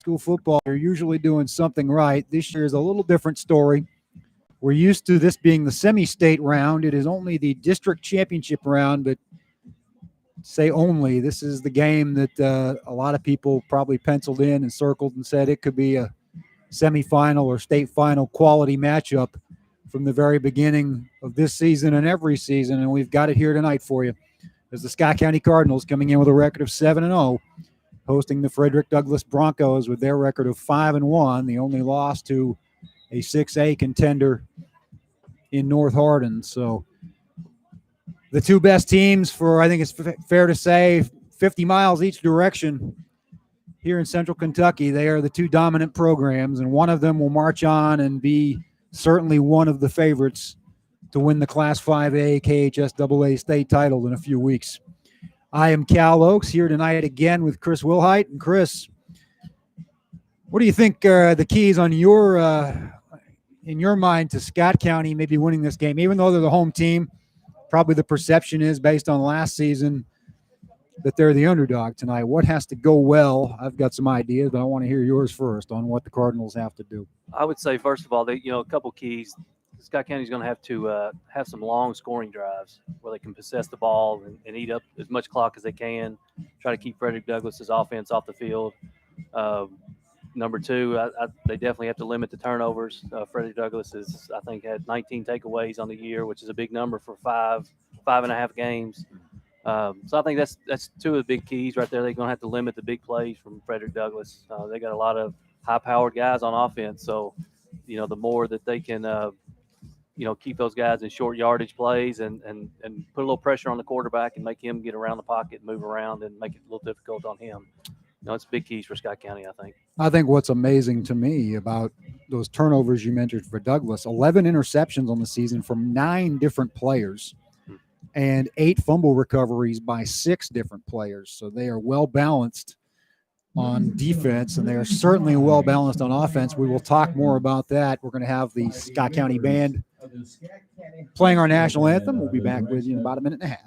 school football, you're usually doing something right. This year is a little different story. We're used to this being the semi-state round. It is only the district championship round, but say only. This is the game that a lot of people probably penciled in and circled and said it could be a semifinal or state final quality matchup from the very beginning of this season and every season, and we've got it here tonight for you. As the Scott County Cardinals coming in with a record of 7-0, hosting the Frederick Douglass Broncos with their record of 5-1, the only loss to a 6A contender in North Hardin. So the two best teams for, I think it's fair to say, 50 miles each direction here in Central Kentucky. They are the two dominant programs, and one of them will march on and be certainly one of the favorites to win the Class 5A KHSAA state title in a few weeks. I am Cal Oaks here tonight again with Chris Wilhite. And Chris, what do you think are the keys on your in your mind to Scott County maybe winning this game? Even though they're the home team, probably the perception is based on last season that they're the underdog tonight. What has to go well? I've got some ideas, but I want to hear yours first on what the Cardinals have to do. I would say, first of all, a couple keys. Scott County's going to have to have some long scoring drives where they can possess the ball and eat up as much clock as they can, try to keep Frederick Douglass's offense off the field. Number two, they definitely have to limit the turnovers. Frederick Douglass I think, had 19 takeaways on the year, which is a big number for five and a half games. So I think that's two of the big keys right there. They're going to have to limit the big plays from Frederick Douglass. They got a lot of high-powered guys on offense, so the more that they can keep those guys in short yardage plays and put a little pressure on the quarterback and make him get around the pocket and move around and make it a little difficult on him. It's big keys for Scott County, I think. I think what's amazing to me about those turnovers you mentioned for Douglass, 11 interceptions on the season from 9 different players and 8 fumble recoveries by 6 different players. So they are well-balanced on defense, and they are certainly well-balanced on offense. We will talk more about that. We're going to have the Scott County Band playing our national anthem. We'll be back with you in about a minute and a half.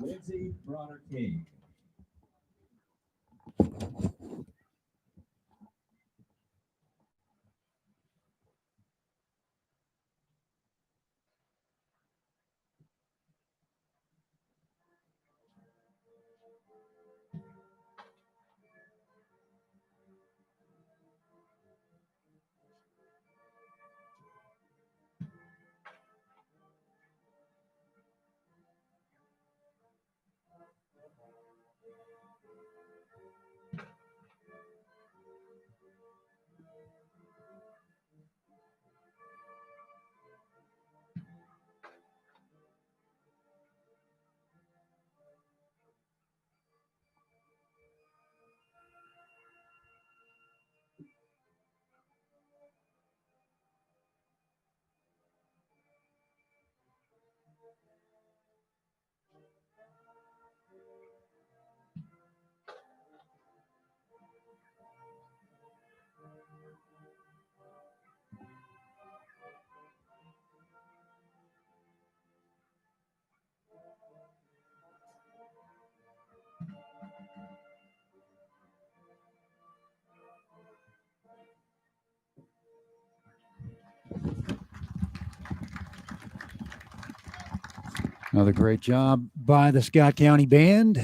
Another great job by the Scott County Band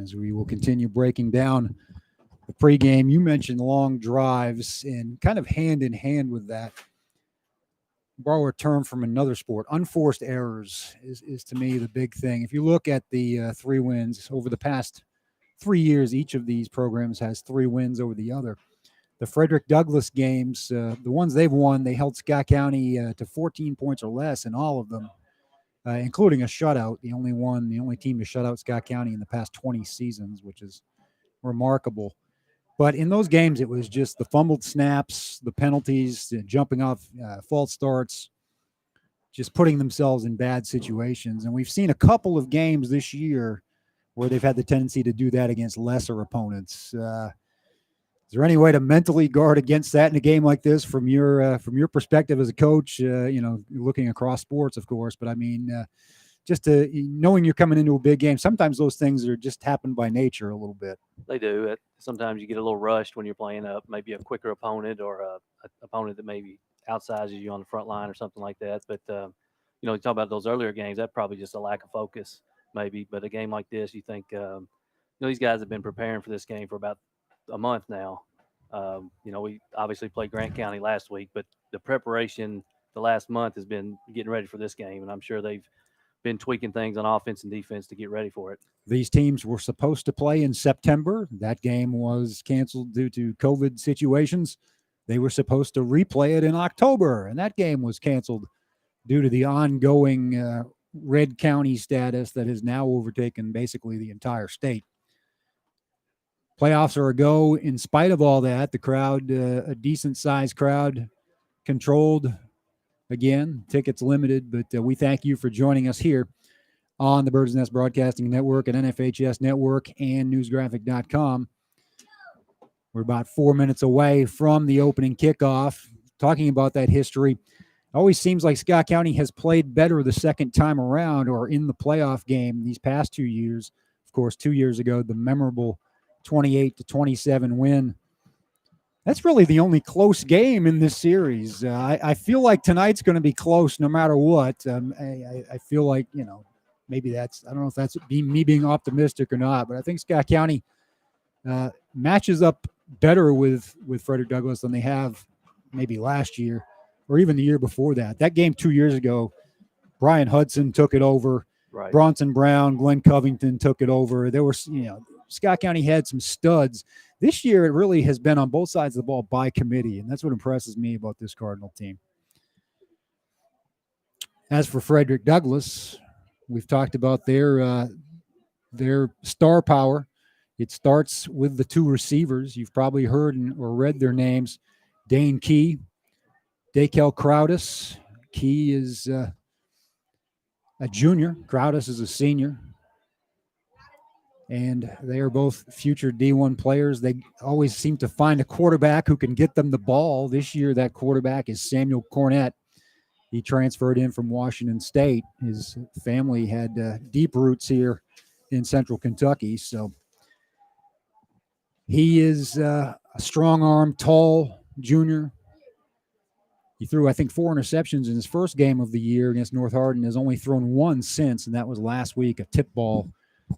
as we will continue breaking down the pregame. You mentioned long drives, and kind of hand in hand with that, borrow a term from another sport, unforced errors is to me the big thing. If you look at the 3 wins over the past 3 years, each of these programs has 3 wins over the other. The Frederick Douglass games, the ones they've won, they held Scott County to 14 points or less in all of them. Including a shutout, the only team to shut out Scott County in the past 20 seasons, which is remarkable. But in those games, it was just the fumbled snaps, the penalties, jumping off false starts, just putting themselves in bad situations. And we've seen a couple of games this year where they've had the tendency to do that against lesser opponents. Is there any way to mentally guard against that in a game like this from your perspective as a coach? Looking across sports, of course, but I mean, just to knowing you're coming into a big game. Sometimes those things are just happen by nature a little bit. They do. Sometimes you get a little rushed when you're playing maybe a quicker opponent or a opponent that maybe outsizes you on the front line or something like that. But you talk about those earlier games, that's probably just a lack of focus maybe. But a game like this, you think these guys have been preparing for this game for about a month now. We obviously played Grant County last week, but the preparation the last month has been getting ready for this game, and I'm sure they've been tweaking things on offense and defense to get ready for it. These teams were supposed to play in September. That game was canceled due to COVID situations. They were supposed to replay it in October, and that game was canceled due to the ongoing red county status that has now overtaken basically the entire state. Playoffs are a go. In spite of all that, the crowd, a decent-sized crowd, controlled. Again, tickets limited, but we thank you for joining us here on the Bird's Nest Broadcasting Network and NFHS Network and newsgraphic.com. We're about 4 minutes away from the opening kickoff. Talking about that history, it always seems like Scott County has played better the second time around or in the playoff game these past 2 years. Of course, 2 years ago, the memorable 28-27 win. That's really the only close game in this series. I feel like tonight's going to be close no matter what. I feel like, maybe I don't know if that's me being optimistic or not, but I think Scott County matches up better with Frederick Douglass than they have maybe last year or even the year before that. That game 2 years ago, Brian Hudson took it over. Right. Bronson Brown, Glenn Covington took it over. There were, Scott County had some studs. This year, it really has been on both sides of the ball by committee, and that's what impresses me about this Cardinal team. As for Frederick Douglass, we've talked about their star power. It starts with the two receivers. You've probably heard or read their names. Dane Key, Dakel Crowdis. Key is a junior. Crowdis is a senior. And they are both future D1 players. They always seem to find a quarterback who can get them the ball. This year, that quarterback is Samuel Cornett. He transferred in from Washington State. His family had deep roots here in Central Kentucky. So he is a strong-arm, tall junior. He threw, I think, 4 interceptions in his first game of the year against North Hardin. Has only thrown one since, and that was last week, a tip ball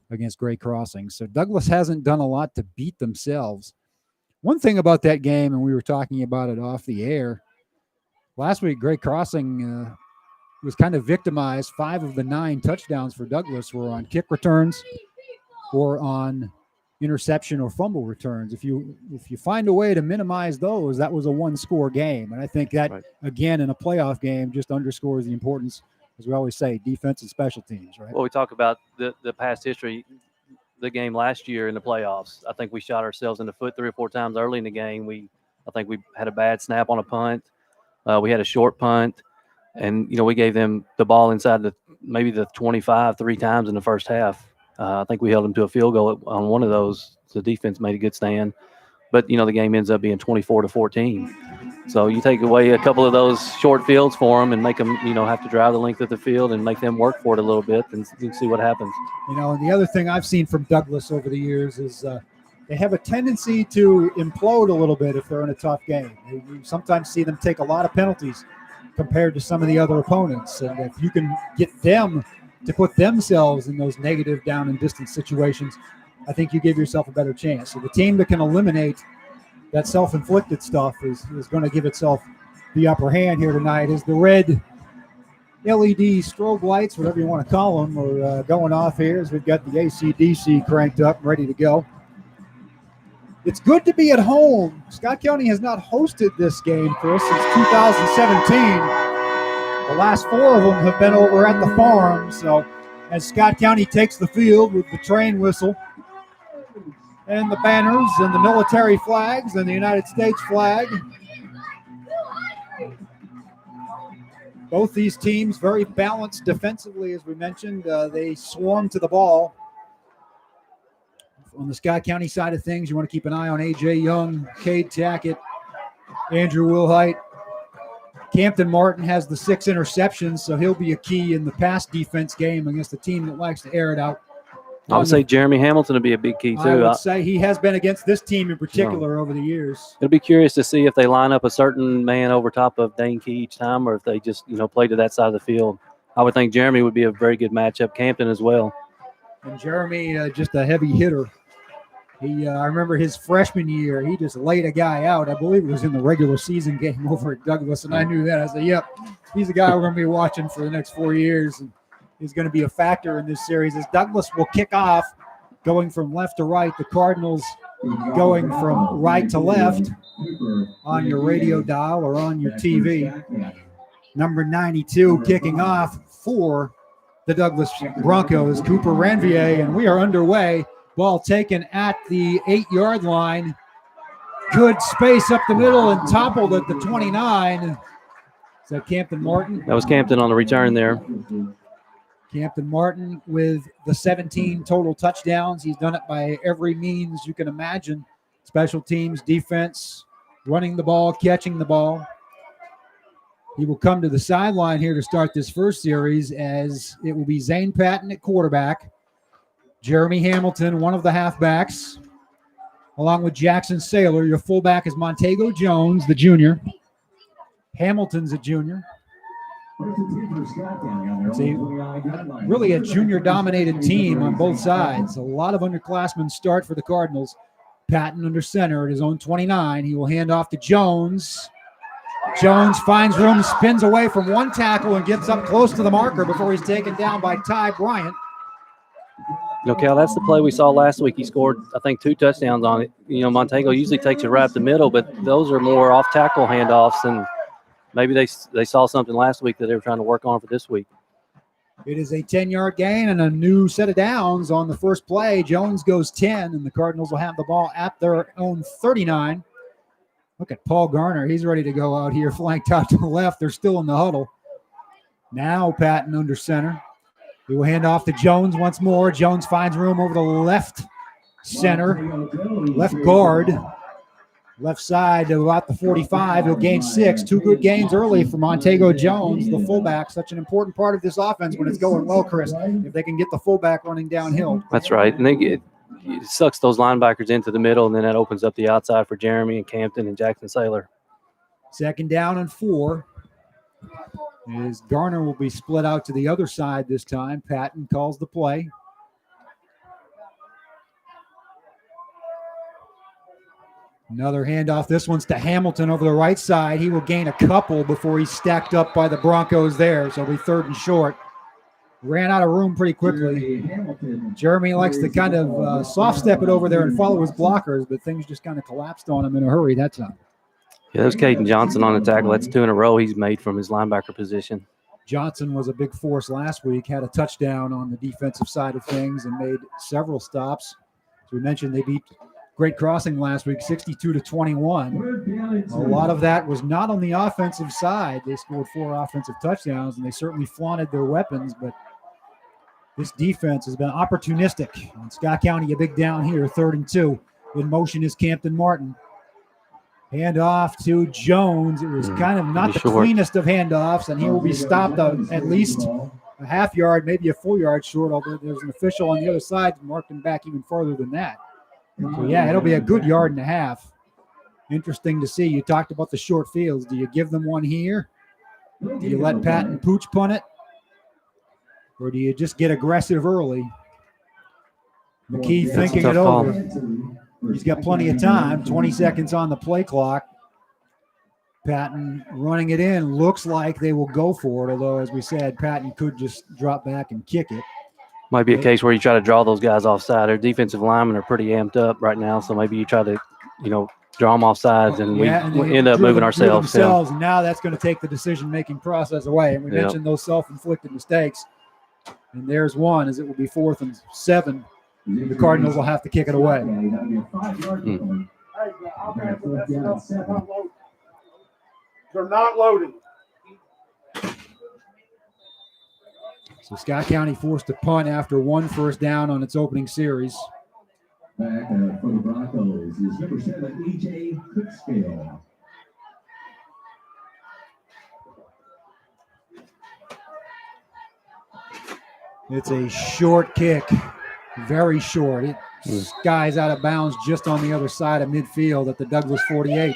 against Gray Crossing. So Douglas hasn't done a lot to beat themselves. One thing about that game, and we were talking about it off the air, last week Gray Crossing was kind of victimized. 5 of the 9 touchdowns for Douglas were on kick returns or on interception or fumble returns. If you find a way to minimize those, that was a 1-score game. And I think that, right, again, in a playoff game just underscores the importance, as we always say, defense and special teams, right? Well, we talk about the past history, the game last year in the playoffs. I think we shot ourselves in the foot 3 or 4 times early in the game. I think we had a bad snap on a punt. We had a short punt, and we gave them the ball inside maybe the 25 3 times in the first half. I think we held them to a field goal on one of those. The defense made a good stand, but the game ends up being 24-14. So you take away a couple of those short fields for them and make them, have to drive the length of the field and make them work for it a little bit, and you can see what happens. And the other thing I've seen from Douglas over the years is they have a tendency to implode a little bit if they're in a tough game. You sometimes see them take a lot of penalties compared to some of the other opponents. And if you can get them to put themselves in those negative down and distance situations, I think you give yourself a better chance. So the team that can eliminate that self-inflicted stuff is going to give itself the upper hand here tonight. As the red LED strobe lights, whatever you want to call them, are going off here as we've got the AC/DC cranked up and ready to go. It's good to be at home. Scott County has not hosted this game, Chris, since 2017. The last 4 of them have been over at the farm. So as Scott County takes the field with the train whistle and the banners and the military flags and the United States flag. Both these teams very balanced defensively, as we mentioned. They swarm to the ball. On the Scott County side of things, you want to keep an eye on A.J. Young, Cade Tackett, Andrew Wilhite, Campton Martin has the 6 interceptions, so he'll be a key in the pass defense game against a team that likes to air it out. I would say Jeremy Hamilton would be a big key, too. I would say he has been against this team in particular over the years. It'll be curious to see if they line up a certain man over top of Dane Key each time or if they just, play to that side of the field. I would think Jeremy would be a very good matchup. Campton as well. And Jeremy, just a heavy hitter. I remember his freshman year, he just laid a guy out. I believe it was in the regular season game over at Douglas, and I knew that. I said, yep, he's a guy we're going to be watching for the next 4 years, and he's going to be a factor in this series. As Douglas will kick off, going from left to right, the Cardinals going from right to left on your radio dial or on your TV. Number 92 kicking off for the Douglas Broncos, Cooper Ranvier, and we are underway. Ball taken at the 8-yard line. Good space up the middle and toppled at the 29. Is that Campton Martin? That was Campton on the return there. Campton Martin with the 17 total touchdowns. He's done it by every means you can imagine. Special teams, defense, running the ball, catching the ball. He will come to the sideline here to start this first series, as it will be Zane Patton at quarterback. Jeremy Hamilton, one of the halfbacks, along with Jackson Saylor. Your fullback is Montego Jones, the junior. Hamilton's a junior. It's really a junior-dominated team on both sides. A lot of underclassmen start for the Cardinals. Patton under center at his own 29. He will hand off to Jones. Jones finds room, spins away from one tackle, and gets up close to the marker before he's taken down by Ty Bryant. Cal, that's the play we saw last week. He scored, I think, 2 touchdowns on it. Montego usually takes it right up the middle, but those are more off-tackle handoffs, and maybe they saw something last week that they were trying to work on for this week. It is a 10-yard gain and a new set of downs on the first play. Jones goes 10, and the Cardinals will have the ball at their own 39. Look at Paul Garner. He's ready to go out here, flanked out to the left. They're still in the huddle. Now Patton under center. He will hand off to Jones once more. Jones finds room over the left center, left guard, left side to about the 45. He'll gain 6. 2 good gains early for Montego Jones, the fullback. Such an important part of this offense when it's going well, Chris, if they can get the fullback running downhill. That's right. And it sucks those linebackers into the middle, and then that opens up the outside for Jeremy and Campton and Jackson Saylor. 2nd down and 4. As Garner will be split out to the other side this time. Patton calls the play. Another handoff. This one's to Hamilton over the right side. He will gain a couple before he's stacked up by the Broncos there. So it'll be 3rd and short. Ran out of room pretty quickly. Jeremy likes to kind of soft step it over there and follow his blockers, but things just kind of collapsed on him in a hurry that time. Yeah, there's Caden Johnson on the tackle. That's 2 in a row he's made from his linebacker position. Johnson was a big force last week, had a touchdown on the defensive side of things and made several stops. As we mentioned, they beat Great Crossing last week, 62-21. A lot of that was not on the offensive side. They scored 4 offensive touchdowns, and they certainly flaunted their weapons, but this defense has been opportunistic. And Scott County, a big down here, 3rd and 2. In motion is Campton Martin. Hand off to Jones. It was kind of not the cleanest of handoffs, and he will be stopped at least a half yard, maybe a full yard short, although there's an official on the other side who marked him back even farther than that. So, yeah, it'll be a good yard and a half. Interesting to see. You talked about the short fields. Do you give them one here? Do you let Patton Pooch punt it? Or do you just get aggressive early? McKee thinking it over. He's got plenty of time, 20 seconds on the play clock. Patton running it in. Looks like they will go for it, although, as we said, Patton could just drop back and kick it. Might be a case where you try to draw those guys offside. Their defensive linemen are pretty amped up right now, so maybe you try to, draw them off sides, and we end up moving ourselves. And now that's going to take the decision-making process away. And we mentioned those self-inflicted mistakes. And there's one, as it will be 4th and 7. The Cardinals will have to kick it away. They're not loaded. So Scott County forced to punt after 1 first down on its opening series. Back for the Broncos is number 7, E.J. Cooksville. It's a short kick, very short. It skies out of bounds just on the other side of midfield at the Douglas 48.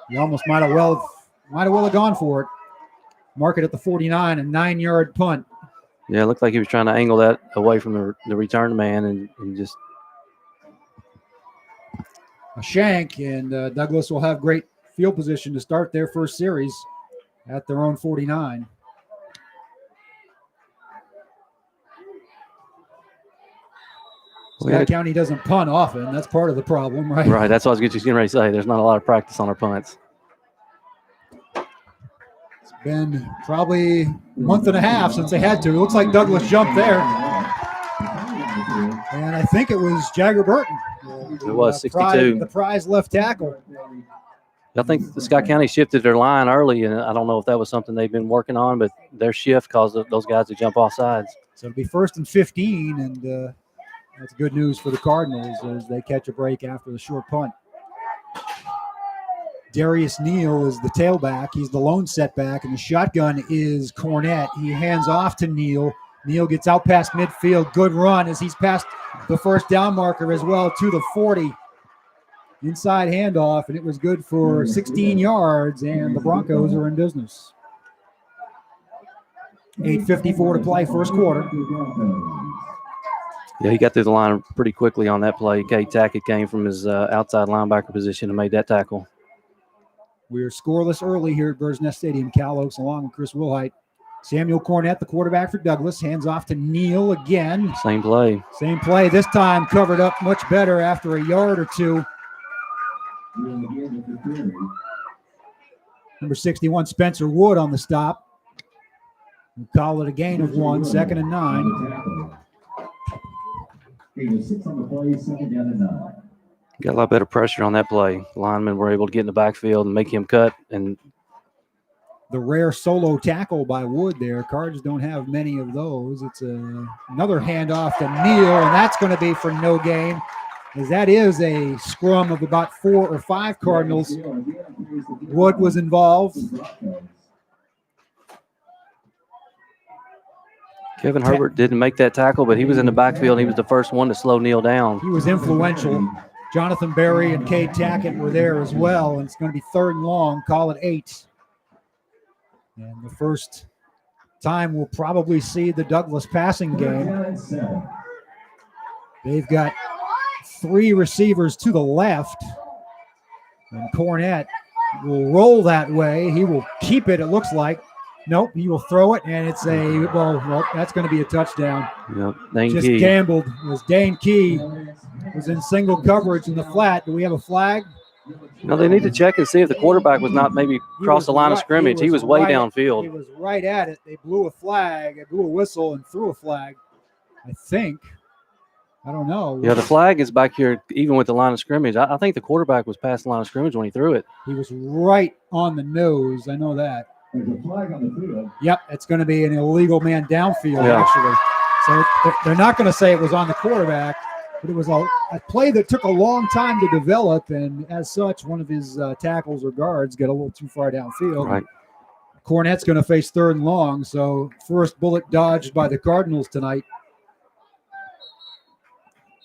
He almost might have well have gone for it. Mark it at the 49, a 9-yard punt. Yeah, it looked like he was trying to angle that away from the return man and just a shank, and Douglas will have great field position to start their first series at their own 49. Scott County doesn't punt often. That's part of the problem, right? Right. That's what I was getting ready to say. There's not a lot of practice on our punts. It's been probably a month and a half since they had to. It looks like Douglas jumped there. And I think it was Jagger Burton. It was 62. The prize left tackle. I think the Scott County shifted their line early, and I don't know if that was something they've been working on, but their shift caused those guys to jump off sides. So it'll be 1st and 15, and that's good news for the Cardinals as they catch a break after the short punt. Darius Neal is the tailback. He's the lone setback, and the shotgun is Cornett. He hands off to Neal. Neal gets out past midfield. Good run as he's past the first down marker as well to the 40. Inside handoff, and it was good for 16 yards, and the Broncos are in business. 8:54 to play, first quarter. Yeah, he got through the line pretty quickly on that play. Kate Tackett came from his outside linebacker position and made that tackle. We're scoreless early here at Bird's Nest Stadium. Cal Oaks along with Chris Wilhite. Samuel Cornett, the quarterback for Douglas, hands off to Neal again. Same play. Same play. This time covered up much better after a yard or two. Number 61, Spencer Wood on the stop. We'll call it a gain of 1, 2nd and 9. Got a lot better pressure on that play. Linemen were able to get in the backfield and make him cut. And the rare solo tackle by Wood there. Cards don't have many of those. It's another handoff to Neal, and that's going to be for no gain, as that is a scrum of about 4 or 5 Cardinals. Wood was involved. Kevin Herbert didn't make that tackle, but he was in the backfield. He was the first one to slow Neal down. He was influential. Jonathan Berry and Cade Tackett were there as well, and it's going to be 3rd and long. Call it 8. And the first time we'll probably see the Douglas passing game. They've got 3 receivers to the left, and Cornett will roll that way. He will keep it looks like. Nope, he will throw it, and it's that's going to be a touchdown. Yep, Dane Just Key. gambled. It was Dane Key was in single coverage in the flat. Do we have a flag? No, they need to check and see if the quarterback was not maybe across the line of scrimmage. He was way downfield. He was right at it. They blew a flag. They blew a whistle and threw a flag, I think. I don't know. Yeah, the flag is back here even with the line of scrimmage. I think the quarterback was past the line of scrimmage when he threw it. He was right on the nose. I know that. There's a flag on the field. Yep, it's going to be an illegal man downfield, Yeah. actually. So they're not going to say it was on the quarterback, but it was a play that took a long time to develop, and as such, one of his tackles or guards got a little too far downfield. Right. Cornett's going to face 3rd and long, so first bullet dodged by the Cardinals tonight.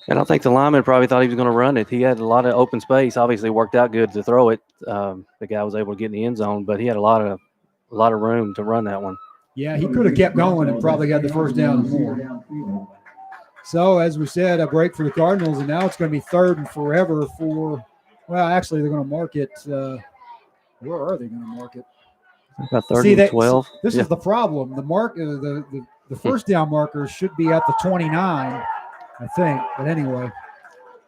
And I think the lineman probably thought he was going to run it. He had a lot of open space. Obviously, worked out good to throw it. The guy was able to get in the end zone, but he had a lot of room to run that one. Yeah, he could have kept going and probably got the first down and more. So, as we said, a break for the Cardinals, and now it's going to be 3rd and forever for, well, actually, they're going to mark it. Where are they going to mark it? About 30 and 12. This is the problem. The mark, the first down marker should be at the 29, I think. But anyway,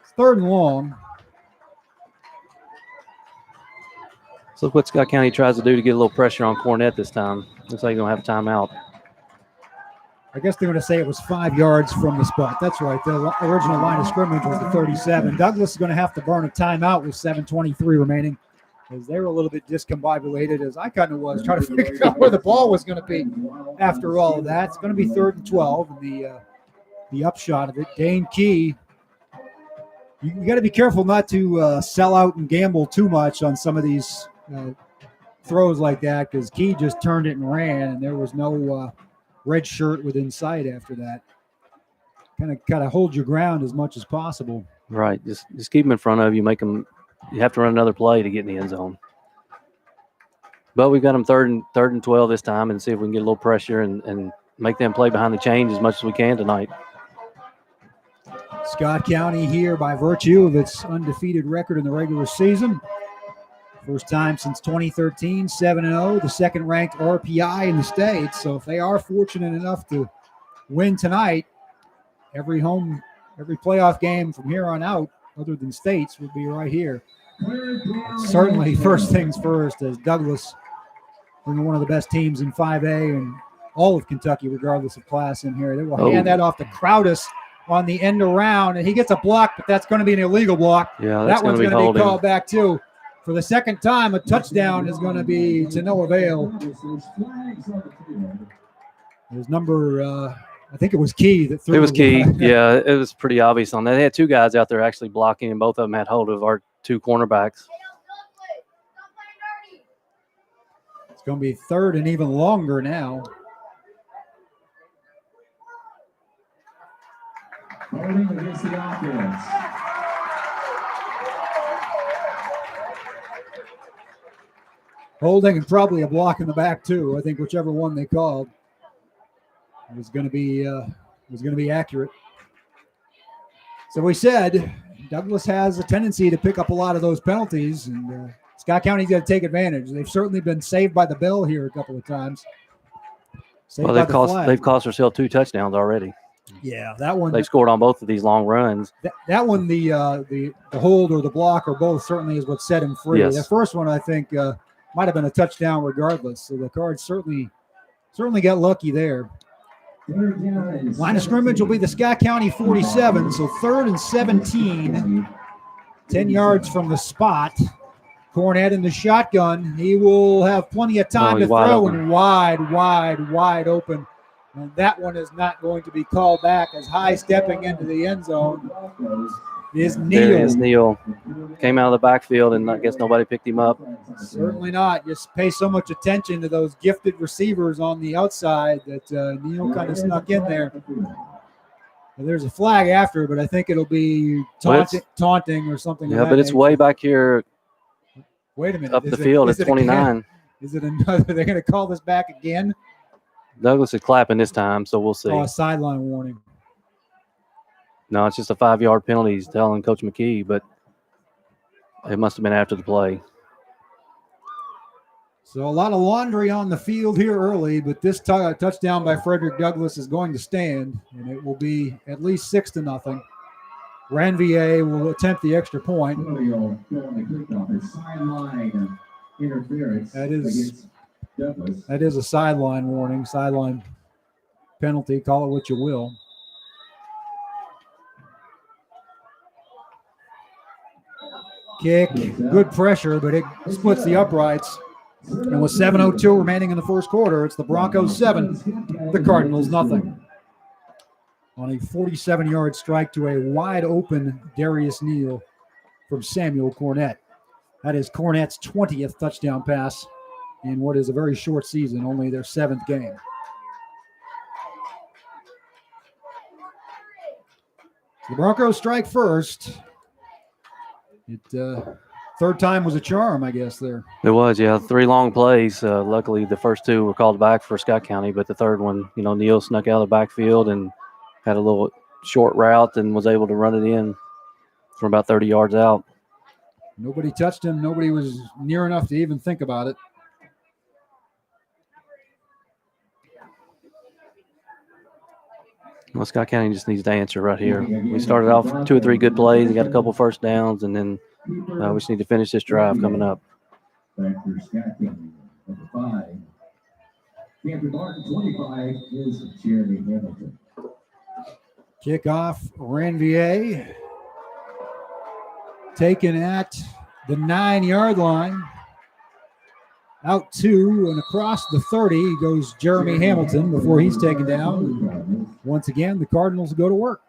it's 3rd and long. So look what Scott County tries to do to get a little pressure on Cornett this time. Looks like he's going to have a timeout. I guess they're going to say it was 5 yards from the spot. That's right. The original line of scrimmage was the 37. Douglas is going to have to burn a timeout with 7:23 remaining, because they were a little bit discombobulated, as I kind of was, trying to figure out where the ball was going to be after all of that. It's going to be 3rd and 12, and the upshot of it. Dane Key, you got to be careful not to sell out and gamble too much on some of these throws like that, because Key just turned it and ran, and there was no red shirt within sight after that. Kind of hold your ground as much as possible. Right. Just keep them in front of you. Make them. You have to run another play to get in the end zone. But we've got them third and 12 this time, and see if we can get a little pressure and make them play behind the chains as much as we can tonight. Scott County here by virtue of its undefeated record in the regular season. First time since 2013, 7-0, the second-ranked RPI in the state. So if they are fortunate enough to win tonight, every playoff game from here on out, other than states, would be right here. Certainly, first things first, as Douglas, one of the best teams in 5A and all of Kentucky, regardless of class in here. They will hand that off to Crowdus on the end around, and he gets a block, but that's going to be an illegal block. Yeah, that one's going to be called back too. For the second time, a touchdown is going to be to no avail. There's number, I think it was Key that threw. It was Key. Yeah, it was pretty obvious on that. They had two guys out there actually blocking, and both of them had hold of our two cornerbacks. It's going to be third and even longer now. Holding against the offense. Holding and probably a block in the back too. I think whichever one they called was going to be accurate. So we said Douglas has a tendency to pick up a lot of those penalties, and Scott County's got to take advantage. They've certainly been saved by the bell here a couple of times. Well, they've cost ourselves 2 touchdowns already. Yeah, that one. They've scored on both of these long runs. That one, the hold or the block or both certainly is what set him free. Yes. The first one, I think, might have been a touchdown regardless. So the Cards certainly got lucky there. Line of scrimmage will be the Scott County 47, so 3rd and 17, 10 yards from the spot. Cornett in the shotgun. He will have plenty of time to throw, and wide open. And that one is not going to be called back, as high stepping into the end zone is Neal. There is Neal. Came out of the backfield, and I guess nobody picked him up. Certainly not. Just pay so much attention to those gifted receivers on the outside that Neal kind of snuck in there. And there's a flag after, but I think it'll be taunting or something. Yeah, but it's way back here. Wait a minute. Up the field at 29. Is it another? They're going to call this back again? Douglas is clapping this time, so we'll see. Oh, a sideline warning. No, it's just a 5-yard penalty. He's telling Coach McKee, but it must have been after the play. So a lot of laundry on the field here early, but this touchdown by Frederick Douglass is going to stand, and it will be at least 6-0. Ranvier will attempt the extra point. That is a sideline warning, sideline penalty. Call it what you will. Kick, good pressure, but it splits the uprights. And with 7:02 remaining in the first quarter, it's the Broncos 7, the Cardinals nothing. On a 47-yard strike to a wide-open Darius Neal from Samuel Cornett. That is Cornett's 20th touchdown pass in what is a very short season, only their 7th game. The Broncos strike first. Third time was a charm, I guess, there. It was, yeah. 3 long plays. Luckily, the first 2 were called back for Scott County, but the third one, Neal snuck out of the backfield and had a little short route and was able to run it in from about 30 yards out. Nobody touched him. Nobody was near enough to even think about it. Well, Scott County just needs to answer right here. We started off 2 or 3 good plays and got a couple first downs, and then we just need to finish this drive coming up. Back for Scott County, number 5. Camper Martin, 25 is Jeremy Hamilton. Kickoff, Ranvier. Taken at the 9-yard line. Out 2 and across the 30 goes Jeremy Hamilton before he's taken down. Once again, the Cardinals go to work.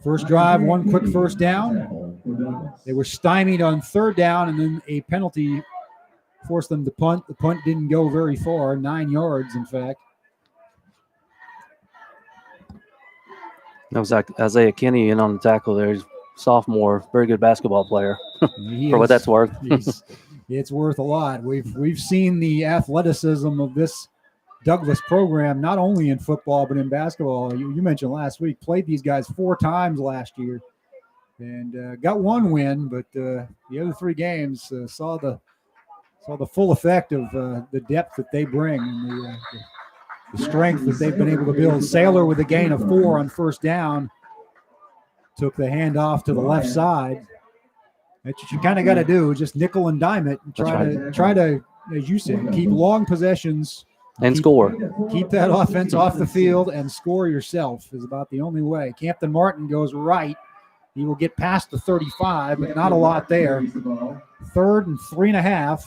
First drive, 1 quick first down. They were stymied on 3rd down, and then a penalty forced them to punt. The punt didn't go very far, 9 yards, in fact. That was like Isaiah Kinney in on the tackle there. He's a sophomore, very good basketball player. For what that's worth. It's worth a lot. We've seen the athleticism of this Douglas program, not only in football but in basketball. You mentioned last week, played these guys 4 times last year, and got 1 win, but the other 3 games saw the full effect of the depth that they bring and the strength that they've been able to build. Saylor with a gain of 4 on first down, took the handoff to the left side. That's what you kind of got to do, just nickel and dime it and try to, as you said, keep long possessions and score. Keep that offense off the field and score yourself is about the only way. Campton Martin goes right. He will get past the 35, but not a lot there. 3rd and 3.5.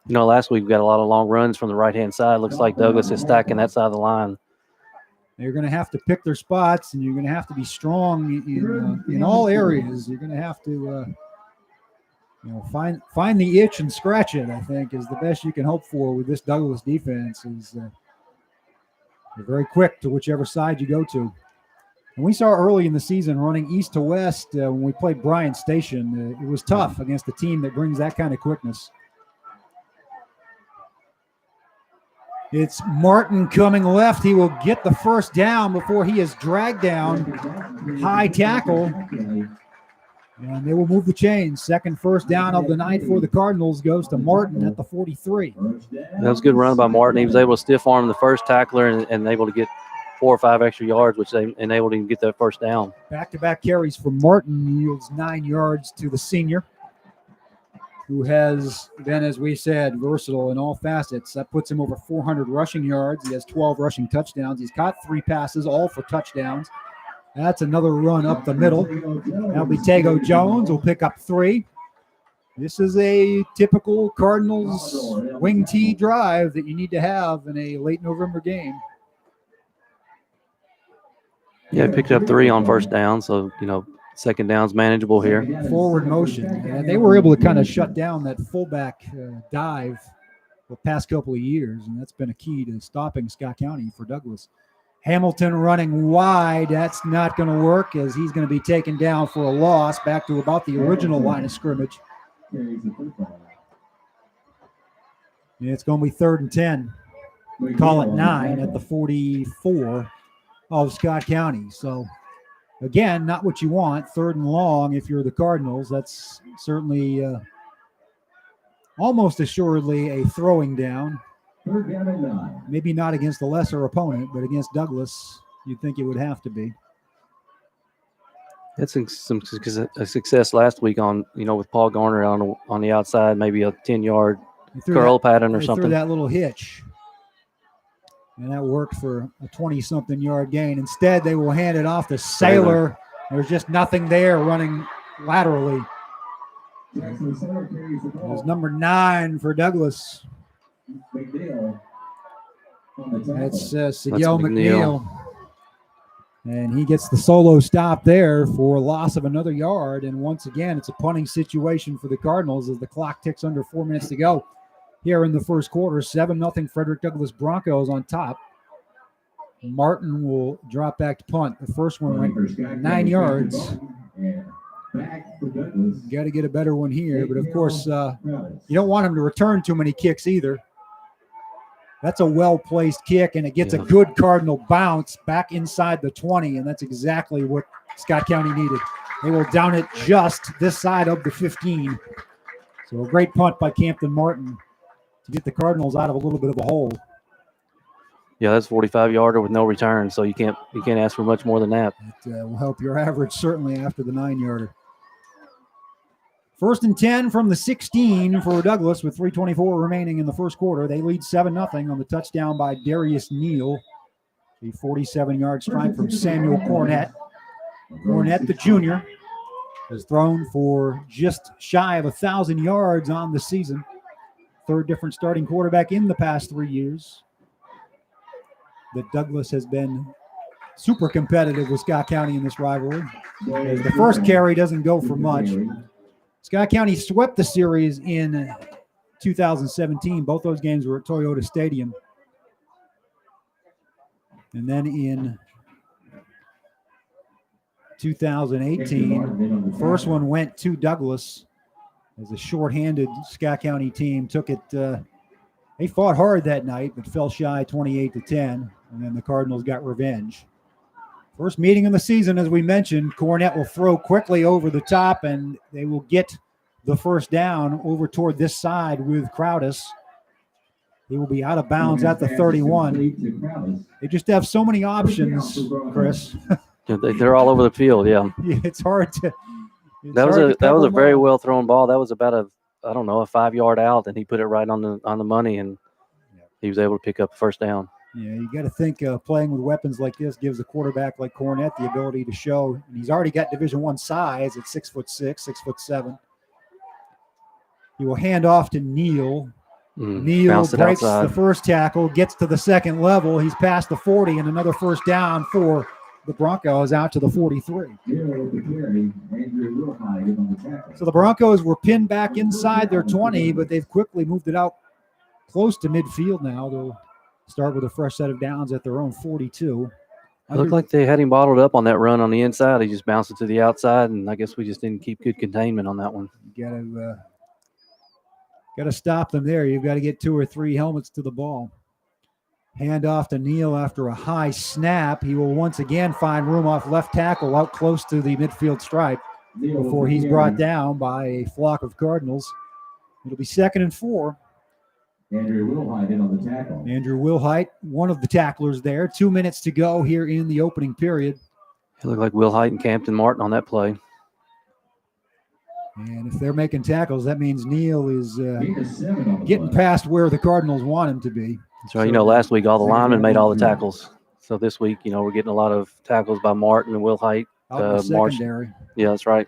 Last week we got a lot of long runs from the right-hand side. Looks like Douglas is stacking that side of the line. They're going to have to pick their spots, and you're going to have to be strong in all areas. You're going to have to find the itch and scratch it, I think, is the best you can hope for with this Douglas defense. They're very quick to whichever side you go to. And we saw early in the season running east to west when we played Bryan Station. It was tough against a team that brings that kind of quickness. It's Martin coming left. He will get the first down before he is dragged down. High tackle. And they will move the chains. Second first down of the night for the Cardinals goes to Martin at the 43. That was a good run by Martin. He was able to stiff arm the first tackler and able to get 4 or 5 extra yards, which they enabled him to get that first down. Back-to-back carries for Martin yields 9 yards to the senior, who has been, as we said, versatile in all facets. That puts him over 400 rushing yards. He has 12 rushing touchdowns. He's caught 3 passes, all for touchdowns. That's another run up the middle. That'll be Tago Jones. Will pick up 3. This is a typical Cardinals wing T drive that you need to have in a late November game. Yeah, picked up 3 on first down, so, second down's manageable here. Forward motion. And they were able to kind of shut down that fullback dive the past couple of years, and that's been a key to stopping Scott County for Douglas. Hamilton running wide. That's not going to work as he's going to be taken down for a loss back to about the original line of scrimmage. And it's going to be 3rd and 10. Call it 9 at the 44 of Scott County. So, again, not what you want. 3rd and long if you're the Cardinals. That's certainly almost assuredly a throwing down. Maybe not against the lesser opponent, but against Douglas, you'd think it would have to be. Had some success last week on, with Paul Garner on the outside, maybe a 10-yard curl pattern or something. Threw that little hitch. And that worked for a 20-something yard gain. Instead, they will hand it off to Saylor. There's just nothing there running laterally. There's number 9 for Douglas. That's Sigel McNeil. And he gets the solo stop there for loss of another yard. And once again, it's a punting situation for the Cardinals as the clock ticks under 4 minutes to go. Here in the first quarter, 7-0 Frederick Douglass Broncos on top. Martin will drop back to punt. The first one went 9 yards. Got to get a better one here. But, of course, you don't want him to return too many kicks either. That's a well-placed kick, and it gets a good Cardinal bounce back inside the 20, and that's exactly what Scott County needed. They will down it just this side of the 15. So a great punt by Campton Martin to get the Cardinals out of a little bit of a hole. Yeah, that's 45-yarder with no return, so you can't ask for much more than that. It will help your average certainly after the 9-yarder. 1st and 10 from the 16 for Douglas with 3:24 remaining in the first quarter. They lead 7-0 on the touchdown by Darius Neal. A 47-yard strike from Samuel Cornett. Cornett, the junior, has thrown for just shy of 1,000 yards on the season. 3rd different starting quarterback in the past 3 years. That Douglas has been super competitive with Scott County in this rivalry. As the first carry doesn't go for much. Scott County swept the series in 2017. Both those games were at Toyota Stadium. And then in 2018. First one went to Douglas as a shorthanded Scott County team took it. They fought hard that night, but fell shy 28-10, and then the Cardinals got revenge. First meeting of the season, as we mentioned, Cornett will throw quickly over the top, and they will get the first down over toward this side with Crowdis. He will be out of bounds at the 31. They just have so many options, Chris. They're all over the field, yeah. It's hard to. That was a very well thrown ball. That was about a 5-yard out, and he put it right on the money, and he was able to pick up a first down. Yeah, you got to think playing with weapons like this gives a quarterback like Cornett the ability to show. And he's already got Division I size at 6'6", 6'7". He will hand off to Neal. Neal breaks the first tackle, gets to the second level. He's past the 40, and another first down for the Broncos out to the 43. So the Broncos were pinned back inside their 20, but they've quickly moved it out close to midfield now. They'll start with a fresh set of downs at their own 42. It looked like they had him bottled up on that run on the inside. He just bounced it to the outside, and I guess we just didn't keep good containment on that one. You got to stop them there. You've got to get 2 or 3 helmets to the ball. Hand off to Neal after a high snap. He will once again find room off left tackle out close to the midfield stripe before he's brought down by a flock of Cardinals. It'll be 2nd and 4. Andrew Wilhite in on the tackle. Andrew Wilhite, one of the tacklers there. 2 minutes to go here in the opening period. It looked like Wilhite and Campton Martin on that play. And if they're making tackles, that means Neal is getting past where the Cardinals want him to be. That's right. Last week all the linemen made all the tackles. So this week, we're getting a lot of tackles by Martin and Wilhite. Secondary. Yeah, that's right.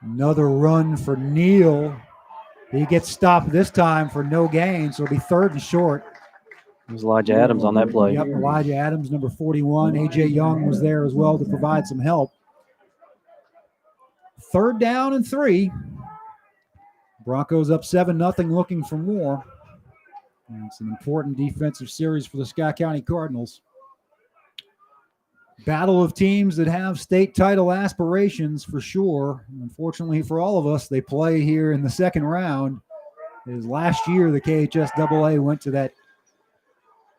Another run for Neal. He gets stopped this time for no gain, so it'll be 3rd and short. It was Elijah Adams on that play. Yep, Elijah Adams, number 41. A.J. Young was there as well to provide some help. 3rd down and 3. Broncos up 7-0, looking for more. And it's an important defensive series for the Scott County Cardinals. Battle of teams that have state title aspirations for sure. Unfortunately for all of us, they play here in the second round. As last year, the KHSAA went to that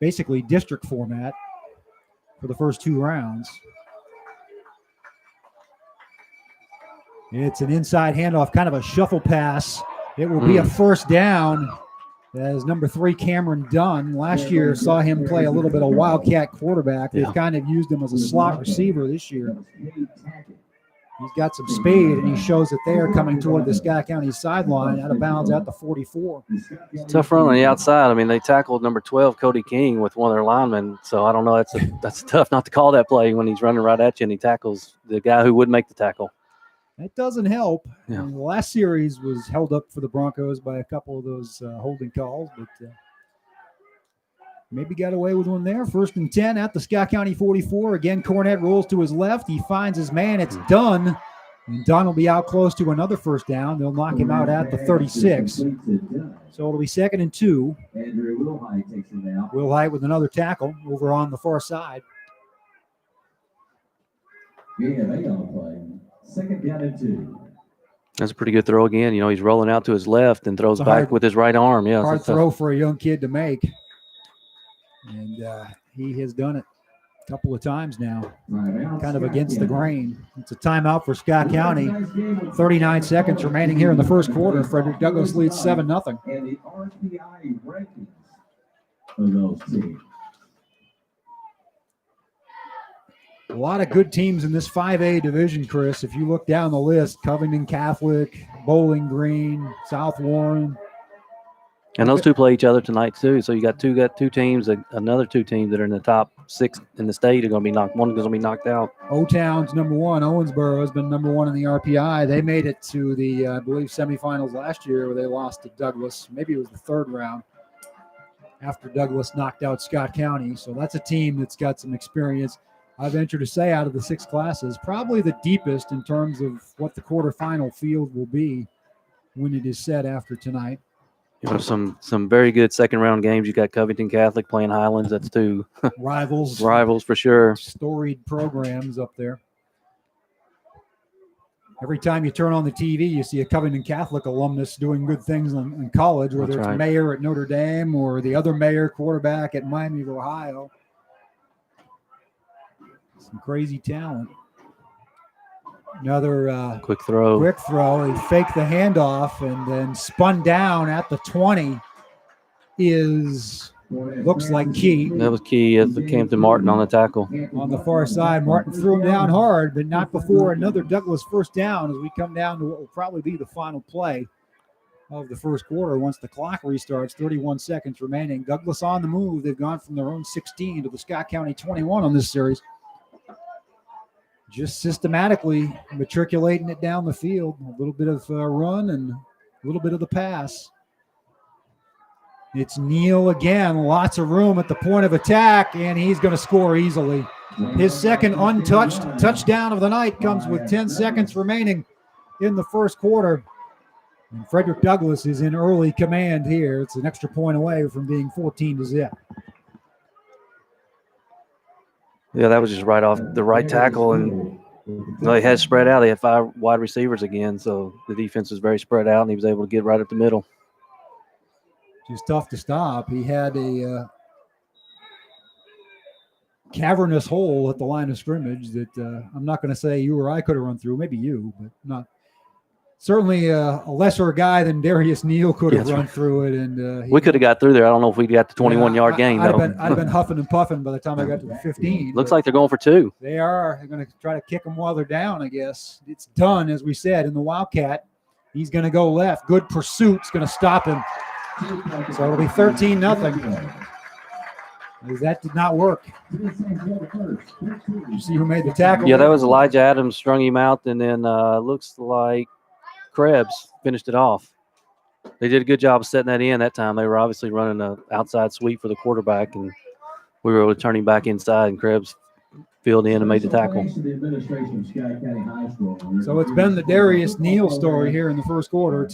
basically district format for the first 2 rounds. It's an inside handoff, kind of a shuffle pass. It will be a first down as number 3, Cameron Dunn. Last year saw him play a little bit of wildcat quarterback. They've kind of used him as a slot receiver this year. He's got some speed, and he shows it there coming toward the Scott County sideline, out of bounds at the 44. Tough run on the outside. I mean, they tackled number 12, Cody King, with one of their linemen. So I don't know. That's tough not to call that play when he's running right at you and he tackles the guy who would make the tackle. That doesn't help. Yeah. The last series was held up for the Broncos by a couple of those holding calls, but maybe got away with one there. 1st and 10 at the Scott County 44. Again, Cornett rolls to his left. He finds his man. It's Dunn. And Dunn will be out close to another first down. They'll knock him out at the 36. So it'll be 2nd and 2. Andrew Wilhite takes it out. Wilhite with another tackle over on the far side. Yeah, they on the play. 2nd down and 2. That's a pretty good throw again. He's rolling out to his left and throws back with his right arm. Yeah, hard throw for a young kid to make. And he has done it a couple of times now, kind of against the grain. It's a timeout for Scott County. 39 seconds remaining here in the first quarter. Frederick Douglass leads 7-0. And the RPI rankings of those teams. A lot of good teams in this 5A division, Chris. If you look down the list, Covington Catholic, Bowling Green, South Warren. And those two play each other tonight too. So you got two teams, another 2 teams that are in the top 6 in the state are going to be knocked. One is going to be knocked out. O-Town's number 1. Owensboro has been number 1 in the RPI. They made it to the, I believe, semifinals last year where they lost to Douglas. Maybe it was the 3rd round after Douglas knocked out Scott County. So that's a team that's got some experience. I venture to say out of the 6 classes, probably the deepest in terms of what the quarterfinal field will be when it is set after tonight. You know, some very good second round games. You got Covington Catholic playing Highlands. That's two Rivals for sure. Storied programs up there. Every time you turn on the TV, you see a Covington Catholic alumnus doing good things in college, whether That's it's right. Mayer at Notre Dame or the other Mayer quarterback at Miami of Ohio. Some crazy talent. Another Quick throw. He faked the handoff and then spun down at the 20. Looks like Key. That was Key at the Campton Martin on the tackle. On the far side, Martin threw him down hard, but not before another Douglas first down as we come down to what will probably be the final play of the first quarter once the clock restarts. 31 seconds remaining. Douglas on the move. They've gone from their own 16 to the Scott County 21 on this series. Just systematically matriculating it down the field. A little bit of run and a little bit of the pass. It's Neal again. Lots of room at the point of attack, and he's going to score easily. His second untouched touchdown of the night comes with 10 seconds remaining in the first quarter. And Frederick Douglass is in early command here. It's an extra point away from being 14-0. Yeah, that was just right off the right tackle, and they had spread out. They had 5 wide receivers again, so the defense was very spread out, and he was able to get right up the middle. Just tough to stop. He had a cavernous hole at the line of scrimmage that I'm not going to say you or I could have run through. Maybe you, but not. Certainly a lesser guy than Darius Neal could have run through it. And we could have got through there. I don't know if we got the 21-yard gain, though. I'd have been huffing and puffing by the time I got to the 15. Looks like they're going for 2. They are. They're going to try to kick them while they're down, I guess. It's done, as we said, in the Wildcat. He's going to go left. Good pursuit's going to stop him. So it'll be 13-0. That did not work. You see who made the tackle? Yeah, that was Elijah Adams, strung him out, and then looks like Krebs finished it off. They did a good job of setting that in that time. They were obviously running an outside sweep for the quarterback, and we were able to turn him back inside, and Krebs filled in and made the tackle. So it's been the Darius Neal story here in the first quarter.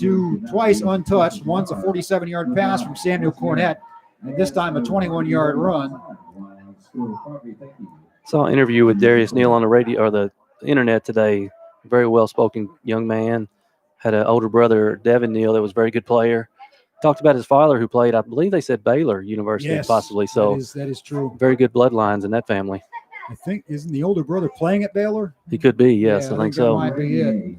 Twice untouched. Once a 47-yard pass from Samuel Cornett, and this time a 21-yard run. Saw an interview with Darius Neal on the radio or the internet today. Very well-spoken young man. Had an older brother, Devin Neal, that was a very good player. Talked about his father who played, I believe they said Baylor University, yes, possibly. So that is true. Very good bloodlines in that family. I think, isn't the older brother playing at Baylor? He could be, yes, I think so. That might be it.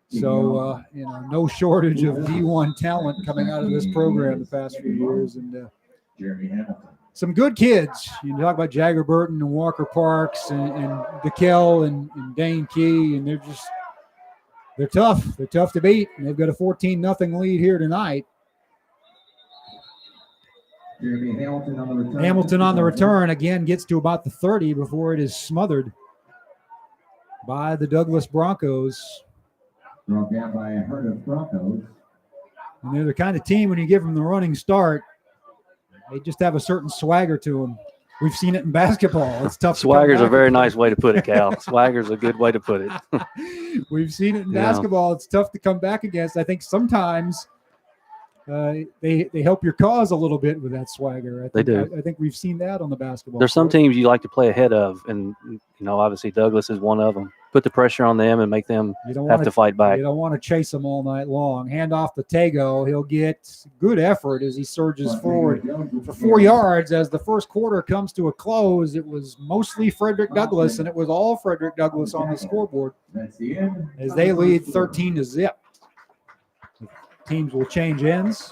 So, no shortage of D1 talent coming out of this program the past few years. And some good kids. You talk about Jagger Burton and Walker Parks and DeKell and Dane Key, and they're tough. They're tough to beat. And they've got a 14-0 lead here tonight. Hamilton on the return again gets to about the 30 before it is smothered by the Douglas Broncos. Brought down by a herd of Broncos. And they're the kind of team when you give them the running start, they just have a certain swagger to them. We've seen it in basketball. It's tough. Swagger's a very nice way to put it, Cal. Swagger's a good way to put it. We've seen it in basketball. It's tough to come back against. I think sometimes they help your cause a little bit with that swagger. They do. I think we've seen that on the basketball. There's some teams you like to play ahead of, and obviously Douglas is one of them. Put the pressure on them and make them have to fight back. You don't want to chase them all night long. Hand off to Tago. He'll get good effort as he surges forward for 4 yards. As the first quarter comes to a close, it was mostly Frederick Douglass, and it was all Frederick Douglass on the scoreboard as they lead 13-0. Teams will change ends.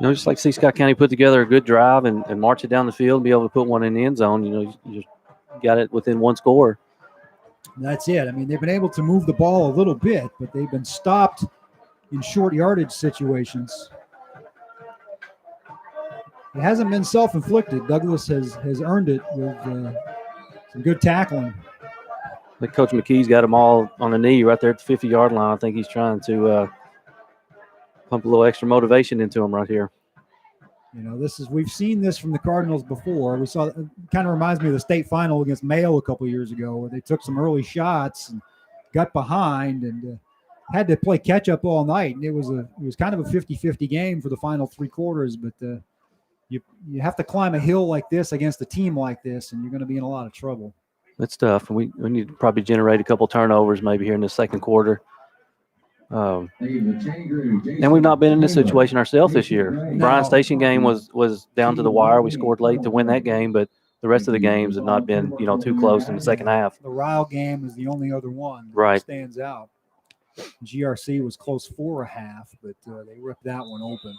Just like see Scott County put together a good drive and march it down the field and be able to put one in the end zone. You just got it within one score. That's it. I mean, they've been able to move the ball a little bit, but they've been stopped in short yardage situations. It hasn't been self-inflicted. Douglas has earned it with some good tackling. I think Coach McKee's got them all on the knee right there at the 50-yard line. I think he's trying to pump a little extra motivation into them right here. We've seen this from the Cardinals before. We saw it kind of reminds me of the state final against Mayo a couple years ago, where they took some early shots and got behind and had to play catch up all night. And it was kind of a 50-50 game for the final 3 quarters. But you have to climb a hill like this against a team like this, and you're going to be in a lot of trouble. It's tough. We need to probably generate a couple turnovers maybe here in the second quarter. And we've not been in this situation ourselves this year. No. Bryan Station game was down to the wire. We scored late to win that game, but the rest of the games have not been, too close in the second half. The Ryle game is the only other one that Right. stands out. GRC was close for a half, but they ripped that one open.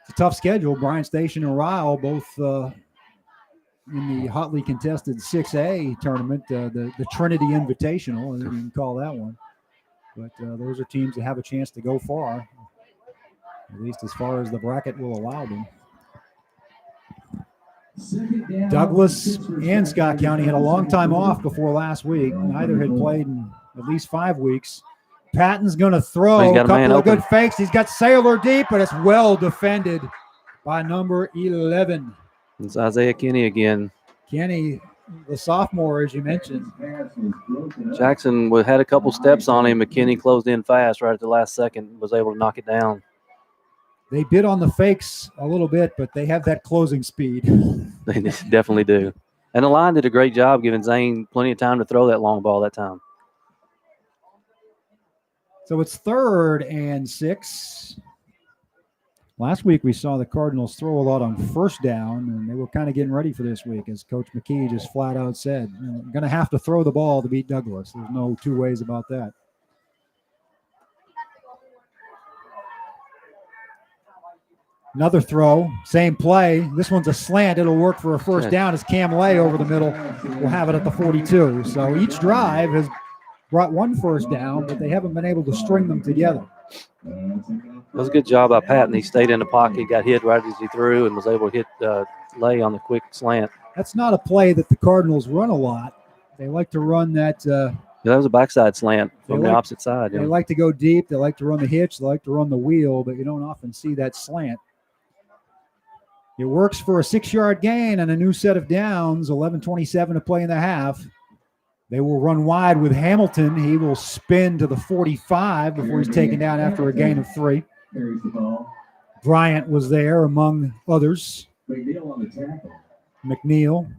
It's a tough schedule. Bryan Station and Ryle both in the hotly contested 6A tournament, the Trinity Invitational, you can call that one. But those are teams that have a chance to go far, at least as far as the bracket will allow them. Douglas and Scott County had a long time off before last week. Neither had played in at least 5 weeks. Patton's going to throw He's a got a man couple of open. good fakes. He's got Saylor deep, but it's well defended by number 11. It's Isaiah Kinney again. Kenny, the sophomore, as you mentioned. Jackson had a couple steps on him. McKinney closed in fast right at the last second, was able to knock it down. They bid on the fakes a little bit, but they have that closing speed. They definitely do. And the line did a great job giving Zane plenty of time to throw that long ball that time. So it's 3rd and 6. Last week we saw the Cardinals throw a lot on first down, and they were kind of getting ready for this week, as Coach McKee just flat out said. You're going to have to throw the ball to beat Douglas. There's no two ways about that. Another throw, same play. This one's a slant. It'll work for a first down as Cam Lay over the middle will have it at the 42. So each drive has brought one first down, but they haven't been able to string them together. That was a good job by Patton. He stayed in the pocket, got hit right as he threw, and was able to hit Lay on the quick slant. That's not a play that the Cardinals run a lot. They like to run that. Yeah, that was a backside slant from the opposite side. They Yeah. like to go deep. They like to run the hitch. They like to run the wheel, but you don't often see that slant. It works for a 6-yard gain and a new set of downs. 11:27 to play in the half. They will run wide with Hamilton. He will spin to the 45 before he's taken down after a gain of 3. Bryant was there among others. McNeil.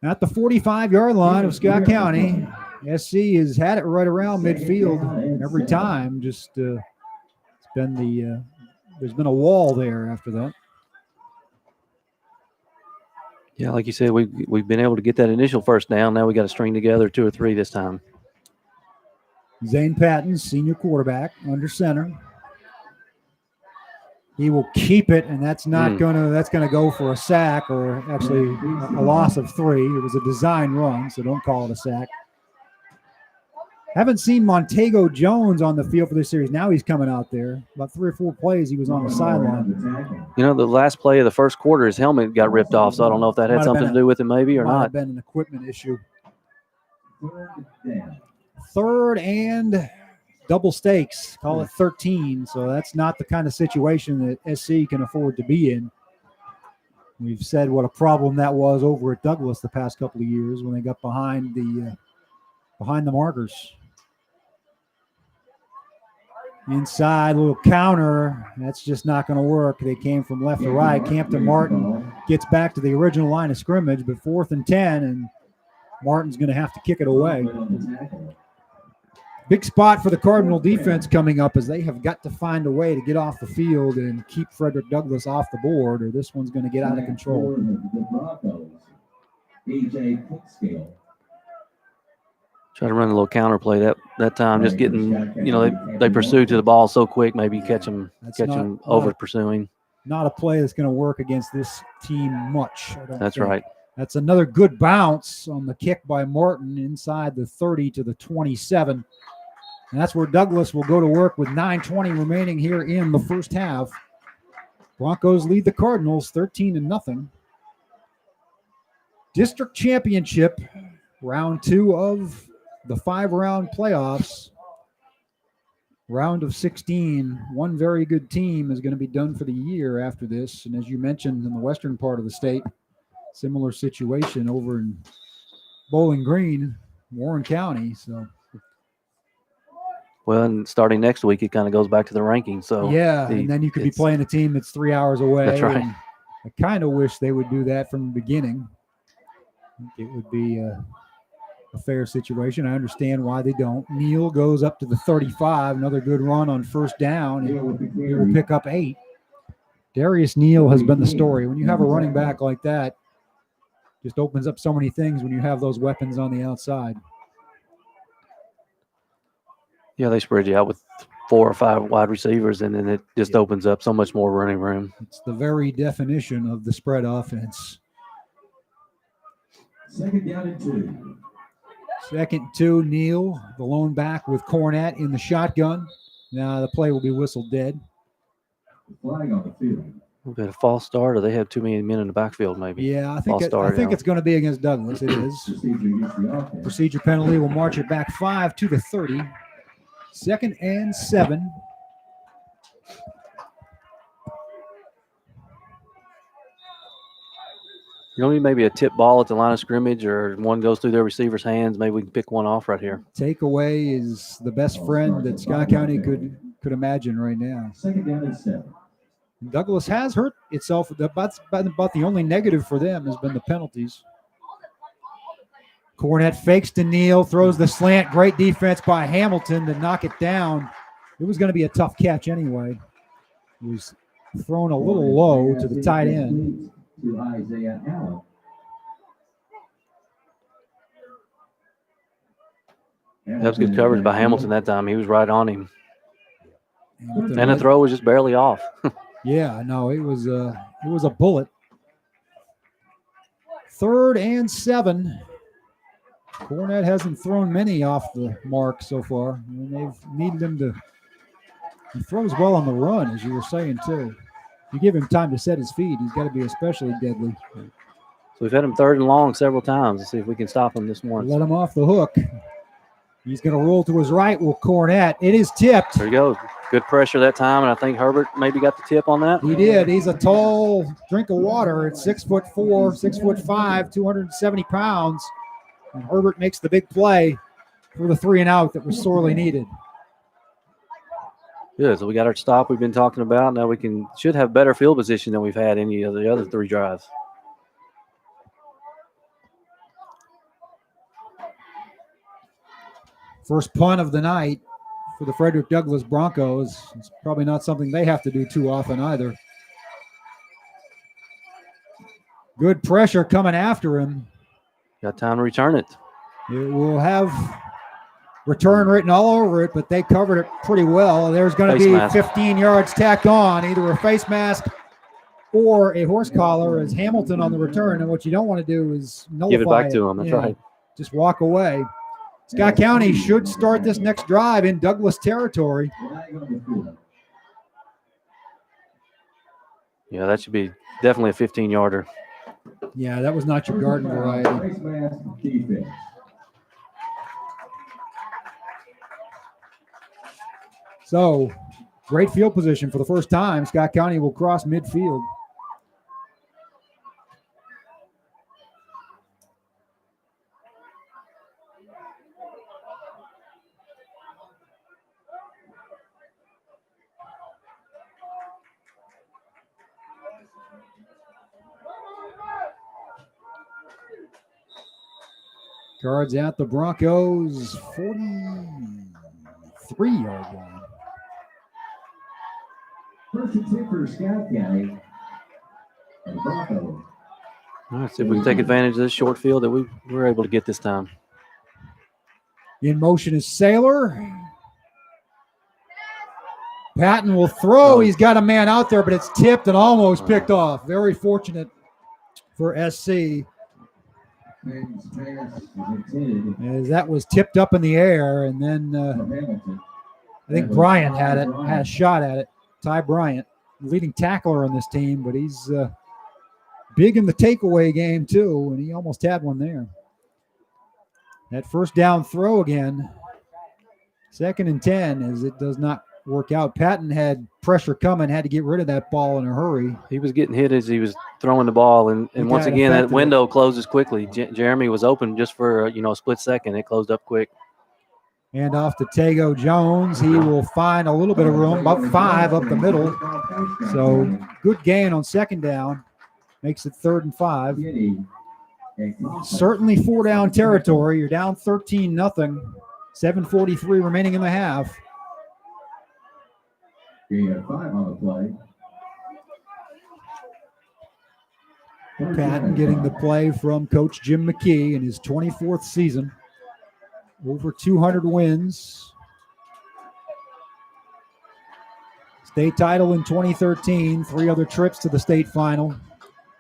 At the 45-yard line of Scott County, SC has had it right around midfield every time. Just it's been there's been a wall there after that. Yeah, like you said, we've been able to get that initial first down. Now we got to string together 2 or 3 this time. Zane Patton, senior quarterback, under center. He will keep it, and that's not gonna go for a sack, or actually a loss of 3. It was a design run, so don't call it a sack. Haven't seen Montego Jones on the field for this series. Now he's coming out there. About 3 or 4 plays, he was on the sideline. The last play of the first quarter, his helmet got ripped off, so I don't know if that had something to do with it maybe or Might have not. been an equipment issue. 3rd and double stakes. Call it 13. So that's not the kind of situation that SC can afford to be in. We've said what a problem that was over at Douglas the past couple of years when they got behind the markers. Inside, little counter. That's just not going to work. They came from left to right. Campton Martin gets back to the original line of scrimmage, but 4th and 10, and Martin's going to have to kick it away. Big spot for the Cardinal defense coming up, as they have got to find a way to get off the field and keep Frederick Douglass off the board, or this one's going to get out of control. Try to run a little counter play that time, just getting, they pursue to the ball so quick, maybe catch them over pursuing. Not a play that's going to work against this team much. That's right. That's another good bounce on the kick by Martin inside the 30 to the 27. And that's where Douglas will go to work with 9:20 remaining here in the first half. Broncos lead the Cardinals 13-0. District championship, round 2 of the 5-round playoffs. Round of 16. One very good team is going to be done for the year after this. And as you mentioned, in the western part of the state, similar situation over in Bowling Green. Warren County. So Well, and starting next week, it kind of goes back to the rankings. So yeah, and then you could be playing a team that's 3 hours away. That's right. And I kind of wish they would do that from the beginning. I think it would be a fair situation. I understand why they don't. Neal goes up to the 35, another good run on first down, and he will pick up 8. Darius Neal has been the story. When you have a running back like that, just opens up so many things when you have those weapons on the outside. Yeah, they spread you out with 4 or 5 wide receivers, and then it just opens up so much more running room. It's the very definition of the spread offense. 2nd down and 2. 2nd 2, Neal, the lone back with Cornett in the shotgun. Now the play will be whistled dead. Flag on the field. We've got a false start, or they have too many men in the backfield, maybe. Yeah, I think False start, it's going to be against Douglas. It is. Procedure against the offense. Procedure penalty will march it back 5 to the 30. 2nd and 7. You know, maybe a tip ball at the line of scrimmage, or one goes through their receiver's hands. Maybe we can pick one off right here. Takeaway is the best friend that Scott County could imagine right now. 2nd down and 7. Douglas has hurt itself. About the only negative for them has been the penalties. Cornett fakes to Neal, throws the slant. Great defense by Hamilton to knock it down. It was going to be a tough catch anyway. It was thrown a little low to the tight end. To Isaiah Allen. That was good coverage by Hamilton that time. He was right on him. Hamilton, And the throw was just barely off. yeah, no, it was a bullet. 3rd and 7. Cornett hasn't thrown many off the mark so far. I mean, they've needed him to. He throws well on the run, as you were saying too. If you give him time to set his feet, he's got to be especially deadly. So we've had him 3rd and long several times. Let's see if we can stop him this morning. Let him off the hook. He's going to roll to his right with Cornett. It is tipped. There you go. Good pressure that time, and I think Herbert maybe got the tip on that. He did. He's a tall drink of water. It's 6'4", 6'5", 270 pounds. And Herbert makes the big play for the 3 and out that was sorely needed. Good. So we got our stop we've been talking about. Now we should have better field position than we've had any of the other 3 drives. First punt of the night for the Frederick Douglass Broncos. It's probably not something they have to do too often either. Good pressure coming after him. Got time to return it. It will have return written all over it, but they covered it pretty well. There's going to Face be mask. 15 yards tacked on, either a face mask or a horse collar as Hamilton on the return. And what you don't want to do is nullify Give it back to him. That's Yeah, right. Just walk away. Scott County should start this next drive in Douglas territory. Flag on the field. Yeah, that should be definitely a 15-yarder. Yeah, that was not your garden variety. Face mask defense. So, great field position for the first time. Scott County will cross midfield. Cards out the Broncos 43-yard line. First and 10 for Scott County. And Broncos. All right, see if we can take advantage of this short field that we were able to get this time. In motion is Saylor. Patton will throw. He's got a man out there, but it's tipped and almost picked off. Very fortunate for SC. Pass is intended As that was tipped up in the air, and then for Hamilton. I think Bryant had a shot at it. Ty Bryant, leading tackler on this team, but he's big in the takeaway game too, and he almost had one there. That first down throw again. 2nd and 10 as it does not work out. Patton had pressure coming, had to get rid of that ball in a hurry. He was getting hit as he was throwing the ball, and once got again that affected. window closes quickly. Jeremy was open just for a split second. It closed up quick. Hand off to Tago Jones. He will find a little bit of room, about 5 up the middle. So good gain on second down. Makes it 3rd and 5. Certainly 4-down territory. You're down 13-0. 7:43 remaining in the half. Gain of 5 on the play. Patton getting the play from Coach Jim McKee in his 24th season. Over 200 wins. State title in 2013. 3 other trips to the state final.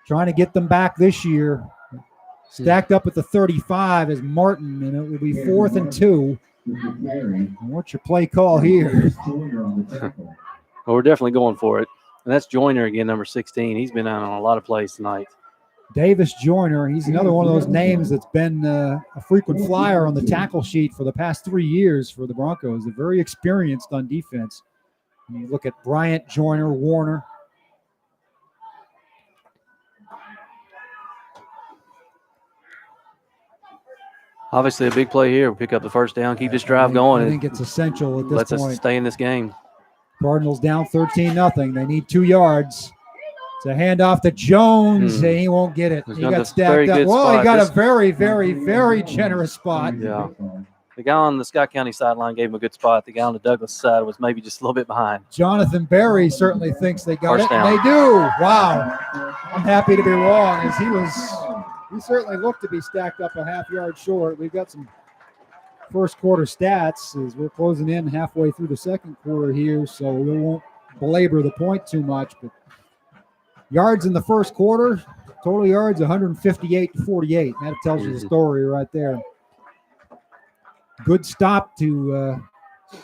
Trying to get them back this year. Stacked up at the 35 is Martin, and it will be 4th and 2. And what's your play call here? Well, we're definitely going for it. And that's Joyner again, number 16. He's been out on a lot of plays tonight. Davis Joyner, he's another one of those names that's been a frequent flyer on the tackle sheet for the past 3 years for the Broncos. They're very experienced on defense. When you look at Bryant, Joyner, Warner. Obviously, a big play here. We'll pick up the first down, keep this drive going. I think it's essential at this Lets point. us stay in this game. Cardinals down 13-0. They need 2 yards. It's a handoff to Jones, and he won't get it. He's He got got the stacked very up. good Well, he spot. got This- a very, very, very generous spot. Yeah. The guy on the Scott County sideline gave him a good spot. The guy on the Douglas side was maybe just a little bit behind. Jonathan Berry certainly thinks they got First it, and down. they do. Wow. I'm happy to be wrong, as he certainly looked to be stacked up a half yard short. We've got some first quarter stats as we're closing in halfway through the second quarter here, so we won't belabor the point too much. But yards in the first quarter, total yards 158 to 48. That tells you the story right there. Good stop to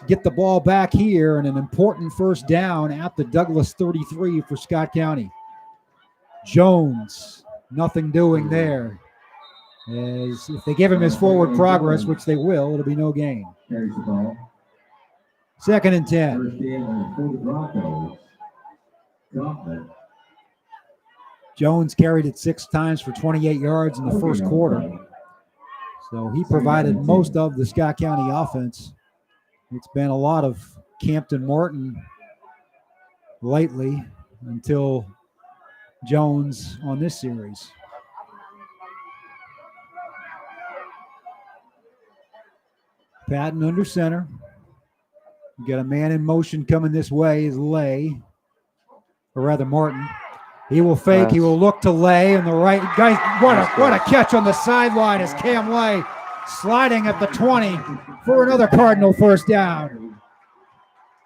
get the ball back here, and an important first down at the Douglas 33 for Scott County. Jones, nothing doing there. As if they give him his forward progress, which they will, it'll be no gain. Carries the ball. 2nd and 10. First down for the Broncos. Gauntlet. Jones carried it 6 times for 28 yards in the first quarter. So he provided most of the Scott County offense. It's been a lot of Campton Martin lately until Jones on this series. Patton under center. You got a man in motion coming this way is Lay, or rather Martin. He will fake. He will look to Lay and the right. Guys, what a catch on the sideline is Cam Lay sliding at the 20 for another Cardinal first down.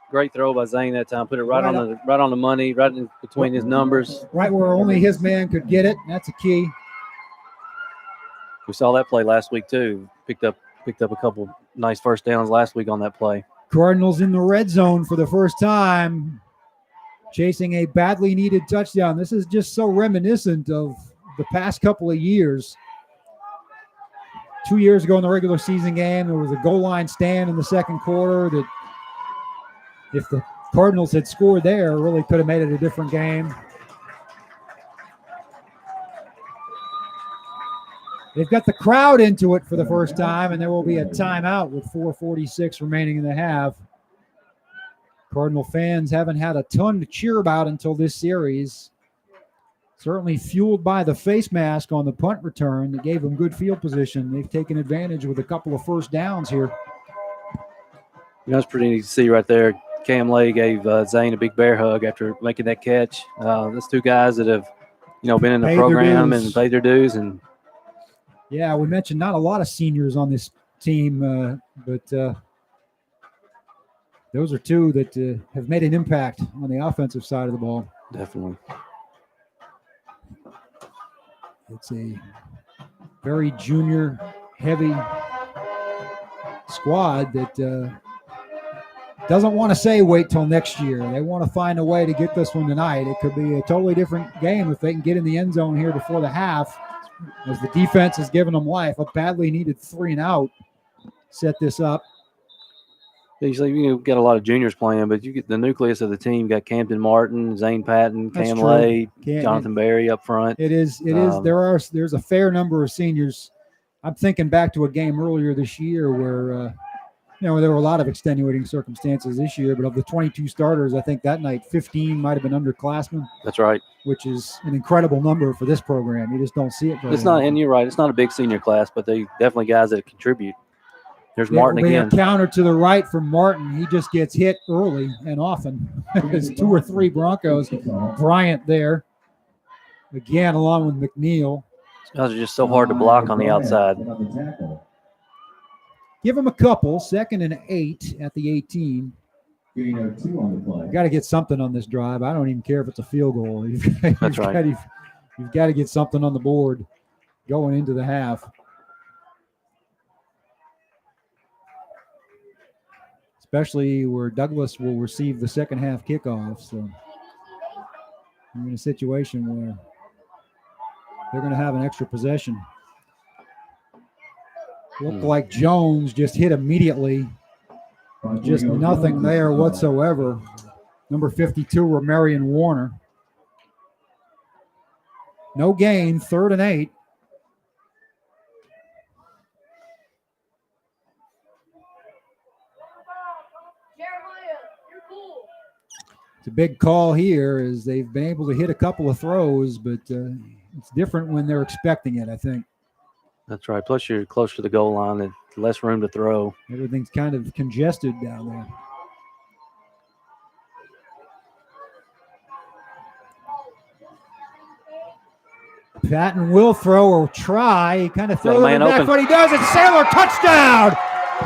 Great throw by Zane that time. Put it right on the money, right in between his numbers. Right where only his man could get it. That's a key. We saw that play last week too. Picked up a couple nice first downs last week on that play. Cardinals in the red zone for the first time, chasing a badly needed touchdown. This is just so reminiscent of the past couple of years. 2 years ago in the regular season game, there was a goal line stand in the second quarter that if the Cardinals had scored there, really could have made it a different game. They've got the crowd into it for the first time, and there will be a timeout with 4:46 remaining in the half. Cardinal fans haven't had a ton to cheer about until this series. Certainly fueled by the face mask on the punt return that gave them good field position. They've taken advantage with a couple of first downs here. It's pretty neat to see right there. Cam Lay gave Zane a big bear hug after making that catch. That's 2 guys that have, been in the Paid their program dues. and paid their dues. And Yeah, we mentioned not a lot of seniors on this team, but those are 2 that have made an impact on the offensive side of the ball. definitely. It's a very junior-heavy squad that doesn't want to say wait till next year. They want to find a way to get this one tonight. It could be a totally different game if they can get in the end zone here before the half, as the defense is giving them life. A badly needed 3 and out set this up. Usually you get a lot of juniors playing, but you get the nucleus of the team. You got Campton Martin, Zane Patton, That's Cam true. Lay, Jonathan Berry up front. It is. There's a fair number of seniors. I'm thinking back to a game earlier this year where there were a lot of extenuating circumstances this year, but of the 22 starters, I think that night 15 might have been underclassmen. That's right. Which is an incredible number for this program. You just don't see it very It's not, often. and you're right. It's not a big senior class, but they definitely guys that contribute. There's Martin again. A counter to the right from Martin. He just gets hit early and often. There's 2 or 3 Broncos. Bryant there. Again, along with McNeil. Those are just so hard to block on the outside. Give him a couple. 2nd and 8 at the 18. Got to get something on this drive. I don't even care if it's a field goal. That's right. You've got to get something on the board going into the half. Especially where Douglas will receive the second half kickoff. So we're in a situation where they're going to have an extra possession. Looked like Jones just hit immediately. Just nothing there whatsoever. Number 52, Romarion Warner. No gain, 3rd and 8. It's a big call here as they've been able to hit a couple of throws, but it's different when they're expecting it, I think. That's right. Plus, you're closer to the goal line and less room to throw. Everything's kind of congested down there. Patton will throw or try. He kind of throws it back, but he does it. Sailor, touchdown!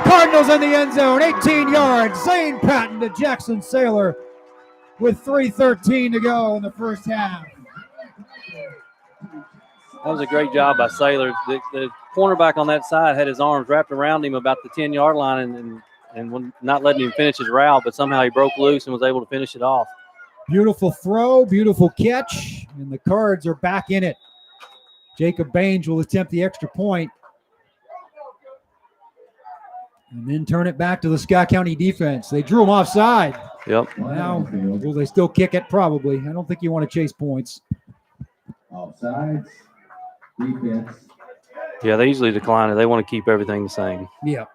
Cardinals in the end zone, 18 yards. Zane Patton to Jackson Sailor with 3:13 to go in the first half. That was a great job by Sailor. The cornerback on that side had his arms wrapped around him about the 10-yard line and not letting him finish his route, but somehow he broke loose and was able to finish it off. Beautiful throw, beautiful catch, and the Cards are back in it. Jacob Baines will attempt the extra point and then turn it back to the Scott County defense. They drew him offside. Yep. Now, will they still kick it? Probably. I don't think you want to chase points. Offsides. Defense. Yeah, they usually decline it. They want to keep everything the same. Yeah.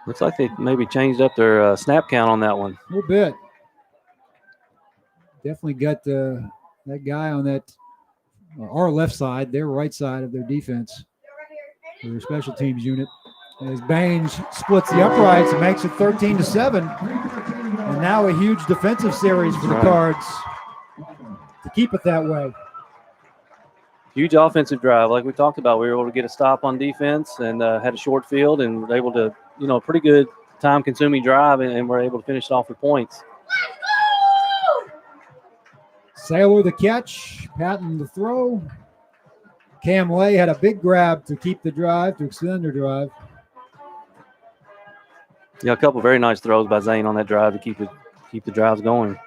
Looks like they maybe changed up their snap count on that one. A little bit. Definitely got that guy on that our left side, their right side of their defense, their special teams unit. As Baines splits the uprights and makes it 13-7. And now a huge defensive series for the Cards to keep it that way. Huge offensive drive. Like we talked about, we were able to get a stop on defense and had a short field and were able to, pretty good time-consuming drive and were able to finish it off with points. Sailor the catch, Patton the throw. Cam Lay had a big grab to keep the drive, to extend their drive. Yeah, a couple of very nice throws by Zane on that drive to keep the drives going.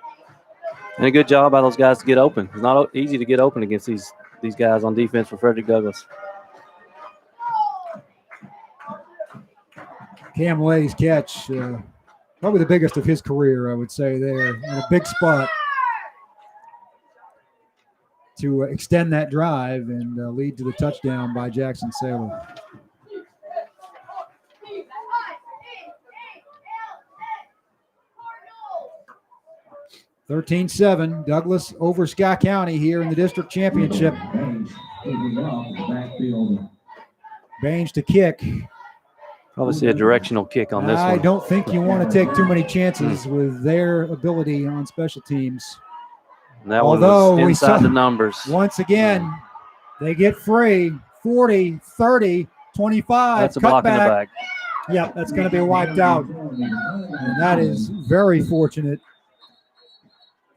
And a good job by those guys to get open. It's not easy to get open against these guys on defense for Frederick Douglass. Cam Lay's catch, probably the biggest of his career, I would say there, in a big spot to extend that drive and lead to the touchdown by Jackson Sailor. (13-7), Douglas over Scott County here in the district championship. Baines to kick. Obviously a directional kick on this one. I don't think you want to take too many chances with their ability on special teams. And that one was inside the numbers. Once again, they get free. 40, 30, 25. That's a block in the back. Yep, that's going to be wiped out. And that is very fortunate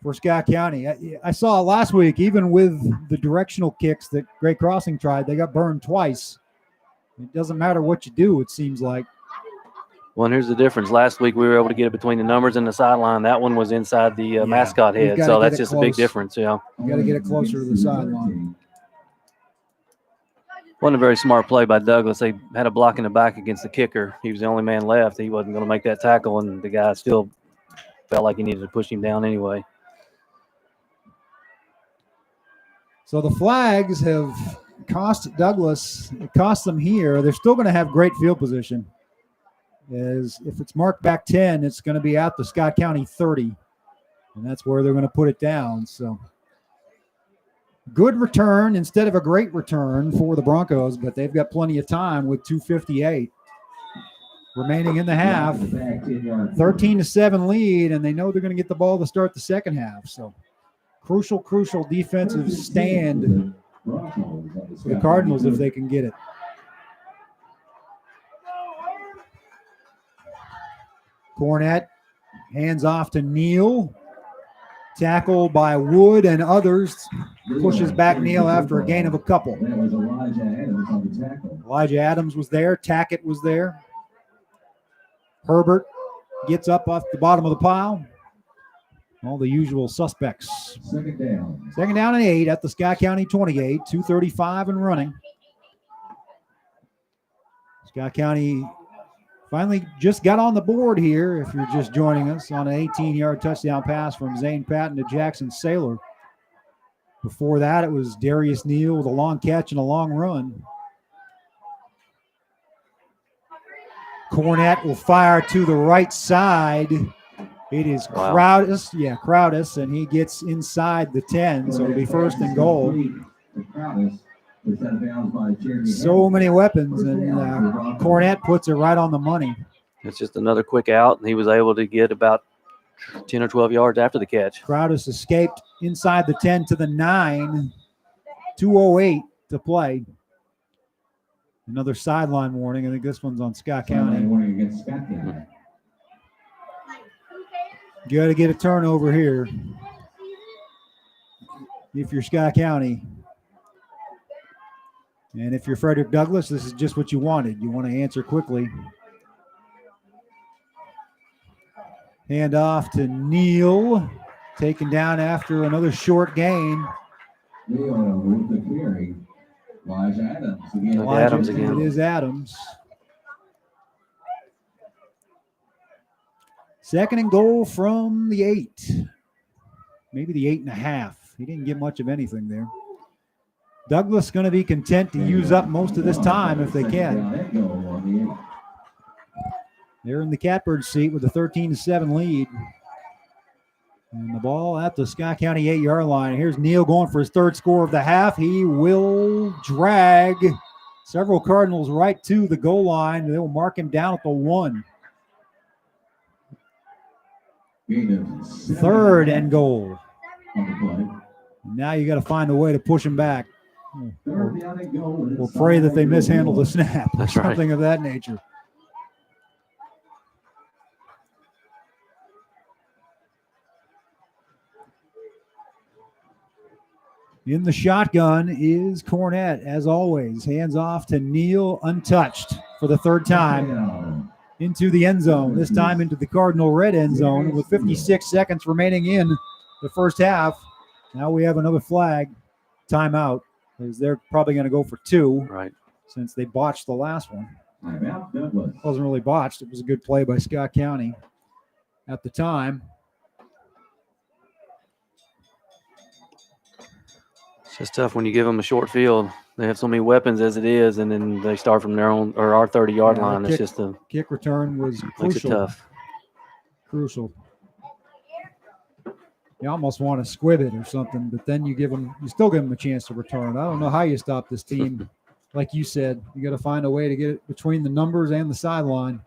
for Scott County. I saw last week, even with the directional kicks that Great Crossing tried, they got burned twice. It doesn't matter what you do, it seems like. Well, and here's the difference. Last week, we were able to get it between the numbers and the sideline. That one was inside the mascot head, so that's just a big difference, yeah. You got to get it closer to the sideline. Wasn't a very smart play by Douglas. They had a block in the back against the kicker. He was the only man left. He wasn't going to make that tackle, and the guy still felt like he needed to push him down anyway. So the flags have cost Douglas, it cost them here. They're still going to have great field position. As if it's marked back 10, it's going to be at the Scott County 30. And that's where they're going to put it down. So good return instead of a great return for the Broncos, but they've got plenty of time with 2:58 remaining in the half. 13-7 lead, and they know they're going to get the ball to start the second half. So crucial defensive stand for the Cardinals if they can get it. Cornett hands off to Neal. Tackle by Wood and others. Pushes back Neal after a gain of a couple. Elijah Adams was there. Tackett was there. Herbert gets up off the bottom of the pile. All the usual suspects. Second down. Second down and 8 at the Scott County 28. 2:35 and running. Scott County finally just got on the board here, if you're just joining us, on an 18-yard touchdown pass from Zane Patton to Jackson Saylor. Before that, it was Darius Neal with a long catch and a long run. Cornett will fire to the right side. It is Crowdus. Yeah, Crowdus, and he gets inside the 10, so it'll be first and goal. So many weapons, and Cornett puts it right on the money. It's just another quick out, and he was able to get about 10 or 12 yards after the catch. Crowdus escaped inside the 10 to the 9. 2:08 to play. Another sideline warning. I think this one's on Scott County. You got to get a turnover here if you're Scott County. And if you're Frederick Douglass, this is just what you wanted. You want to answer quickly. Hand off to Neal. Taken down after another short gain. Neal with the carry. Elijah Adams again. Adams again. It is Adams. Second and goal from the 8. Maybe the 8.5. He didn't get much of anything there. Douglas going to be content to use up most of this time if they can. They're in the catbird seat with a 13-7 lead. And the ball at the Scott County 8-yard line. Here's Neal going for his third score of the half. He will drag several Cardinals right to the goal line. They will mark him down at the 1. Third and goal. Now you got to find a way to push him back. We'll pray that they mishandle the snap. That's something right. of that nature. In the shotgun is Cornett, as always. Hands off to Neal, untouched for the third time. Into the end zone, this time into the Cardinal red end zone with 56 seconds remaining in the first half. Now we have another flag, timeout, because they're probably going to go for 2, Right. since they botched the last one. It wasn't really botched. It was a good play by Scott County at the time. It's just tough when you give them a short field. They have so many weapons as it is, and then they start from their own or our 30-yard line. It's just a Kick return was makes it crucial. tough. Crucial. You almost want to squib it or something, but then you still give them a chance to return. I don't know how you stop this team. Like you said, you got to find a way to get it between the numbers and the sideline.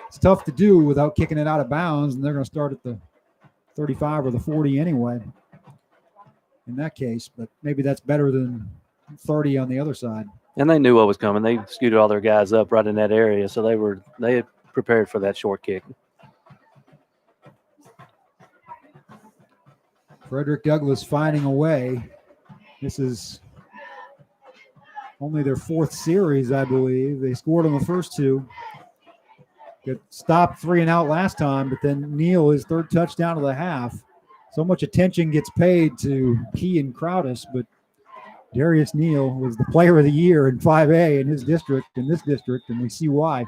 It's tough to do without kicking it out of bounds, and they're going to start at the 35 or the 40 anyway in that case, but maybe that's better than 30 on the other side. And they knew what was coming. They scooted all their guys up right in that area, so they had prepared for that short kick. Frederick Douglass finding a way. This is only their 4th series, I believe. They scored on the first 2. Got stopped 3 and out last time, but then Neal, his 3rd touchdown of the half. So much attention gets paid to Key and Crowdus, but Darius Neal was the player of the year in 5A in this district, and we see why.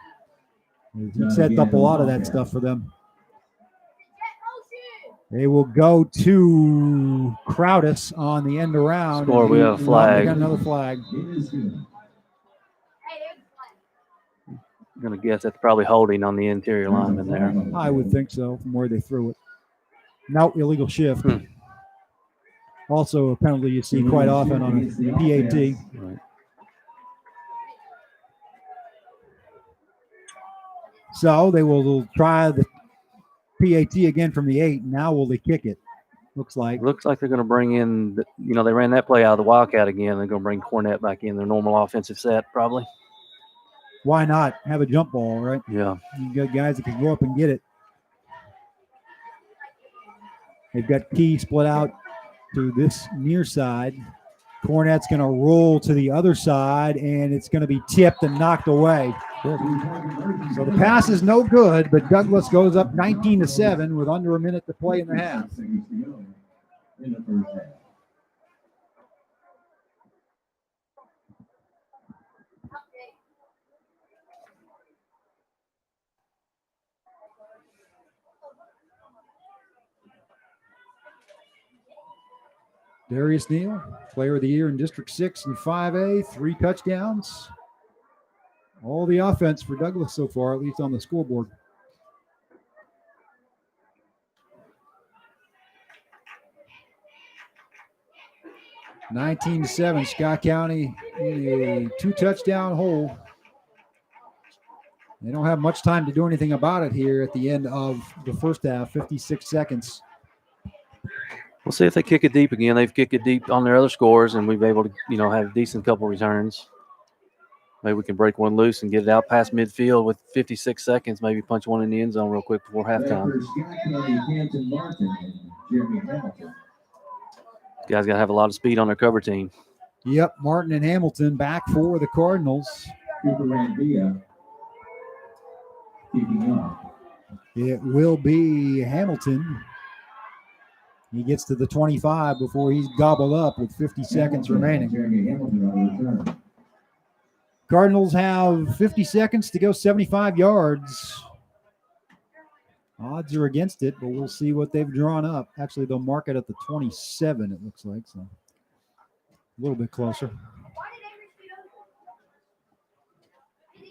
He set up a lot of that stuff for them. They will go to Crowdus on the end around. Score, we have a flag. They got another flag. I'm going to guess that's probably holding on the interior lineman there. I would think so from where they threw it. No, illegal shift. Also a penalty you see quite often on a PAT. Right. So they will try the PAT again from the 8. Now will they kick it? Looks like they're going to bring in, they ran that play out of the Wildcat again. They're going to bring Cornett back in their normal offensive set probably. Why not have a jump ball, right? Yeah. You got guys that can go up and get it. They've got Key split out to this near side. Cornett's going to roll to the other side, and it's going to be tipped and knocked away. So the pass is no good, but Douglas goes up 19-7 with under a minute to play in the half. Darius Neal, player of the year in District 6 and 5A, 3 touchdowns. All the offense for Douglas so far, at least on the scoreboard. (19-7), Scott County in a 2-touchdown hole. They don't have much time to do anything about it here at the end of the first half, 56 seconds. We'll see if they kick it deep again. They've kicked it deep on their other scores, and we've been able to, have a decent couple returns. Maybe we can break one loose and get it out past midfield with 56 seconds, maybe punch one in the end zone real quick before halftime. Guys got to have a lot of speed on their cover team. Yep, Martin and Hamilton back for the Cardinals. It will be Hamilton. He gets to the 25 before he's gobbled up with 50 seconds remaining. Cardinals have 50 seconds to go 75 yards. Odds are against it, but we'll see what they've drawn up. Actually, they'll mark it at the 27, it looks like, so a little bit closer.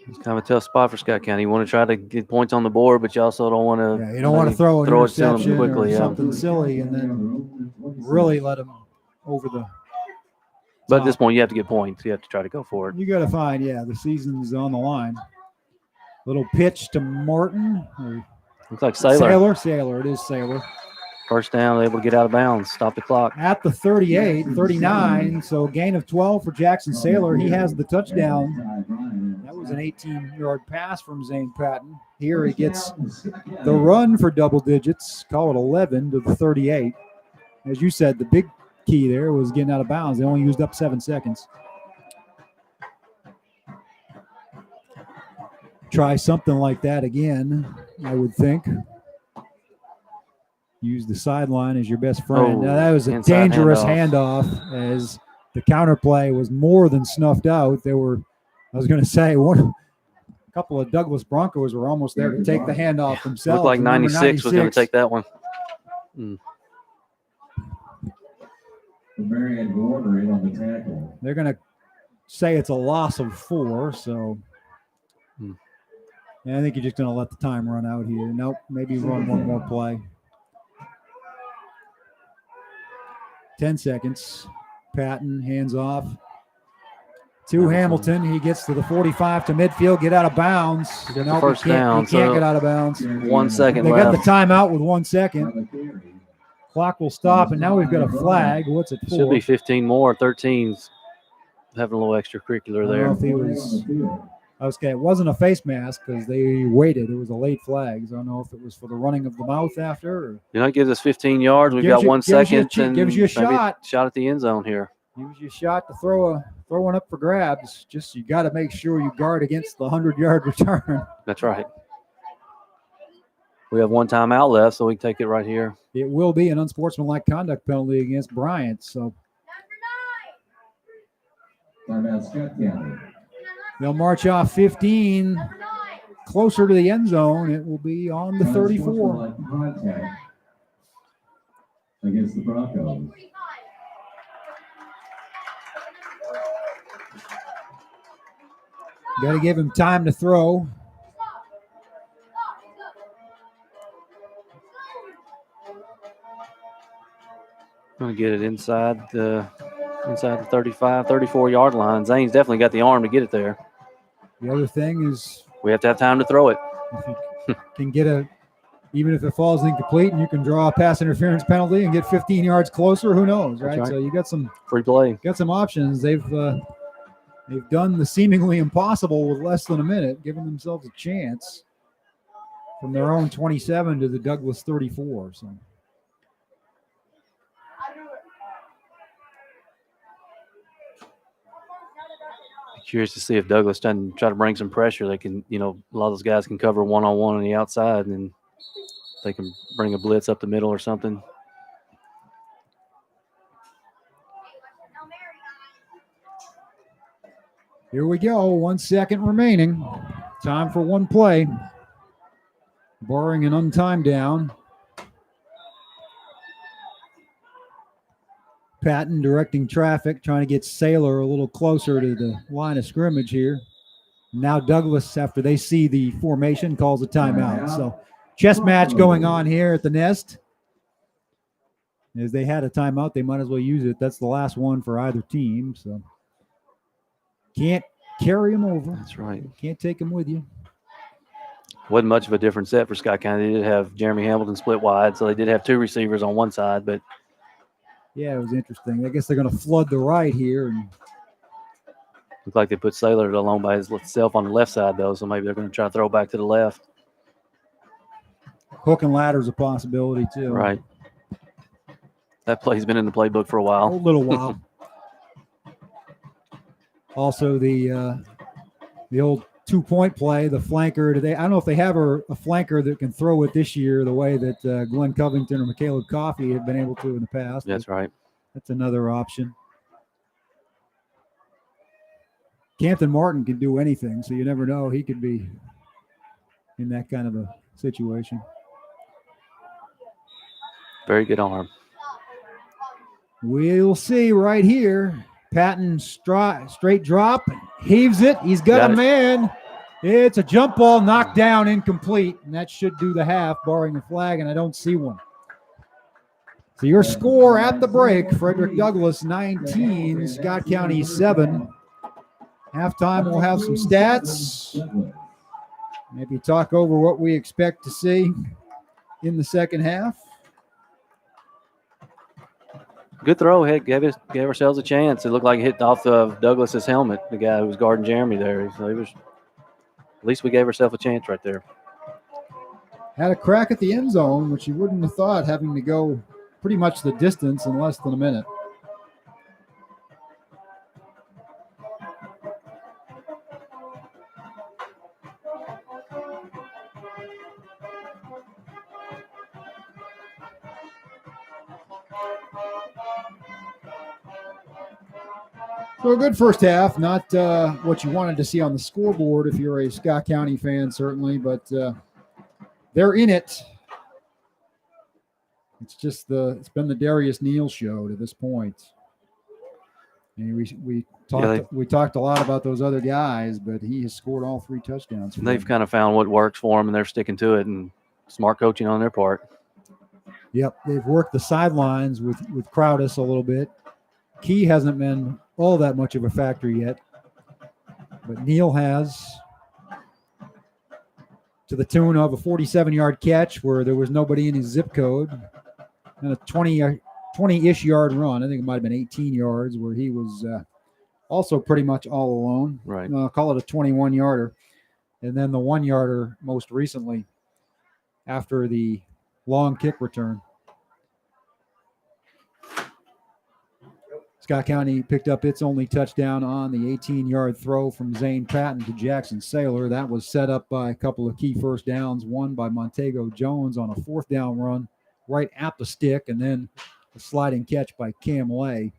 It's kind of a tough spot for Scott County. You want to try to get points on the board, but you also don't want to. Yeah, you don't want to throw an interception it quickly, or something silly and then really let them over the. But at this point, you have to get points. You have to try to go for it. You got to find, the season's on the line. Little pitch to Martin. Looks like Sailor. Sailor. It is Sailor. First down, able to get out of bounds, stop the clock. At the 38, 39, so gain of 12 for Jackson Sailor. He has the touchdown. That was an 18-yard pass from Zane Patton. Here he gets the run for double digits, call it 11 to the 38. As you said, the big key there was getting out of bounds. They only used up 7 seconds. Try something like that again, I would think. Use the sideline as your best friend. Now, that was a dangerous handoff as the counterplay was more than snuffed out. A couple of Douglas Broncos were almost there to take the handoff themselves. Looked like 96 was going to take that one. They're going to say it's a loss of 4, so I think you're just going to let the time run out here. Nope, maybe run one more play. 10 seconds. Patton hands off to Hamilton. He gets to the 45 to midfield. Get out of bounds. First down. He can't get out of bounds. 1 second left. They got the timeout with 1 second. Clock will stop, and now we've got a flag. What's it for? Should be 15 more. 13's having a little extracurriculaire there. I don't know if he was. Okay, it wasn't a face mask because they waited. It was a late flag. So I don't know if it was for the running of the mouth after. Or it gives us 15 yards. We've got 1 second. Gives you a shot at the end zone here. Gives you a shot to throw one up for grabs. Just you got to make sure you guard against the 100-yard return. That's right. We have 1 timeout left, so we can take it right here. It will be an unsportsmanlike conduct penalty against Bryant. So Timeout, Scott County. They'll march off 15 closer to the end zone. It will be on the 34. Contact against the Broncos. Got to give him time to throw. Going to get it inside the 35, 34-yard line. Zane's definitely got the arm to get it there. The other thing is We have to have time to throw it. if you can get even if it falls incomplete and you can draw a pass interference penalty and get 15 yards closer, who knows, right? Right. So you got some Free play. options. They've done the seemingly impossible with less than a minute, giving themselves a chance from their own 27 to the Douglas 34. So Curious to see if Douglas doesn't try to bring some pressure. They can, a lot of those guys can cover one-on-one on the outside, and then they can bring a blitz up the middle or something. here we go. 1 second remaining. Time for one play. Barring an untimed down. Patton directing traffic, trying to get Saylor a little closer to the line of scrimmage here. Now Douglas, after they see the formation, calls a timeout. So chess match going on here at the Nest. As they had a timeout, they might as well use it. That's the last one for either team. So can't carry them over. That's right. Can't take them with you. Wasn't much of a different set for Scott County. They did have Jeremy Hamilton split wide, so they did have two receivers on one side, but yeah, it was interesting. I guess they're going to flood the right here. And looked like they put Saylor alone by himself on the left side, though, so maybe they're going to try to throw back to the left. hook and ladder's a possibility too. Right. That play's been in the playbook for a while. A little while. Also, the old 2-point play, the flanker. I don't know if they have a flanker that can throw it this year the way that Glenn Covington or McCaleb Coffey have been able to in the past. That's right. That's another option. Campton Martin can do anything, so you never know. He could be in that kind of a situation. Very good arm. We'll see right here. Patton straight drop, heaves it. He's got a man. It's a jump ball knocked down, incomplete, and that should do the half, barring a flag, and I don't see one. So your score at the break, Frederick Douglass 19, Scott County 7. Halftime, we'll have some stats. Maybe talk over what we expect to see in the second half. Good throw. Heck, gave ourselves a chance. It looked like it hit off of Douglas's helmet, the guy who was guarding Jeremy there. So at least we gave ourselves a chance right there. Had a crack at the end zone, which you wouldn't have thought, having to go pretty much the distance in less than a minute. So a good first half, not what you wanted to see on the scoreboard if you're a Scott County fan, certainly, but they're in it. It's been the Darius Neal show to this point. And we talked a lot about those other guys, but he has scored all 3 touchdowns. They've kind of found what works for them, and they're sticking to it, and smart coaching on their part. Yep, they've worked the sidelines with Crowdus a little bit. Key hasn't been all that much of a factor yet, but Neal has, to the tune of a 47-yard catch where there was nobody in his zip code, and a 20-ish yard run. I think it might have been 18 yards where he was also pretty much all alone. Right. I'll call it a 21-yarder. And then the 1-yarder most recently after the long kick return. Scott County picked up its only touchdown on the 18-yard throw from Zane Patton to Jackson Saylor. That was set up by a couple of key first downs, one by Montego Jones on a 4th down run right at the stick, and then a sliding catch by Cam Lay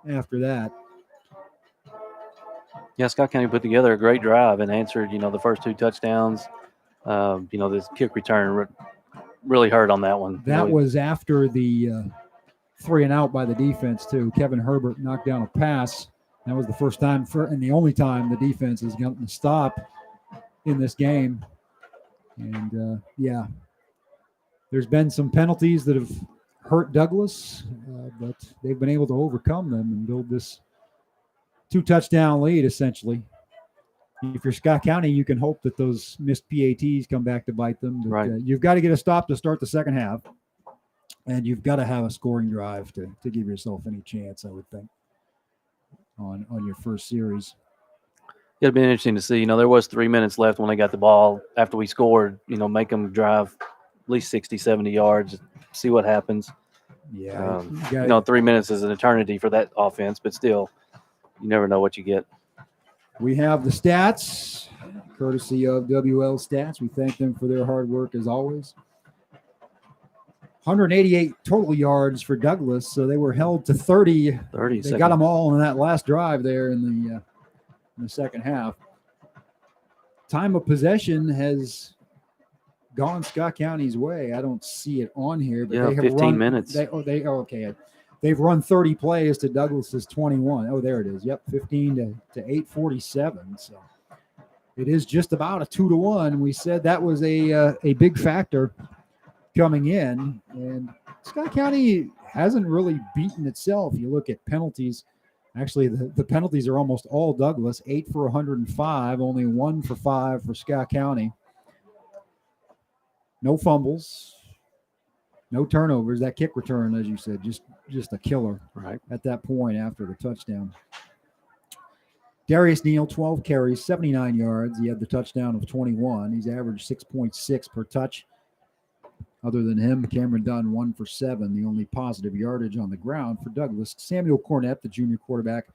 after that. Yeah, Scott County put together a great drive and answered, the first 2 touchdowns. This kick return really hurt on that one. That was after the 3 and out by the defense, too. Kevin Herbert knocked down a pass. That was the first time and the only time the defense has gotten a stop in this game. And, there's been some penalties that have hurt Douglas, but they've been able to overcome them and build this 2-touchdown lead, essentially. If you're Scott County, you can hope that those missed PATs come back to bite them. But, right. You've got to get a stop to start the second half, and you've got to have a scoring drive to give yourself any chance, I would think, on your first series. It'd be interesting to see. There was 3 minutes left when they got the ball after we scored, make them drive at least 60, 70 yards, see what happens. Yeah. 3 minutes is an eternity for that offense, but still, you never know what you get. We have the stats, courtesy of WL Stats. We thank them for their hard work as always. 188 total yards for Douglas, so they were held to 30. They got them all in that last drive there in the second half. Time of possession has gone Scott County's way. I don't see it on here, but they have 15 minutes. Okay. They've run 30 plays to Douglas's 21. Oh, there it is. Yep, 15 to 8:47. So it is just about a 2-1. We said that was a big factor coming in, and Scott County hasn't really beaten itself. You look at penalties. Actually, the penalties are almost all Douglas. 8 for 105, only 1 for 5 for Scott County. No fumbles. No turnovers. That kick return, as you said, just a killer right at that point after the touchdown. Darius Neal, 12 carries, 79 yards. He had the touchdown of 21. He's averaged 6.6 per touch. Other than him, Cameron Dunn, 1 for 7, the only positive yardage on the ground for Douglas. Samuel Cornett, the junior quarterback,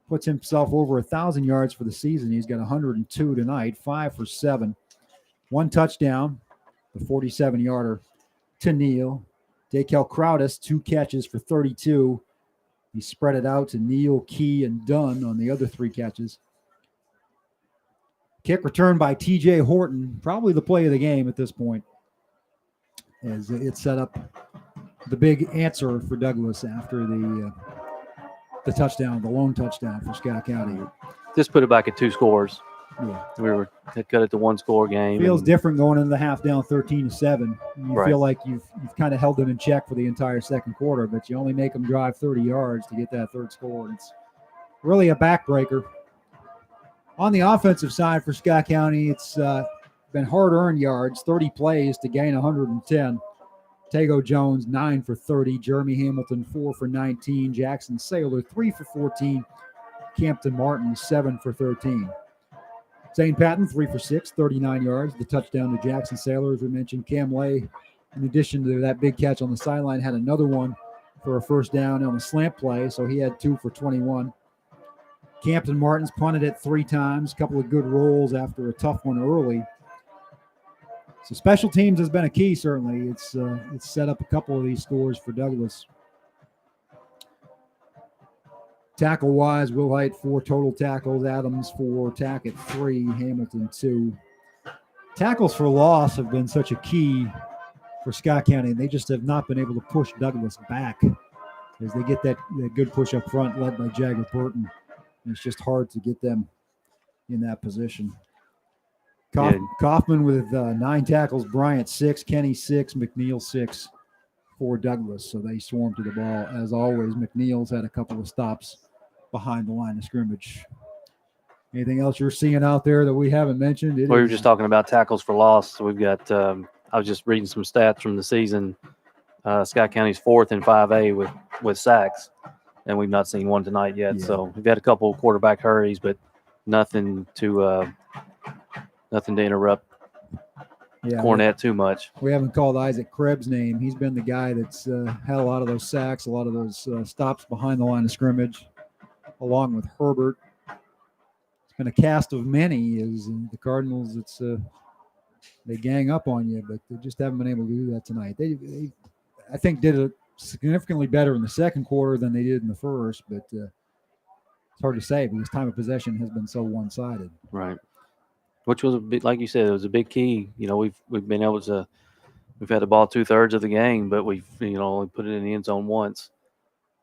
puts himself over 1,000 yards for the season. He's got 102 tonight, 5 for 7. 1 touchdown, the 47-yarder to Neal. Dakel Crowdis, 2 catches for 32. He spread it out to Neal, Key, and Dunn on the other 3 catches. Kick return by TJ Horton, probably the play of the game at this point, as it set up the big answer for Douglas after the touchdown, the lone touchdown for Scott County. Just put it back at 2 scores. Yeah. We were cut it to 1-score game. Feels different going into the half down 13-7. You feel like you've kind of held them in check for the entire second quarter, but you only make them drive 30 yards to get that third score. It's really a backbreaker. On the offensive side for Scott County, it's been hard-earned yards, 30 plays to gain 110. Tago Jones, 9 for 30. Jeremy Hamilton, 4 for 19. Jackson Saylor, 3 for 14. Campton Martin, 7 for 13. Zane Patton, 3 for 6, 39 yards. The touchdown to Jackson Saylor, as we mentioned. Cam Lay, in addition to that big catch on the sideline, had another one for a first down on a slant play, so he had 2 for 21. Campton Martin's punted it 3 times, a couple of good rolls after a tough one early. So special teams has been a key, certainly. It's set up a couple of these scores for Douglas. Tackle-wise, Will Height, 4 total tackles. Adams, 4. Tackett, 3. Hamilton, 2. Tackles for loss have been such a key for Scott County, and they just have not been able to push Douglas back as they get that good push up front led by Jagger Burton. And it's just hard to get them in that position. Kaufman with 9 tackles, Bryant 6, Kenny 6, McNeil 6 for Douglas. So they swarm to the ball as always. McNeil's had a couple of stops behind the line of scrimmage. Anything else you're seeing out there that we haven't mentioned? We were just talking about tackles for loss. So we've got, I was just reading some stats from the season. Scott County's 4th in 5A with sacks, and we've not seen one tonight yet. Yeah. So we've had a couple of quarterback hurries, but nothing to interrupt Cornett too much. We haven't called Isaac Krebs' name. He's been the guy that's had a lot of those sacks, a lot of those stops behind the line of scrimmage, along with Herbert. It's been a cast of many. As the Cardinals, it's they gang up on you, but they just haven't been able to do that tonight. They I think, did it significantly better in the second quarter than they did in the first, but it's hard to say because time of possession has been so one-sided. Right. Which was a bit, like you said, it was a big key. We've been able to, we've had the ball 2/3 of the game, but we've, only put it in the end zone once.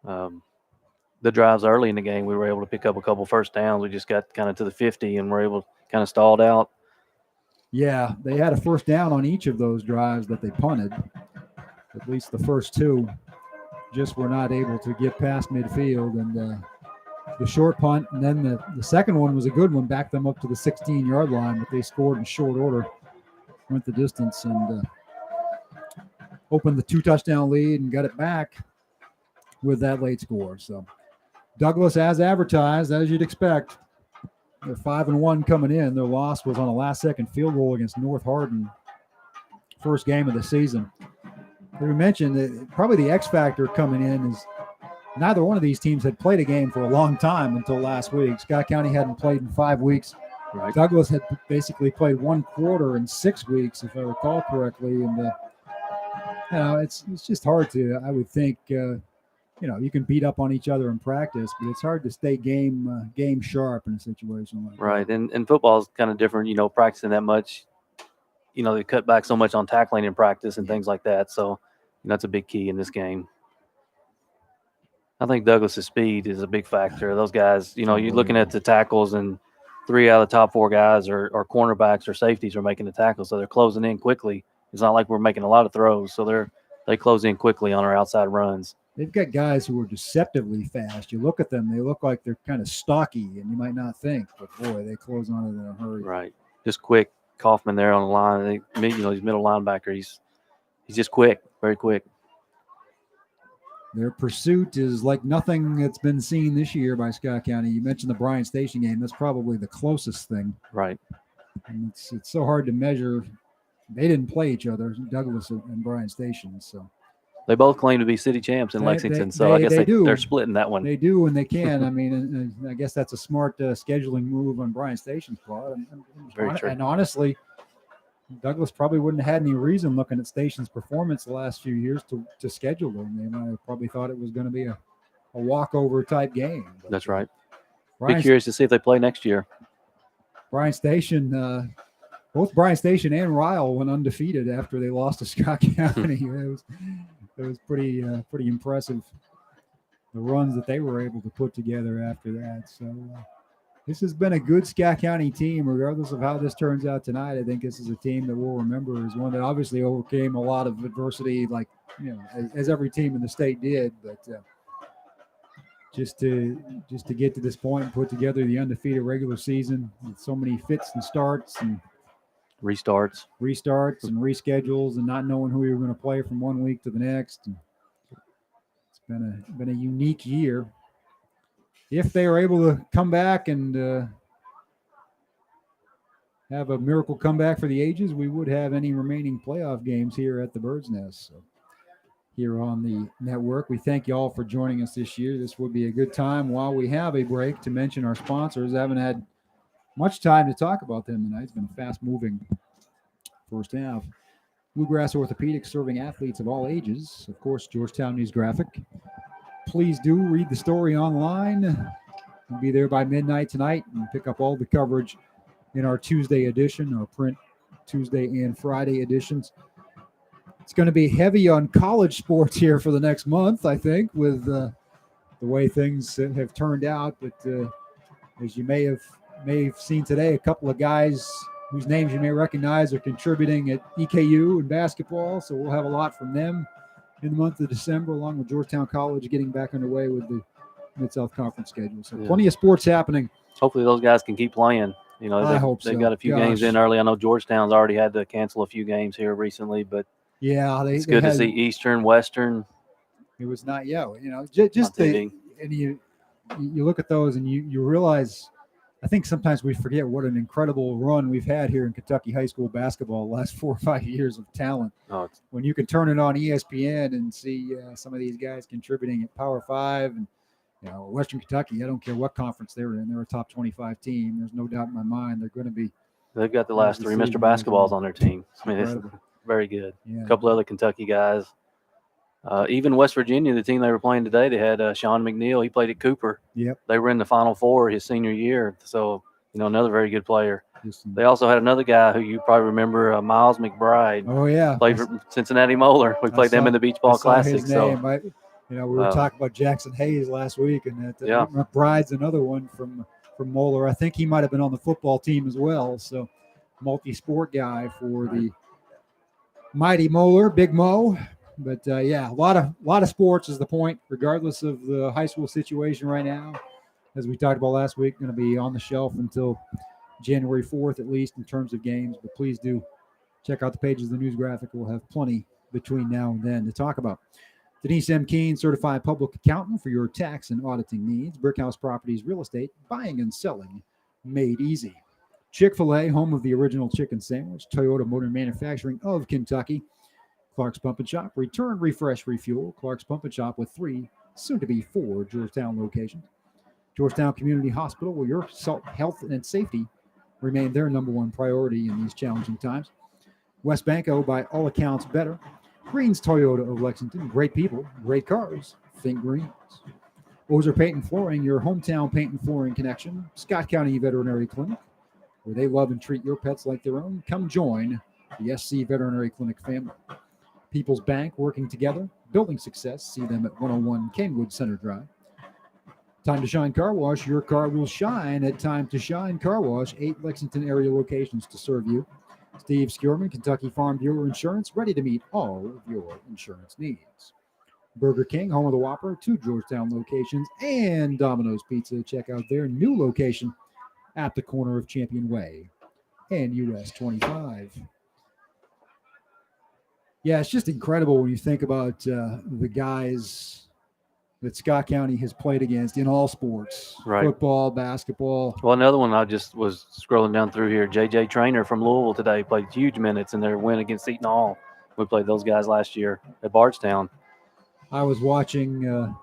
The drives early in the game, we were able to pick up a couple first downs. We just got kind of to the 50 and were able to kind of stalled out. Yeah, they had a first down on each of those drives that they punted. At least the first two just were not able to get past midfield. And the short punt, and then the second one was a good one, backed them up to the 16-yard line, but they scored in short order, went the distance, and opened the 2-touchdown lead and got it back with that late score. So Douglas, as advertised, as you'd expect, they're 5-1 coming in. Their loss was on a last-second field goal against North Hardin, first game of the season. We mentioned that probably the X factor coming in is neither one of these teams had played a game for a long time until last week. Scott County hadn't played in 5 weeks. Right. Douglas had basically played 1 quarter in 6 weeks, if I recall correctly. And it's just hard to. I would think you can beat up on each other in practice, but it's hard to stay game sharp in a situation like that. Right. And football is kind of different. Practicing that much. They cut back so much on tackling in practice and things like that. So that's a big key in this game. I think Douglas's speed is a big factor. Those guys, you're looking at the tackles, and 3 out of the top 4 guys are cornerbacks or safeties are making the tackles, so they're closing in quickly. It's not like we're making a lot of throws, so they close in quickly on our outside runs. They've got guys who are deceptively fast. You look at them, they look like they're kind of stocky, and you might not think, but boy, they close on it in a hurry. Right, just quick. Kaufman there on the line. He's middle linebacker. He's just quick, very quick. Their pursuit is like nothing that's been seen this year by Scott County. You mentioned the Bryan Station game. That's probably the closest thing. Right. And it's so hard to measure. They didn't play each other, Douglas and Bryan Station. So they both claim to be city champs in Lexington. So I guess they're splitting that one. They do when they can. I mean, and I guess that's a smart scheduling move on Bryan Station's part. Very true. And honestly, Douglas probably wouldn't have had any reason looking at Station's performance the last few years to schedule them. They might have probably thought it was going to be a walkover type game. But that's right. Be curious to see if they play next year. Bryan Station, both Bryan Station and Ryle went undefeated after they lost to Scott County. It was pretty impressive, the runs that they were able to put together after that. So this has been a good Scott County team, regardless of how this turns out tonight. I think this is a team that we'll remember as one that obviously overcame a lot of adversity, like as every team in the state did. But just to get to this point and put together the undefeated regular season with so many fits and starts and restarts and reschedules, and not knowing who you're going to play from one week to the next. And it's been a unique year. If they are able to come back and have a miracle comeback for the ages, we would have any remaining playoff games here at the Bird's Nest. So here on the network, we thank you all for joining us this year. This would be a good time while we have a break to mention our sponsors. I haven't had much time to talk about them tonight. It's been a fast-moving first half. Bluegrass Orthopedics, serving athletes of all ages. Of course, Georgetown News Graphic. Please do read the story online. We'll be there by midnight tonight and pick up all the coverage in our Tuesday edition, our print Tuesday and Friday editions. It's going to be heavy on college sports here for the next month, I think, with the way things have turned out. But as you may have seen today, a couple of guys whose names you may recognize are contributing at EKU in basketball. So we'll have a lot from them in the month of December, along with Georgetown College getting back underway with the Mid-South Conference schedule. So plenty of sports happening. Hopefully those guys can keep playing. I hope so. They've got a few games in early. I know Georgetown's already had to cancel a few games here recently, but it's good to see Eastern, Western. It was not, just and you look at those and you realize, I think sometimes we forget what an incredible run we've had here in Kentucky high school basketball the last 4 or 5 years of talent. When you can turn it on ESPN and see some of these guys contributing at Power 5 and Western Kentucky, I don't care what conference they're in, they're a top 25 team. There's no doubt in my mind they're going to be. They've got the last 3 Mr. Basketballs on their team. I mean, it's very good. Yeah. A couple other Kentucky guys. Even West Virginia, the team they were playing today, they had Sean McNeil. He played at Cooper. Yep. They were in the Final Four his senior year. So, another very good player. Just- They also had another guy who you probably remember, Miles McBride. oh, yeah. Played for Cincinnati Moeller. We played them in the Beach Ball I saw Classic. his So, name. We were talking about Jackson Hayes last week, and that Yeah. McBride's another one from Moeller. I think he might have been on the football team as well. So, multi-sport guy for the mighty Moeller, Big Mo. But yeah, a lot of sports is the point, regardless of the high school situation right now. As we talked about last week, going to be on the shelf until January 4th, at least in terms of games. But please do check out the pages of the news graphic. We'll have plenty between now and then to talk about. Denise M. Keene, certified public accountant for your tax and auditing needs. Brickhouse Properties Real Estate, buying and selling made easy. Chick-fil-A, home of the original chicken sandwich. Toyota Motor Manufacturing of Kentucky. Clark's Pump and Shop, return, refresh, refuel. Clark's Pump and Shop with 3, soon to be 4 Georgetown locations. Georgetown Community Hospital, where your health and safety remain their number one priority in these challenging times. West Banco, by all accounts, better. Green's Toyota of Lexington, great people, great cars, think Greens. Ozer Paint and Flooring, your hometown paint and flooring connection. Scott County Veterinary Clinic, where they love and treat your pets like their own. Come join the SC Veterinary Clinic family. People's Bank, working together, building success. See them at 101 Canewood Center Drive. Time to Shine Car Wash, your car will shine at Time to Shine Car Wash. 8 Lexington area locations to serve you. Steve Skierman, Kentucky Farm Bureau Insurance, ready to meet all of your insurance needs. Burger King, home of the Whopper, 2 Georgetown locations, and Domino's Pizza. Check out their new location at the corner of Champion Way and US 25. Yeah, it's just incredible when you think about the guys that Scott County has played against in all sports, Right. Football, basketball. Well, another one I just was scrolling down through here. J.J. Trainer from Louisville today played huge minutes in their win against Eaton Hall. We played those guys last year at Bardstown. I was watching a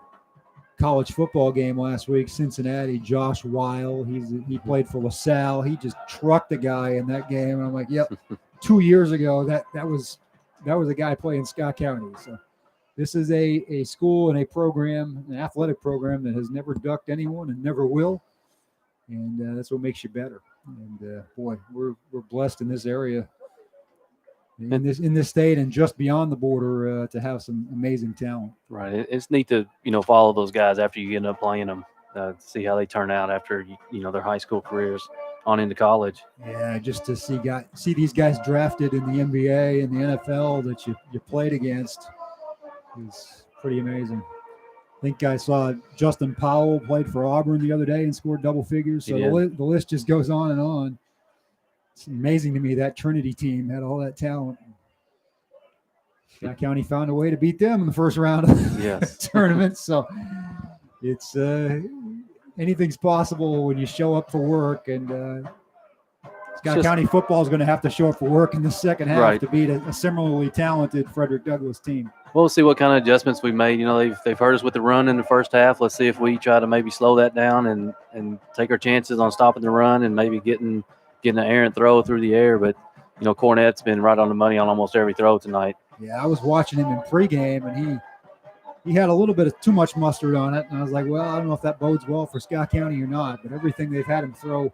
college football game last week, Cincinnati. Josh Weil, he played for LaSalle. He just trucked the guy in that game. And I'm like, yep, 2 years ago, that was a guy playing Scott County. So this is a school and a program, an athletic program that has never ducked anyone and never will. And that's what makes you better. And boy, we're blessed in this area, in this state, and just beyond the border to have some amazing talent. Right. It's neat to follow those guys after you end up playing them, see how they turn out after their high school careers on into college. Yeah, just to see these guys drafted in the NBA and the NFL that you played against is pretty amazing. I think I saw Justin Powell played for Auburn the other day and scored double figures. So the list just goes on and on. It's amazing to me that Trinity team had all that talent. Scott County found a way to beat them in the first round of the tournament. So it's anything's possible when you show up for work. And Scott County football is going to have to show up for work in the second half to beat a similarly talented Frederick Douglass team. We'll see what kind of adjustments we made. They've hurt us with the run in the first half. Let's see if we try to maybe slow that down and take our chances on stopping the run and maybe getting an errant throw through the air. But Cornett's been right on the money on almost every throw tonight. Yeah, I was watching him in pregame, and he had a little bit of too much mustard on it, and I was like, well, I don't know if that bodes well for Scott County or not. But everything they've had him throw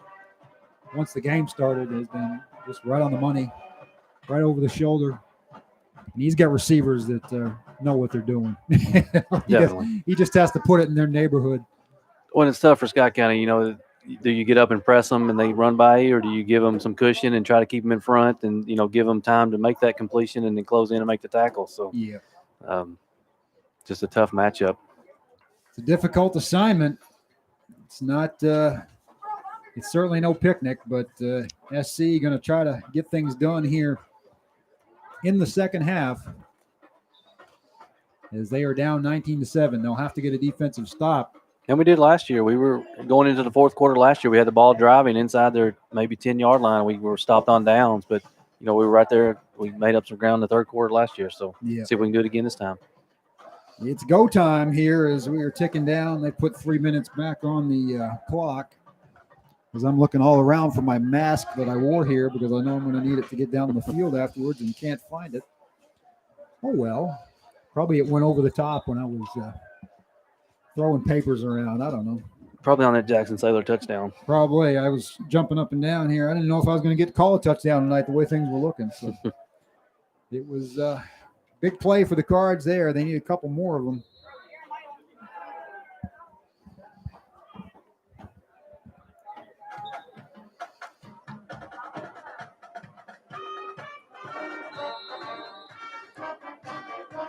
once the game started has been just right on the money, right over the shoulder. And he's got receivers that know what they're doing. He just has to put it in their neighborhood. When it's tough for Scott County, do you get up and press them and they run by you, or do you give them some cushion and try to keep them in front and, give them time to make that completion and then close in and make the tackle? So, just a tough matchup. It's a difficult assignment. It's not it's certainly no picnic, but SC going to try to get things done here in the second half as they are down 19-7. They'll have to get a defensive stop. And we did last year. We were going into the fourth quarter last year. We had the ball driving inside their maybe 10-yard line. We were stopped on downs, but, we were right there. We made up some ground in the third quarter last year. So see if we can do it again this time. It's go time here as we are ticking down. They put 3 minutes back on the clock as I'm looking all around for my mask that I wore here because I know I'm going to need it to get down to the field afterwards and can't find it. Oh, well. Probably it went over the top when I was throwing papers around. I don't know. Probably on that Jackson Saylor touchdown. Probably. I was jumping up and down here. I didn't know if I was going to get to call a touchdown tonight the way things were looking. So it was a big play for the Cards there. They need a couple more of them.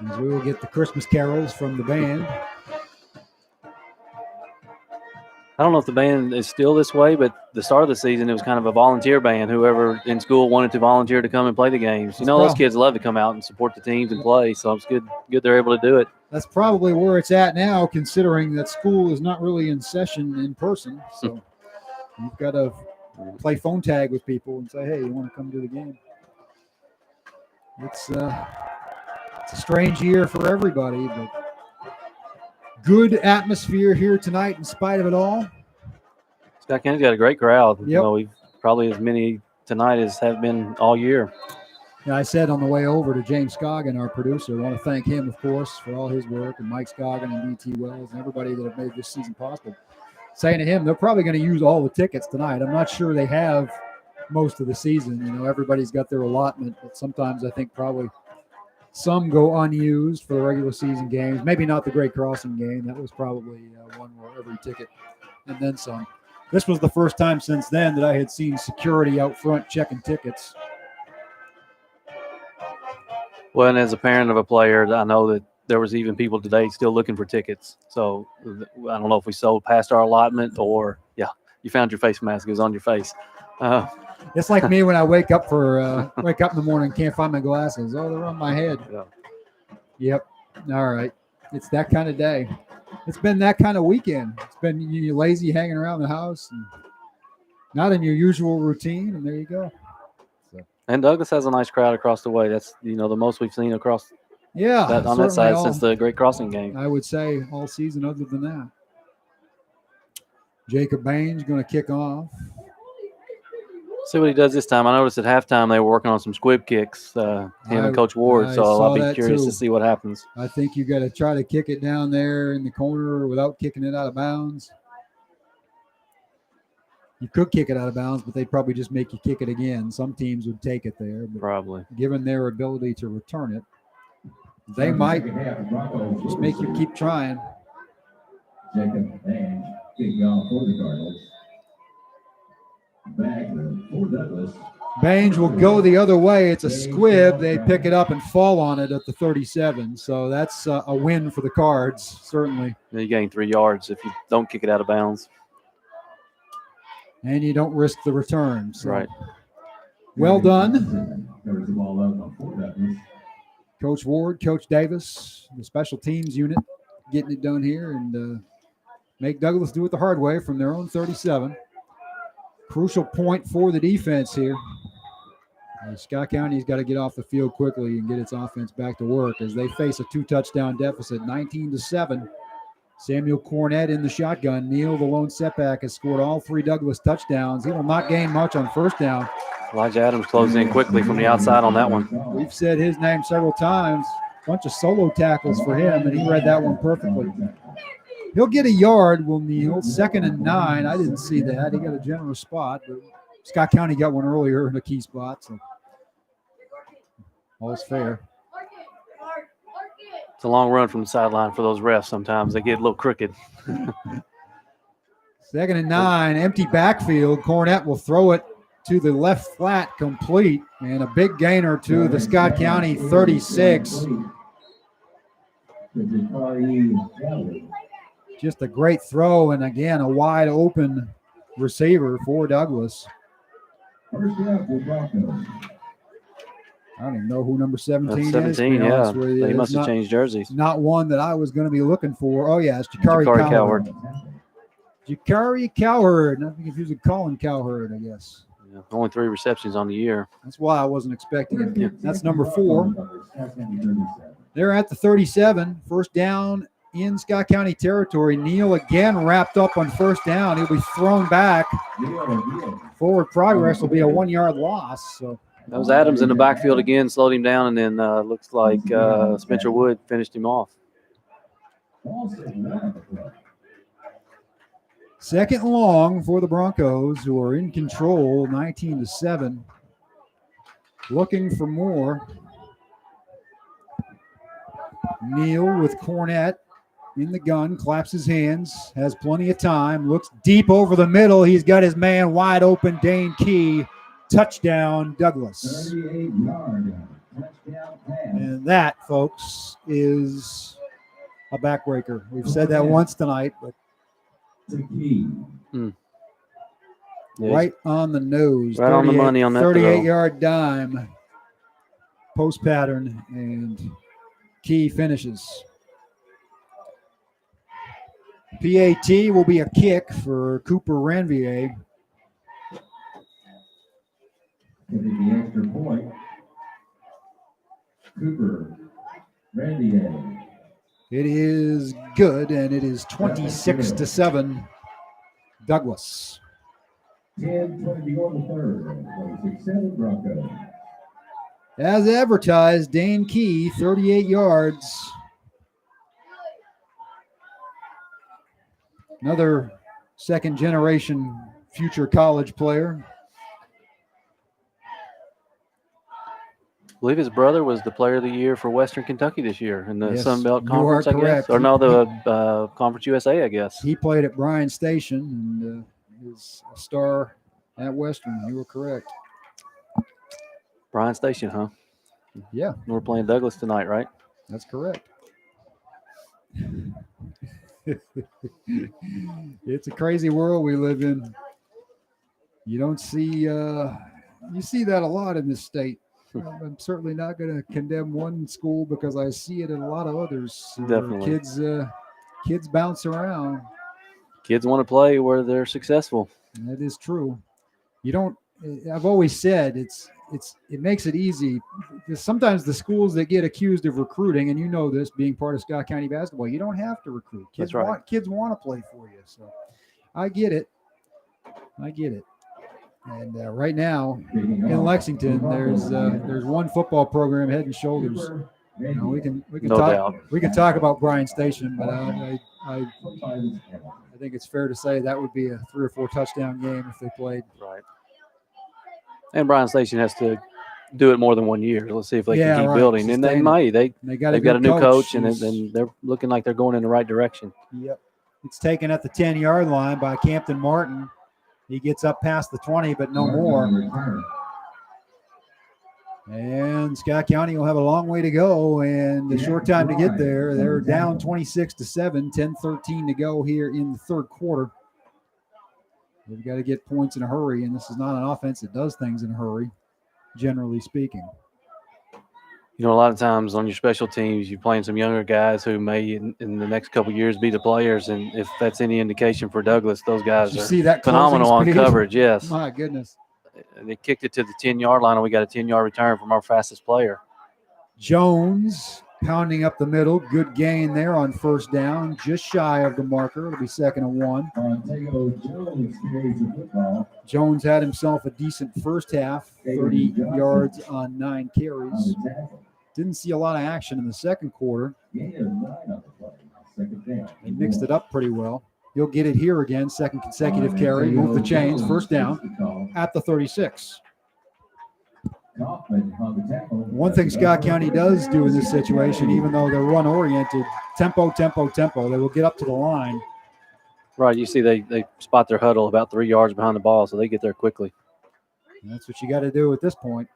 As we will get the Christmas carols from the band. I don't know if the band is still this way, but the start of the season, it was kind of a volunteer band. Whoever in school wanted to volunteer to come and play the games. You know, those kids love to come out and support the teams and play, so it's good they're able to do it. That's probably where it's at now, considering that school is not really in session in person. So you've got to play phone tag with people and say, hey, you want to come to the game? It's a strange year for everybody, but good atmosphere here tonight in spite of it all. Scott County's got a great crowd. Yep. You know, we've probably as many tonight as have been all year. Yeah, I said on the way over to James Scoggin, our producer, I want to thank him, of course, for all his work, and Mike Scoggin and D.T. Wells and everybody that have made this season possible. Saying to him, they're probably going to use all the tickets tonight. I'm not sure they have most of the season. You know, everybody's got their allotment, but sometimes I think probably some go unused for the regular season games. Maybe not the Great Crossing game. That was probably one where every ticket and then some. This was the first time since then that I had seen security out front checking tickets. Well, and as a parent of a player, I know that there was even people today still looking for tickets. So I don't know if we sold past our allotment or, you found your face mask. It was on your face. It's like me when I wake up in the morning, can't find my glasses. Oh, they're on my head. Yeah. Yep. All right. It's that kind of day. It's been that kind of weekend. It's been you lazy hanging around the house and not in your usual routine, and there you go. So. And Douglas has a nice crowd across the way. That's the most we've seen across on that side since the Great Crossing game. I would say all season other than that. Jacob Baines going to kick off. See what he does this time. I noticed at halftime they were working on some squib kicks, him and Coach Ward, so I'll be curious to see what happens. I think you got to try to kick it down there in the corner without kicking it out of bounds. You could kick it out of bounds, but they'd probably just make you kick it again. Some teams would take it there. But probably. Given their ability to return it, they might just make you keep trying. Jacob Baines kicking off for the Cardinals. Back for Douglas. Baines will go the other way. It's a squib. They pick it up and fall on it at the 37. So that's a win for the Cards, certainly. You gain 3 yards if you don't kick it out of bounds. And you don't risk the return. So. Right. Well done. Coach Ward, Coach Davis, the special teams unit getting it done here and make Douglas do it the hard way from their own 37. Crucial point for the defense here. Scott County's got to get off the field quickly and get its offense back to work as they face a 2-touchdown deficit, 19-7. Samuel Cornett in the shotgun. Neal, the lone setback, has scored all 3 Douglas touchdowns. He will not gain much on first down. Elijah Adams closed in quickly from the outside on that one. We've said his name several times. Bunch of solo tackles for him, and he read that one perfectly. He'll get a yard, will Neal. 2nd and 9. I didn't see that. He got a generous spot, but Scott County got one earlier in a key spot, so all's fair. It's a long run from the sideline for those refs sometimes. They get a little crooked. 2nd and 9, empty backfield. Cornett will throw it to the left flat complete, and a big gainer to the Scott County 36. Just a great throw, and again, a wide open receiver for Douglas. I don't even know who number 17 is. 17, yeah. They must have changed jerseys. Not one that I was going to be looking for. Oh, yeah, it's Jakari Cowherd. Jakari Cowherd. Not to be confused with Colin Cowherd, I guess. Yeah, only 3 receptions on the year. That's why I wasn't expecting it. Yeah. That's number 4. They're at the 37. First down in Scott County territory. Neal again wrapped up on first down. He'll be thrown back. Forward progress will be a 1-yard loss. So That was Adams in the backfield again, slowed him down, and then looks like Spencer Wood finished him off. Second long for the Broncos, who are in control, 19-7. Looking for more. Neal with Cornett in the gun, claps his hands, has plenty of time, looks deep over the middle. He's got his man wide open, Dane Key. Touchdown, Douglas. 38-yard touchdown pass. And that, folks, is a backbreaker. We've said that once tonight, but The key. Yeah, right on the nose. Right on the money on that 38-yard dime. Post pattern, and Key finishes. PAT will be a kick for Cooper Ranvier. Getting the extra point. Cooper. Randier. It is good, and it is 26-7. Douglas. 10-20 to go in the third. 26-7 Broncos. As advertised, Dane Key, 38 yards. Another second-generation future college player. I believe his brother was the player of the year for Western Kentucky this year in the Yes, Sun Belt you are Conference, I guess. correct. Or no, the Conference USA, I guess. He played at Bryan Station and is a star at Western. You were correct. Bryan Station, huh? Yeah, We're playing Douglas tonight, right? that's correct. It's a crazy world we live in. You don't see you see that a lot in this state. I'm certainly not going to condemn one school because I see it in a lot of others. Definitely. Kids bounce around. Kids want to play where they're successful. That is true. You don't. I've always said it makes it easy. Sometimes the schools that get accused of recruiting, and you know this, being part of Scott County basketball, you don't have to recruit. That's right. Kids want to play for you. So I get it. And right now in Lexington, there's one football program head and shoulders. You know, we can No talk doubt. we can talk about Bryan Station, but I think it's fair to say that would be a 3 or 4 touchdown game if they played. Right. And Bryan Station has to do it more than 1 year. Let's see if they can keep building. And they Sustain it. might. They've got They've got a new coach, and who's- they're looking like they're going in the right direction. Yep. It's taken at the 10-yard line by Campton Martin. He gets up past the 20, but no more. And Scott County will have a long way to go, and a short time to get there. They're down 26-7, 10-13 to go here in the third quarter. They've got to get points in a hurry, and this is not an offense that does things in a hurry, generally speaking. You know, a lot of times on your special teams, you're playing some younger guys who may, in the next couple of years, be the players. And if that's any indication for Douglas, those guys You are see that phenomenal on closing speed? coverage. Yes. My goodness. They kicked it to the 10-yard line, and we got a 10-yard return from our fastest player. Jones pounding up the middle. Good gain there on first down. Just shy of the marker. It'll be 2nd and 1. Jones carries the football. Jones had himself a decent first half, 30 yards on 9 carries. Didn't see a lot of action in the second quarter. Gain of 9 on the play. Second down. They mixed it up pretty well. He'll get it here again, second consecutive carry. Move the chains, first down at the 36. One thing Scott County does do in this situation, even though they're run-oriented, tempo. They will get up to the line. Right. You see they spot their huddle about 3 yards behind the ball, so they get there quickly. And that's what you got to do at this point.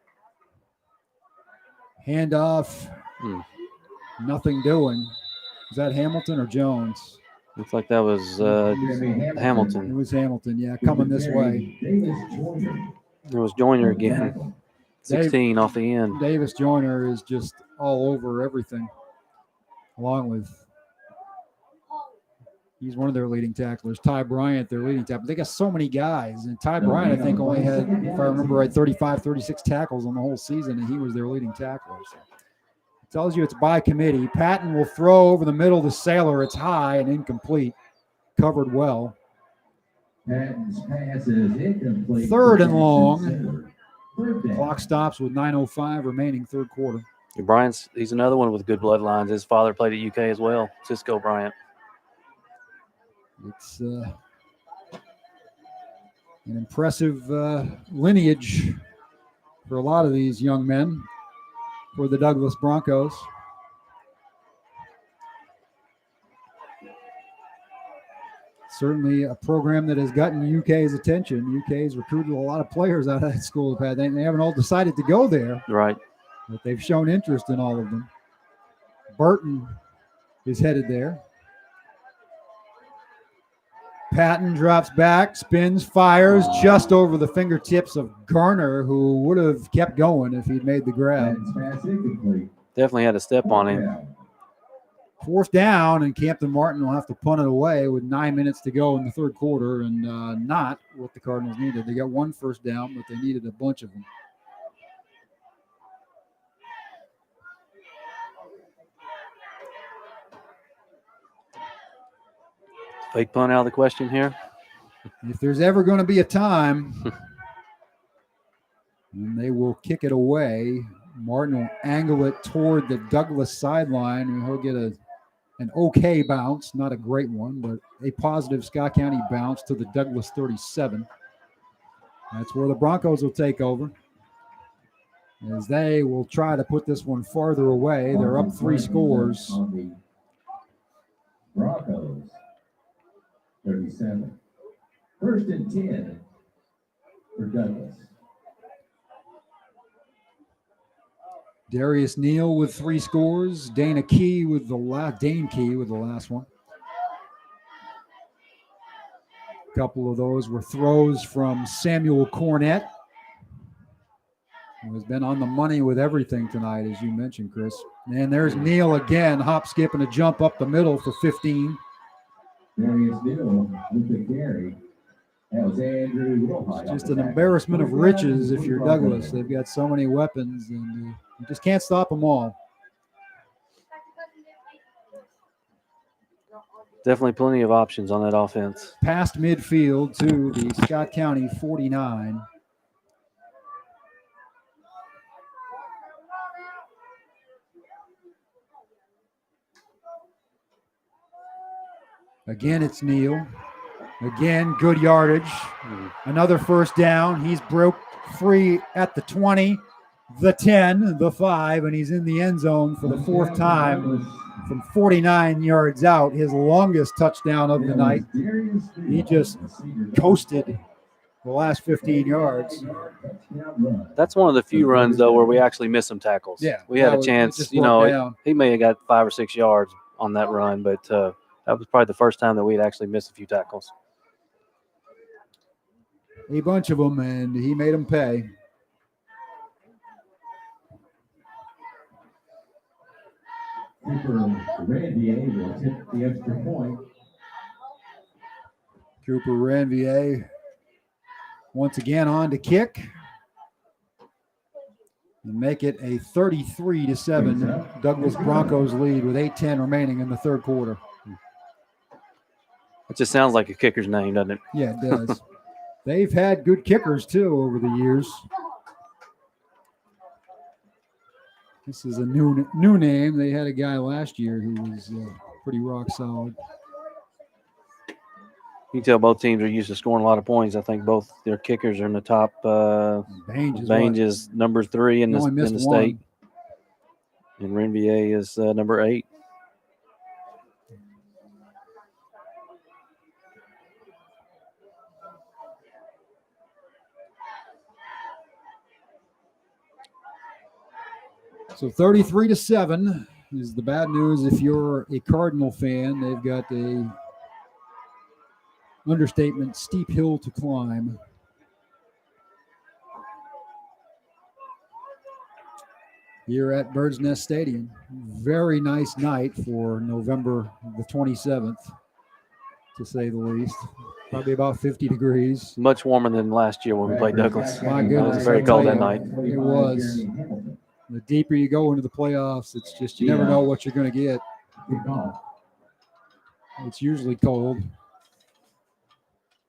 Handoff. Nothing doing. Is that Hamilton or Jones? Looks like that was Hamilton. It was Hamilton, yeah, coming this way. It was Joyner again. 16 off the end. Davis Joyner is just all over everything, along with he's one of their leading tacklers. Ty Bryant, their leading tackler. They got so many guys, and Ty Bryant, I think, only had, if I remember right, 35, 36 tackles on the whole season, and he was their leading tackler. So it tells you it's by committee. Patton will throw over the middle to Saylor. It's high and incomplete. Covered well. Patton's pass is incomplete. 3rd and long. Third down. Clock stops with 9:05 remaining third quarter. He's another one with good bloodlines. His father played at UK as well, Cisco Bryant. It's an impressive lineage for a lot of these young men for the Douglas Broncos. Certainly a program that has gotten UK's attention. UK's recruited a lot of players out of that school. They haven't all decided to go there, Right. but they've shown interest in all of them. Burton is headed there. Patton drops back, spins, fires just over the fingertips of Garner, who would have kept going if he'd made the grab. Pass incomplete. Definitely had a step on him. Fourth down, and Campton Martin will have to punt it away with 9 minutes to go in the third quarter, and not what the Cardinals needed. They got one first down, but they needed a bunch of them. Fake punt out of the question here. If there's ever going to be a time, and they will kick it away, Martin will angle it toward the Douglas sideline, and he'll get an okay bounce, not a great one, but a positive Scott County bounce to the Douglas 37. That's where the Broncos will take over, as they will try to put this one farther away. They're up 3 scores. On the Broncos, 37. First and 10 for Douglas. Darius Neal with 3 scores. Dane Key with the last one. A couple of those were throws from Samuel Cornett, who has been on the money with everything tonight, as you mentioned, Chris. And there's Neal again, hop, skip, and a jump up the middle for 15. Darius Neal with the carry. That was Andrew Wilhite. It's just an embarrassment of riches if you're Douglas. They've got so many weapons, and you just can't stop them all. Definitely plenty of options on that offense. Past midfield to the Scott County 49. Again, it's Neal. Again, good yardage. Another first down. He's broke free at the 20, the 10, the 5, and he's in the end zone for the 4th time from 49 yards out. His longest touchdown of the night. He just coasted the last 15 yards. That's one of the few runs, though, where we actually missed some tackles. Yeah, we had a it chance. just You broke know, down. he may have got 5 or 6 yards on that run, but that was probably the first time that we had actually missed a few tackles. A bunch of them, and he made them pay. Cooper Ranvier will tip the extra point. Cooper Ranvier once again on to kick and make it a 33-7 Douglas Broncos lead with 8:10 remaining in the third quarter. It just sounds like a kicker's name, doesn't it? Yeah, it does. They've had good kickers, too, over the years. This is a new name. They had a guy last year who was pretty rock solid. You can tell both teams are used to scoring a lot of points. I think both their kickers are in the top. Baines is number 3 in the state. And Renvier is number 8. So 33-7 is the bad news if you're a Cardinal fan. They've got a understatement steep hill to climb. Here at Bird's Nest Stadium. Very nice night for November the 27th, to say the least. Probably about 50 degrees. Much warmer than last year when we played Douglas. My It goodness. was very cold that night. It was. The deeper you go into the playoffs, it's just you never know what you're going to get. It's usually cold.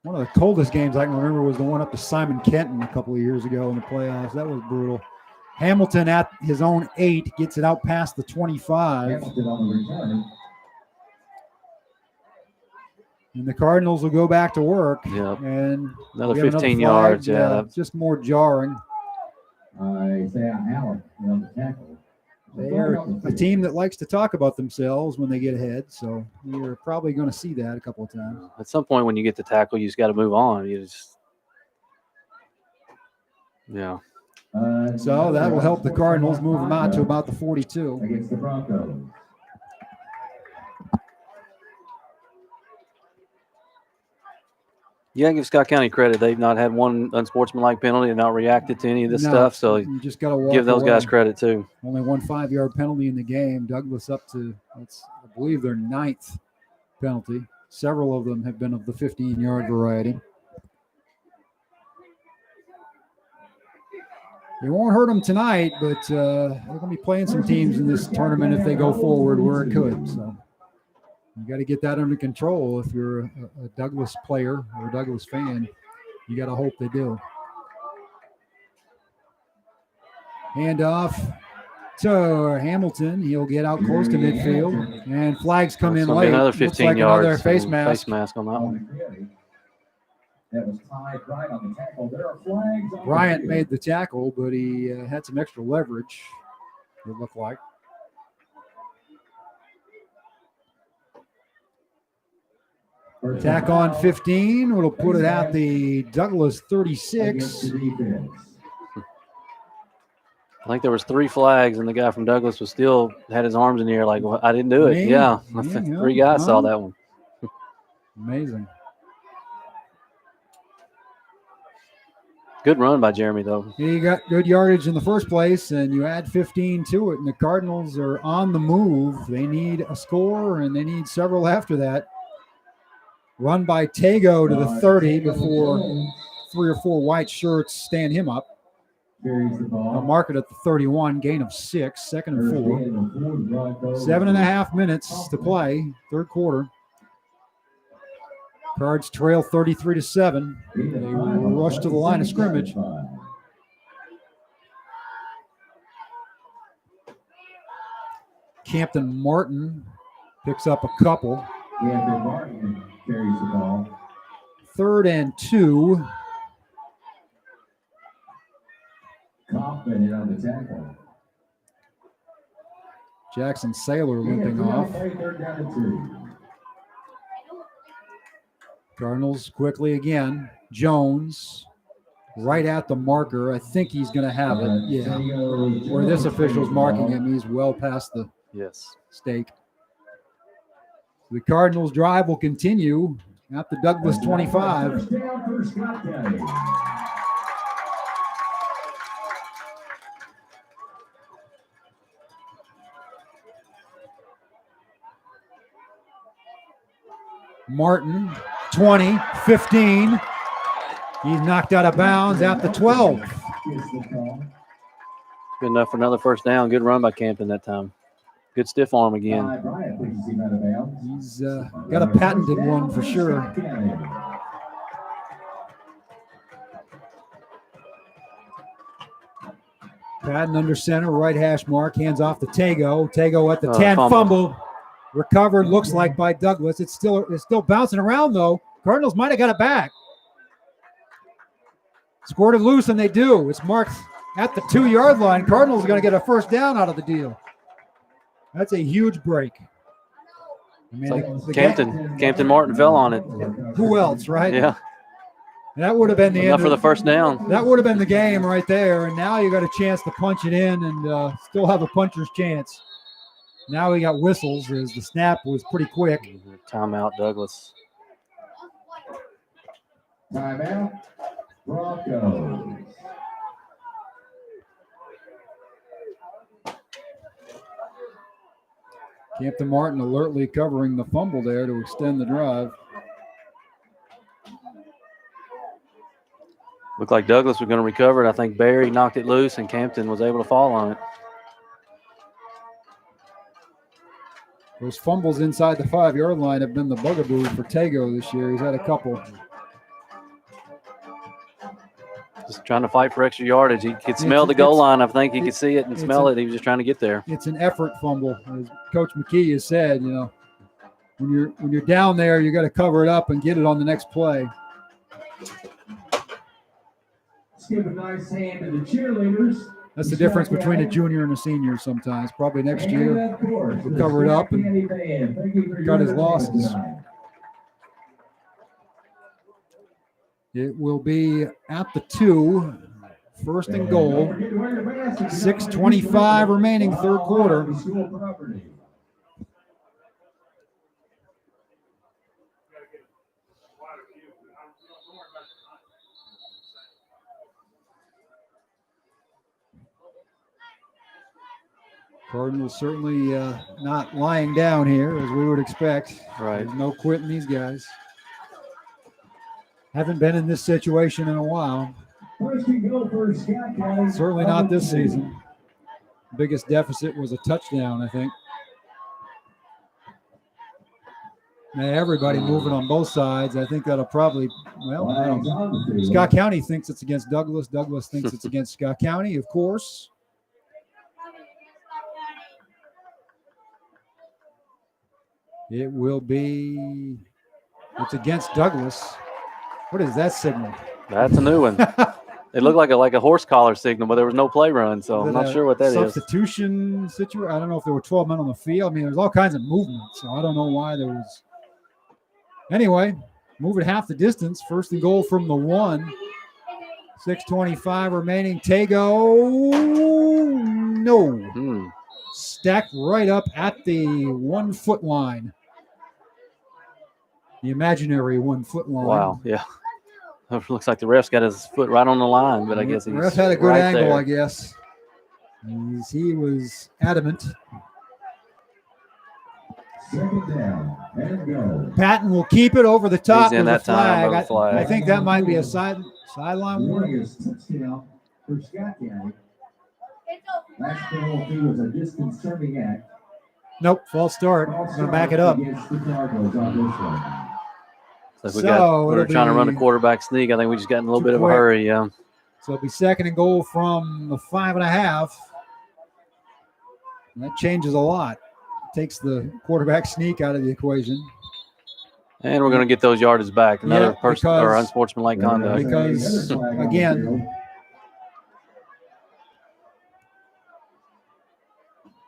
One of the coldest games I can remember was the one up to Simon Kenton a couple of years ago in the playoffs. That was brutal. Hamilton at his own 8 gets it out past the 25. Hamilton on the return. And the Cardinals will go back to work. Yep. And Another we have 15 flag. yards. Yeah. Just more jarring. Isaiah Allen on the tackle. They are a team that likes to talk about themselves when they get ahead, so you're probably going to see that a couple of times. At some point when you get the tackle, you just got to move on. You just, yeah. So that will help the Cardinals move them out to about the 42. Against the Broncos. You gotta give Scott County credit. They've not had one unsportsmanlike penalty and not reacted to any of this stuff. So you just got to give those guys credit too. Only one 5-yard penalty in the game. Douglas up to, I believe, their 9th penalty. Several of them have been of the 15-yard variety. It won't hurt them tonight, but they're going to be playing some teams in this tournament if they go forward where it could. So you got to get that under control. If you're a Douglas player or a Douglas fan, you got to hope they do. Handoff to Hamilton. He'll get out close to midfield, and flags come in late. Another Looks 15 like yards. another face mask. Face mask on that one. That was tied right on the tackle. There are flags on Bryant the made the tackle, but he had some extra leverage, it looked like. Tack on 15. It'll put it at the Douglas 36. I think there was 3 flags, and the guy from Douglas was still had his arms in the air like, well, I didn't do it. Me? Yeah, Me? 3 guys saw that one. Amazing. Good run by Jeremy, though. He got good yardage in the first place, and you add 15 to it, and the Cardinals are on the move. They need a score, and they need several after that. Run by Tago to the 30 before 3 or 4 white shirts stand him up. I'll mark it at the 31, gain of 6, 2nd and 4. 7.5 minutes to play, third quarter. Cards trail 33-7. They rush to the line of scrimmage. Campton Martin picks up a couple. Martin carries the ball. 3rd and 2. Kaufman in on the tackle. Jackson Saylor limping off. 3rd down and 2. Cardinals quickly again. Jones right at the marker. I think he's going to have it. Yeah. Where this official's marking him, he's well past the stake. The Cardinals drive will continue at the Douglas 25. Martin, 20, 15. He's knocked out of bounds at the 12. Good enough for another first down. Good run by Campton that time. Good stiff arm again. He's got a patented one for sure. Patton under center, right hash mark, hands off to Tago. Tago at the 10, fumble. Recovered, looks like by Douglas. It's still bouncing around though. Cardinals might have got it back. Scored it loose, and they do. It's marked at the 2-yard line. Cardinals are going to get a first down out of the deal. That's a huge break. I mean, Campton Martin fell on it. Who else, right? Yeah. That would have been the Enough end for the first down. That would have been the game right there. And now you got a chance to punch it in and still have a puncher's chance. Now we got whistles as the snap was pretty quick. Timeout, Douglas. Timeout, Broncos. Campton Martin alertly covering the fumble there to extend the drive. Looked like Douglas was going to recover it. I think Barry knocked it loose, and Campton was able to fall on it. Those fumbles inside the 5-yard line have been the bugaboo for Tago this year. He's had a couple. Just trying to fight for extra yardage. He could smell the goal line. I think he could see it and smell it. He was just trying to get there. It's an effort fumble, as Coach McKee has said. When you're down there, you got to cover it up and get it on the next play. Let's give a nice hand to the cheerleaders. That's the difference between a junior and a senior sometimes. Probably next year, we'll cover it up and cut his losses. It will be at the 2, first and goal. 6:25 remaining, third quarter. Cardinals certainly not lying down here as we would expect. Right. There's no quitting these guys. Haven't been in this situation in a while. Certainly not this season. Biggest deficit was a touchdown, I think. Now everybody moving on both sides. I think that'll probably, well, I don't know. Scott County thinks it's against Douglas. Douglas thinks it's against Scott County, of course. It will be, it's against Douglas. What is that signal? That's a new one. It looked like a horse collar signal, but there was no play run, so I'm not sure what that is. Substitution situation. I don't know if there were 12 men on the field. I mean, there's all kinds of movement, so I don't know why there was. Anyway, move it half the distance. First and goal from the 1. 6:25 remaining. Tego. No. Stacked right up at the 1 foot line. The imaginary 1 foot line. Wow, yeah. It looks like the ref's got his foot right on the line, but I guess he's the ref had a good right angle, there. I guess. He was adamant. Second down and go. Patton will keep it over the top. He's in with that time by the flag. I think that might be a sideline warning. Touchdown for Scott County. Last penalty was a disconcerting act. Nope, false start. I'm going to back it up. Against the Cardinals on this one. We were trying to run a quarterback sneak. I think we just got in a little bit of a hurry. Yeah. So it'll be second and goal from the 5.5. And that changes a lot. Takes the quarterback sneak out of the equation. And we're going to get those yards back. Another person or unsportsmanlike conduct. Because, again,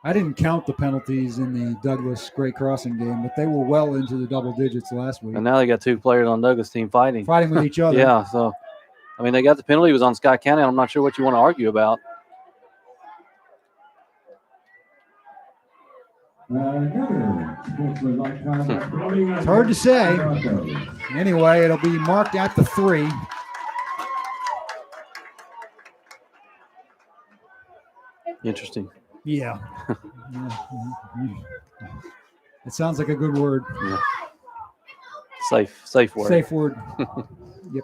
I didn't count the penalties in the Douglas Great Crossing game, but they were well into the double digits last week. And now they got 2 players on Douglas team fighting with each other. Yeah, so, I mean, they got the penalty. It was on Scott County. I'm not sure what you want to argue about. It's hard to say. Anyway, it'll be marked at the 3. Interesting. Yeah. It sounds like a good word. Yeah. Safe word. Safe word. Yep.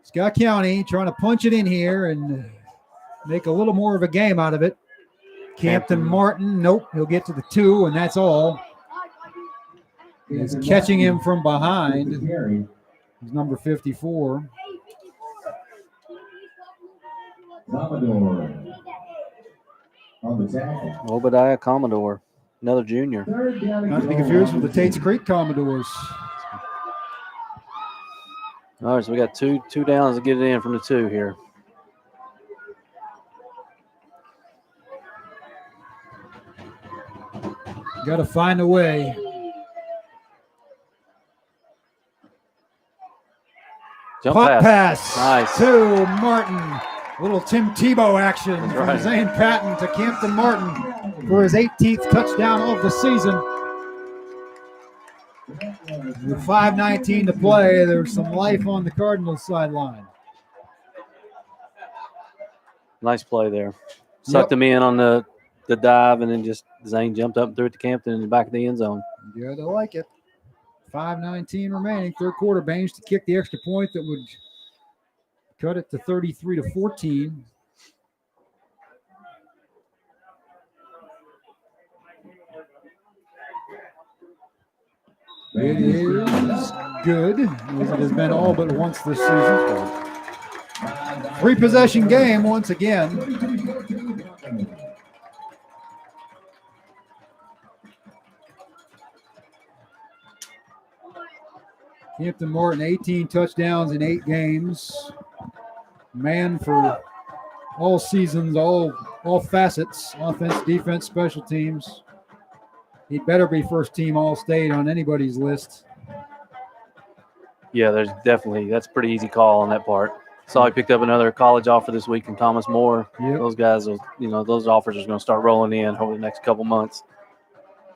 Scott County trying to punch it in here and make a little more of a game out of it. Campton Martin, nope, he'll get to the 2, and that's all. He's catching him from behind. He's number 54. Commodore on the tackle. Obadiah Commodore, another junior. Not to be confused with the Tates Creek Commodores. All right, so we got two downs to get it in from the 2 here. Got to find a way. Jump pass. Nice. To Martin. Little Tim Tebow action from right. Zane Patton to Campton Martin for his 18th touchdown of the season. With 5:19 to play, there's some life on the Cardinals sideline. Nice play there. Sucked him in on the dive, and then just Zane jumped up and threw it to Campton in the back of the end zone. Good, I like it. 5:19 remaining, third quarter. Baines to kick the extra point that would cut it to 33-14. It is good, as it has been all but once this season. 3-possession game once again. Hampton Morton, 18 touchdowns in 8 games. Man for all seasons, all facets, offense, defense, special teams. He better be first team All-State on anybody's list. Yeah, that's a pretty easy call on that part. Saw he picked up another college offer this week from Thomas More. Yep. Those guys, those offers are going to start rolling in over the next couple months.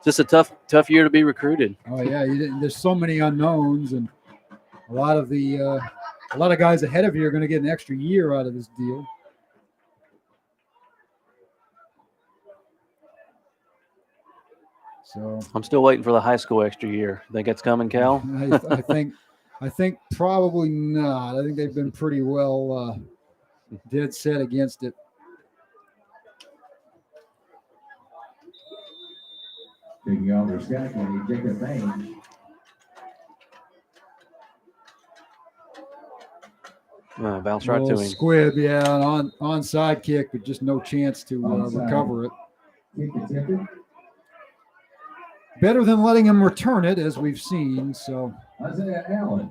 Just a tough year to be recruited. Oh yeah, there's so many unknowns, and a lot of guys ahead of you are going to get an extra year out of this deal. So I'm still waiting for the high school extra year. Think it's coming, Cal? I think probably not. I think they've been pretty well dead set against it. Taking over Scotland, Jacob Banks. Bounce right to him. Squib, yeah, an onside kick, but just no chance to recover it. Better than letting him return it, as we've seen. So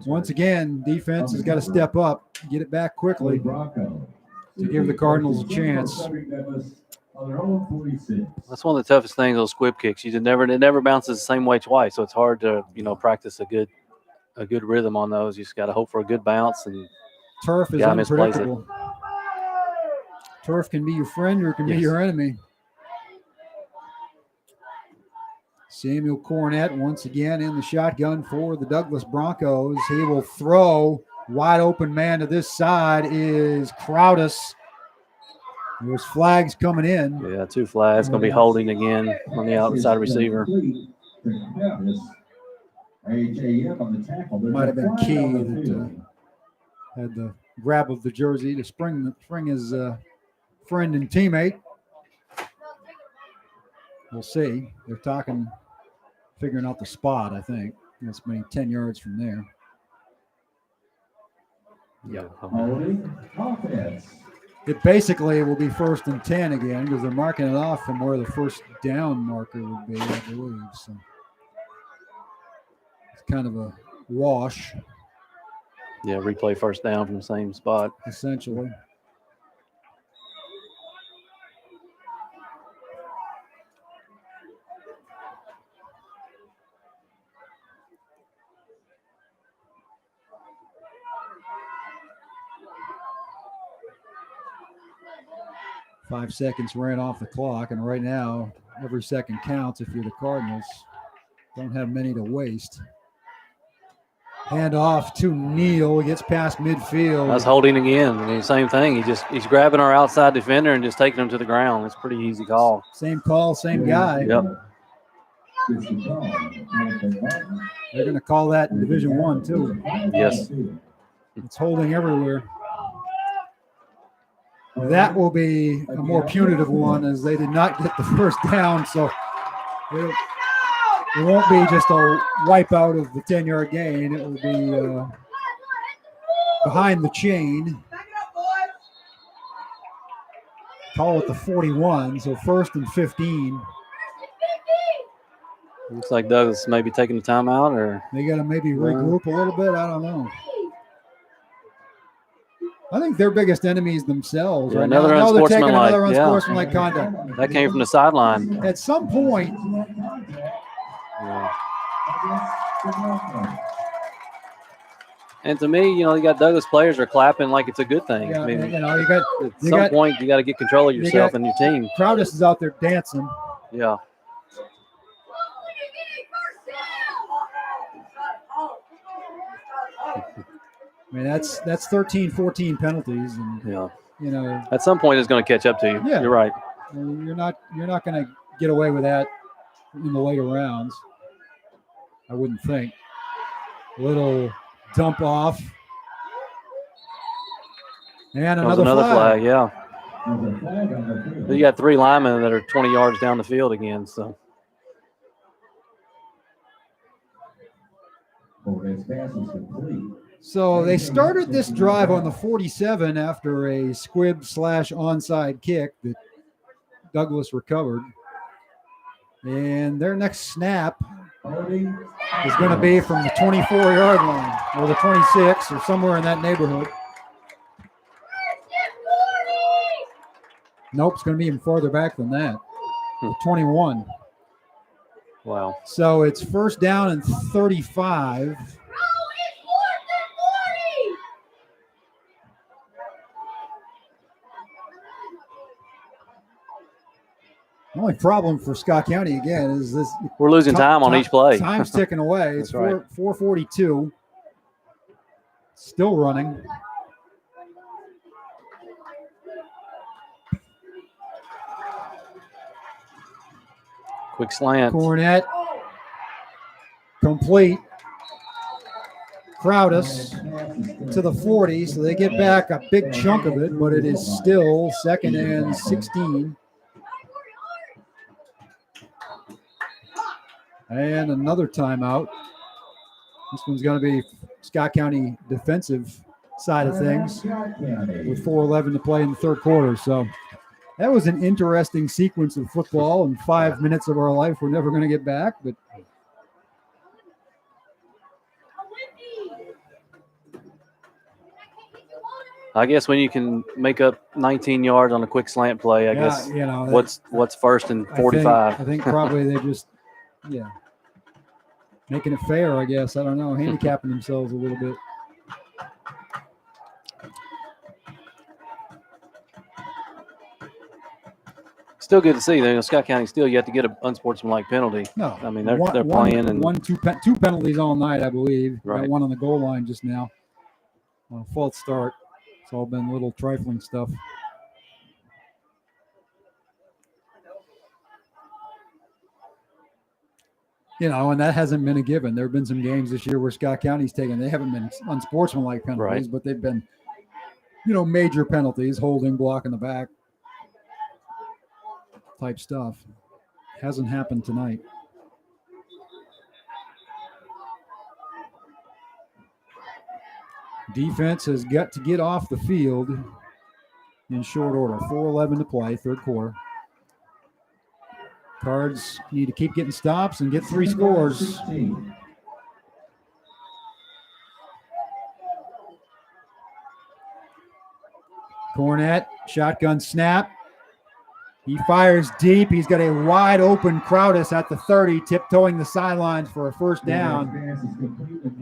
once again, defense has got to step up, get it back quickly to give the Cardinals a chance. That's one of the toughest things, those squib kicks. It never bounces the same way twice, so it's hard to practice a good rhythm on those. You just got to hope for a good bounce, and turf is unpredictable. Turf can be your friend or it can be your enemy. Samuel Cornett once again in the shotgun for the Douglas Broncos. He will throw. Wide open man to this side is Crowdus. There's flags coming in. Yeah, 2 flags. Going to be holding again on the outside receiver. Might have been Key that had the grab of the jersey to spring his friend and teammate. We'll see. They're figuring out the spot, I think. That's maybe 10 yards from there. Yeah. It basically will be 1st and 10 again because they're marking it off from where the first down marker would be, I believe. So it's kind of a wash. Yeah, replay first down from the same spot. Essentially. Five seconds ran off the clock, and right now, every second counts if you're the Cardinals. Don't have many to waste. Hand off to Neal. He gets past midfield. That's holding again. I mean, same thing. He's grabbing our outside defender and just taking him to the ground. It's a pretty easy call. Same call, same guy. Yep. They're going to call that in Division I, too. Yes. It's holding everywhere. That will be a more punitive one as they did not get the first down, so it won't be just a wipeout of the 10-yard gain. It will be behind the chain. Call it the 41, so 1st and 15. Looks like Douglas may be taking the timeout, or they got to maybe regroup a little bit. I don't know. I think their biggest enemy is themselves. Yeah, right another now. unsportsmanlike. Another unsportsmanlike conduct. That came from the sideline. At some point. Yeah. And to me, you got Douglas players are clapping like it's a good thing. Yeah, I mean, at some point you got to get control of yourself and your team. Crowdus is out there dancing. Yeah. I mean, that's 13, 14 penalties, and at some point it's going to catch up to you. Yeah. You're right. You're not going to get away with that in the later rounds. I wouldn't think. Little dump off, and another flag. Yeah. You got 3 linemen that are 20 yards down the field again. So Cornett's pass is complete. So they started this drive on the 47 after a squib / onside kick that Douglas recovered. And their next snap is going to be from the 24-yard line or the 26 or somewhere in that neighborhood. Nope, it's going to be even farther back than that. The 21. Wow. So it's first down and 35. The only problem for Scott County again is this. We're losing time on each play. Time's ticking away. It's That's right. 4:42. Still running. Quick slant. Cornett. Complete. Crowdus to the 40, so they get back a big chunk of it, but it is still 2nd and 16. And another timeout. This one's going to be Scott County defensive side of things with 4:11 to play in the third quarter. So that was an interesting sequence of football and 5 minutes of our life we're never going to get back. But I guess when you can make up 19 yards on a quick slant play, I guess you know, what's first and 45. I think probably they just, making it fair, I guess. I don't know, handicapping themselves a little bit. Still good to see. Scott County still yet to get an unsportsmanlike penalty. No, I mean they're playing and two penalties all night, I believe. Right. Got one on the goal line just now. False start. It's all been little trifling stuff. And that hasn't been a given. There have been some games this year where Scott County's taken. They haven't been unsportsmanlike penalties, Right. but they've been, major penalties, holding, block in the back type stuff. Hasn't happened tonight. Defense has got to get off the field in short order. 4:11 to play, third quarter. Cards need to keep getting stops and get 3 scores. Cornett, shotgun snap. He fires deep. He's got a wide open Crowdus at the 30, tiptoeing the sidelines for a first down.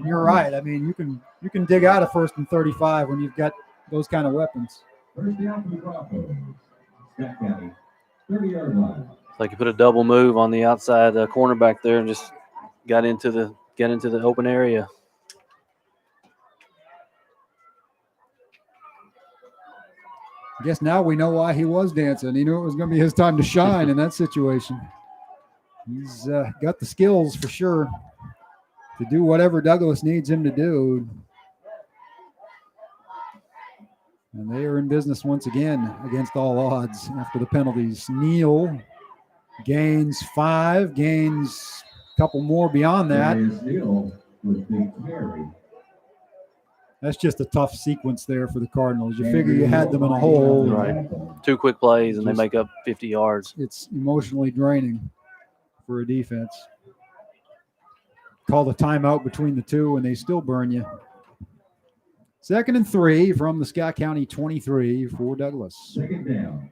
You're right. I mean, you can dig out a 1st and 35 when you've got those kind of weapons. First down for the Broncos. Scott County, 30-yard line. it's like you put a double move on the outside cornerback there and just got into the open area. I guess now we know why he was dancing. He knew it was going to be his time to shine in that situation. He's got the skills for sure to do whatever Douglas needs him to do. And they are in business once again against all odds after the penalties. Neal gains 5, gains a couple more beyond that. Neal with big carry. That's just a tough sequence there for the Cardinals. You figure you had them in a hole. Right. 2 quick plays and they make up 50 yards. It's emotionally draining for a defense. Call the timeout between the two and they still burn you. 2nd and 3 from the Scott County 23 for Douglas. 2nd down.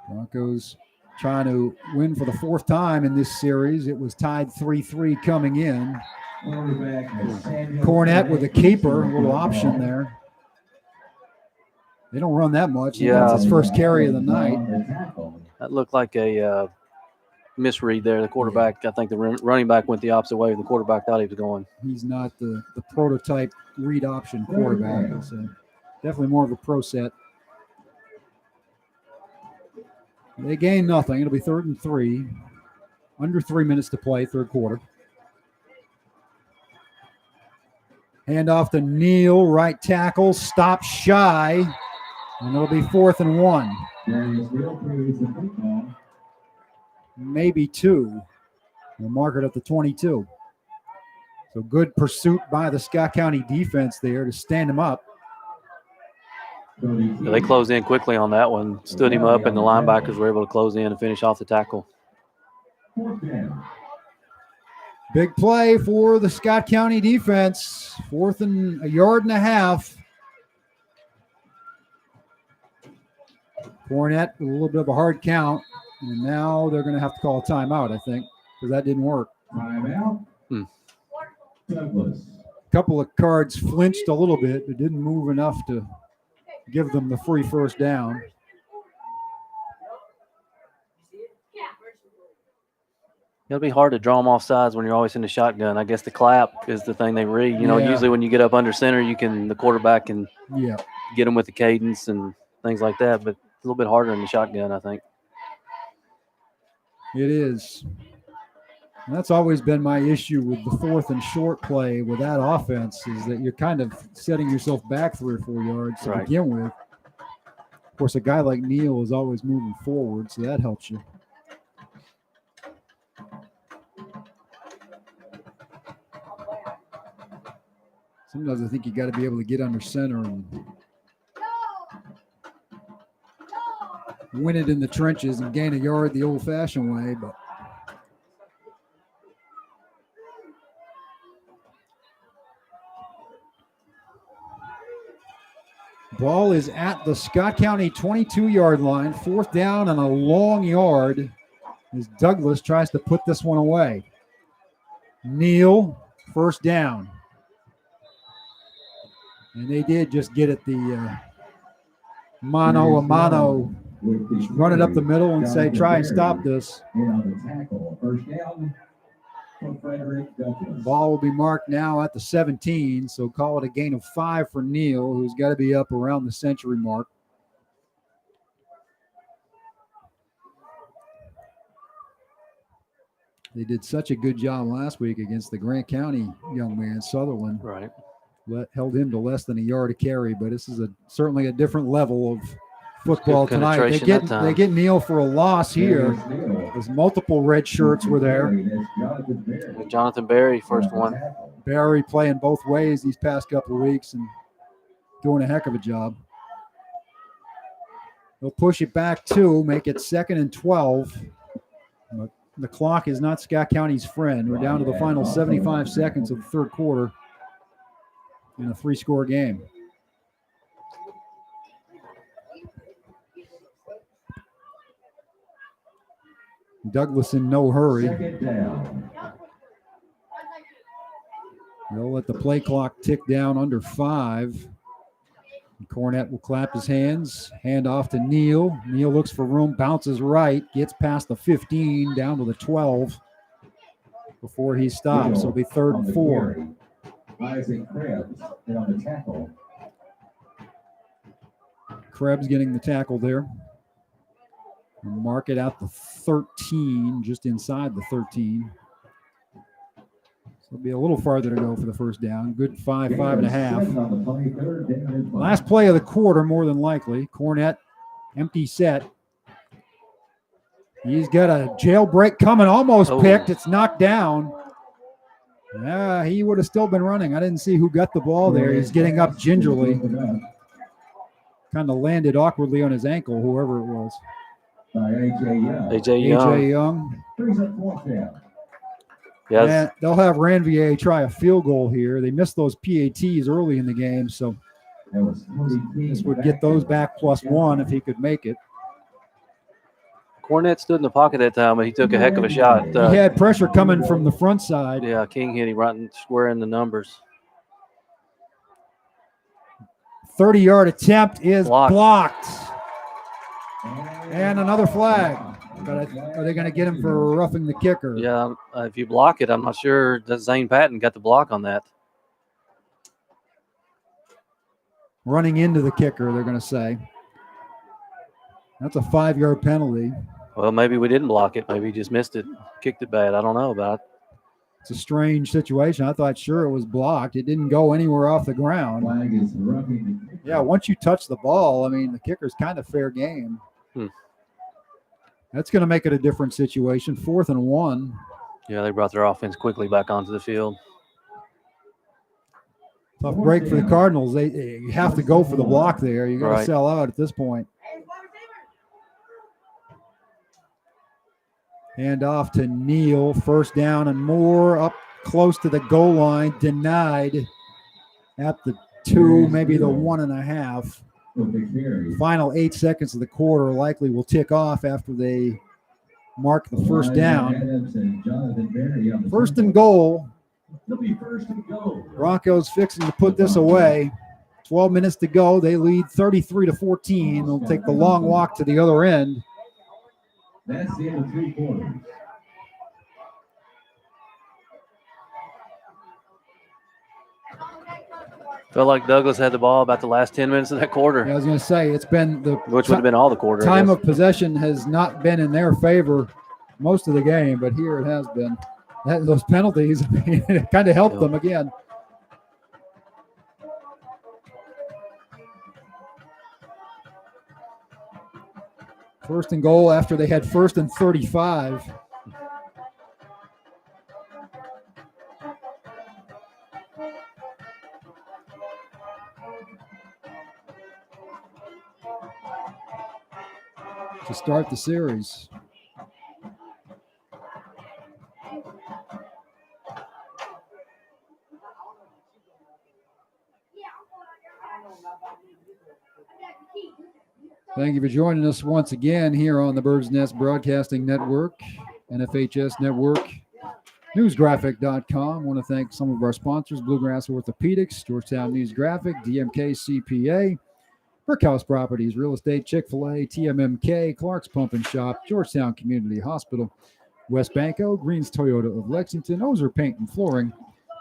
Broncos trying to win for the 4th time in this series. It was tied 3-3 coming in. Cornett with a keeper, a little option there. They don't run that much. Yeah. That's his first carry of the night. That looked like a misread there. The quarterback, I think the running back went the opposite way. The quarterback thought he was going. He's not the prototype read option quarterback. It's definitely more of a pro set. They gain nothing. It'll be 3rd and 3. Under 3 minutes to play, third quarter. Hand off to Neal, right tackle, stop shy, and it'll be 4th and 1. maybe 2. We'll mark it at the 22. So good pursuit by the Scott County defense there to stand him up. Yeah, they closed in quickly on that one, stood him up, and the linebackers were able to close in and finish off the tackle. Big play for the Scott County defense. 4th and a yard and a half. Cornette with a little bit of a hard count. And now they're going to have to call a timeout, I think, because that didn't work. Timeout. Douglas. A couple of cards flinched a little bit, but didn't move enough to give them the free first down. It'll be hard to draw them off sides when you're always in the shotgun. I guess the clap is the thing they read. You know, Yeah. usually when you get up under center, the quarterback can Yeah. get them with the cadence and things like that, but it's a little bit harder in the shotgun, I think. It is. And that's always been my issue with the 4th and short play with that offense, is that you're kind of setting yourself back 3 or 4 yards to Right. begin with. Of course, a guy like Neal is always moving forward, so that helps you. Sometimes I think you got to be able to get under center and win it in the trenches and gain a yard the old-fashioned way, but ball is at the Scott County 22-yard line, 4th down and a long yard as Douglas tries to put this one away. Neal, first down. And they did just get it the mano a mano. Just run it up the middle and say, try and stop this. In on the tackle. First down for Frederick Douglas. Ball will be marked now at the 17, so call it a gain of 5 for Neal, who's got to be up around the century mark. They did such a good job last week against the Grant County young man, Sutherland. Right. Held him to less than a yard to carry, but this is certainly a different level of football Good tonight. They penetration that time. they get Neal for a loss here. There's multiple red shirts were there. Jonathan Berry, first one. Barry playing both ways these past couple of weeks and doing a heck of a job. They'll push it back 2, make it 2nd and 12. But the clock is not Scott County's friend. We're down to the final 75 seconds of the third quarter in a 3-score game. Douglas in no hurry. Second down. They'll let the play clock tick down under 5. Cornette will clap his hands. Hand off to Neal. Neal looks for room, bounces right, gets past the 15, down to the 12 before he stops. It'll be 3rd and 4. Isaac Krebs on the tackle. Krebs getting the tackle there. Mark it out the 13, just inside the 13. So it'll be a little farther to go for the first down. Good 5.5. Last play of the quarter, more than likely. Cornette, empty set. He's got a jailbreak coming, almost picked. It's knocked down. He would have still been running. I didn't see who got the ball there. He's getting up gingerly. Kind of landed awkwardly on his ankle, whoever it was. AJ Young. Yes. And they'll have Ranvier try a field goal here. They missed those PATs early in the game, so this would get those back +1 if he could make it. Cornette stood in the pocket that time, but he took a heck of a shot. He had pressure coming from the front side. Yeah, King hit him right square in the numbers. 30-yard attempt is blocked. And another flag. But are they going to get him for roughing the kicker? Yeah, if you block it, I'm not sure. Zane Patton got the block on that. Running into the kicker, they're going to say. That's a 5-yard penalty. Well, maybe we didn't block it. Maybe he just missed it, kicked it bad. I don't know about it. It's a strange situation. I thought sure it was blocked. It didn't go anywhere off the ground. Yeah, once you touch the ball, I mean, the kicker's kind of fair game. That's going to make it a different situation. 4th and 1. Yeah, they brought their offense quickly back onto the field. Tough break for the Cardinals. They have to go for the block there. You got to Right. sell out at this point. Hand off to Neal. 1st down and more. Up close to the goal line. Denied at the 2, maybe the 1.5. Final 8 seconds of the quarter likely will tick off after they mark the 1st down. 1st and goal. Broncos fixing to put this away. 12 minutes to go. They lead 33-14. They'll take the long walk to the other end. That's the end of 3 quarters. Felt like Douglas had the ball about the last 10 minutes of that quarter, Yeah, I was going to say, it's been the which would have been all the quarter. I time guess. of possession has not been in their favor most of the game, but here it has been. Those penalties, it kind of helped them again. First and goal after they had 1st and 35. To start the series. Thank you for joining us once again here on the Bird's Nest Broadcasting Network, NFHS Network, newsgraphic.com. I want to thank some of our sponsors, Bluegrass Orthopedics, Georgetown News Graphic, DMK CPA, Brickhouse Properties, Real Estate, Chick-fil-A, TMMK, Clark's Pump and Shop, Georgetown Community Hospital, West Banco, Greens Toyota of Lexington, Ozer Paint and Flooring,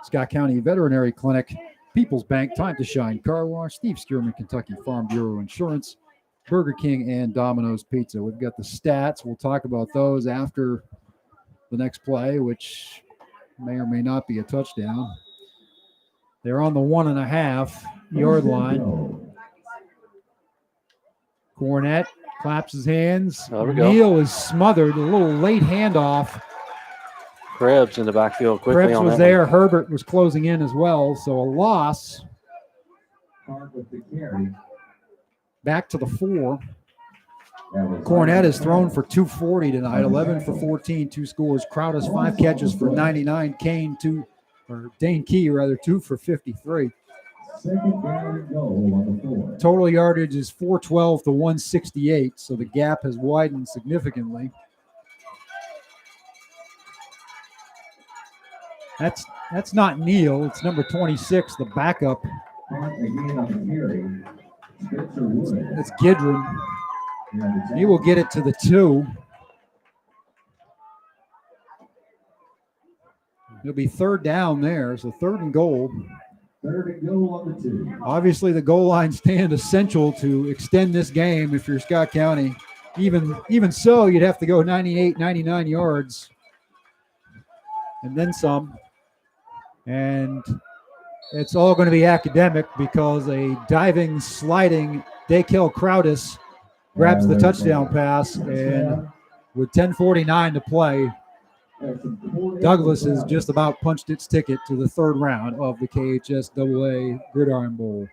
Scott County Veterinary Clinic, People's Bank, Time to Shine Car Wash, Steve Skierman, Kentucky Farm Bureau Insurance, Burger King, and Domino's Pizza. We've got the stats. We'll talk about those after the next play, which may or may not be a touchdown. They're on the 1.5-yard line. Cornette claps his hands. There we go. Neal is smothered. A little late handoff. Krebs in the backfield quickly. Krebs on was that there. one. Herbert was closing in as well. So a loss. With the carry. Back to the 4. Cornette has thrown for 240 tonight, 11 for 14, 2 scores. Crowdus 5 catches for 99. Dane Key 2 for 53. Second down and goal on the 4. Total yardage is 412 to 168, so the gap has widened significantly. That's not Neal. It's number 26, the backup. Again on the carry. Spencer Wood. It's Gidron. He will get it to the 2. It'll be 3rd down there, so 3rd and goal. 3rd and goal on the 2. Obviously, the goal line stand essential to extend this game if you're Scott County. Even so, you'd have to go 98, 99 yards and then some. And it's all going to be academic because a diving, sliding Dakel Crowdus grabs the touchdown pass, and with 10:49 to play, Douglas has just about punched its ticket to the 3rd round of the KHSAA Gridiron Bowl.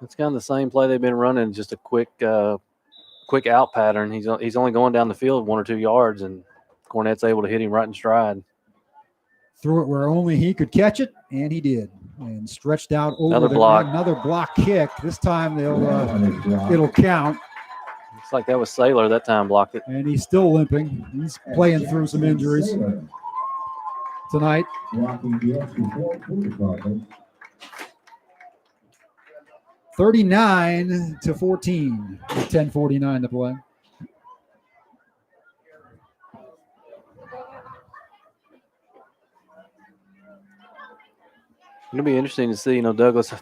It's kind of the same play they've been running, just a quick out pattern. He's only going down the field 1 or 2 yards, and Cornette's able to hit him right in stride. Threw it where only he could catch it, and he did. And stretched out over another block kick. This time it'll count. Looks like that was Saylor that time blocked it. And he's still limping. He's playing through some injuries tonight. 39-14 with 10:49 to play. It'll be interesting to see, Douglas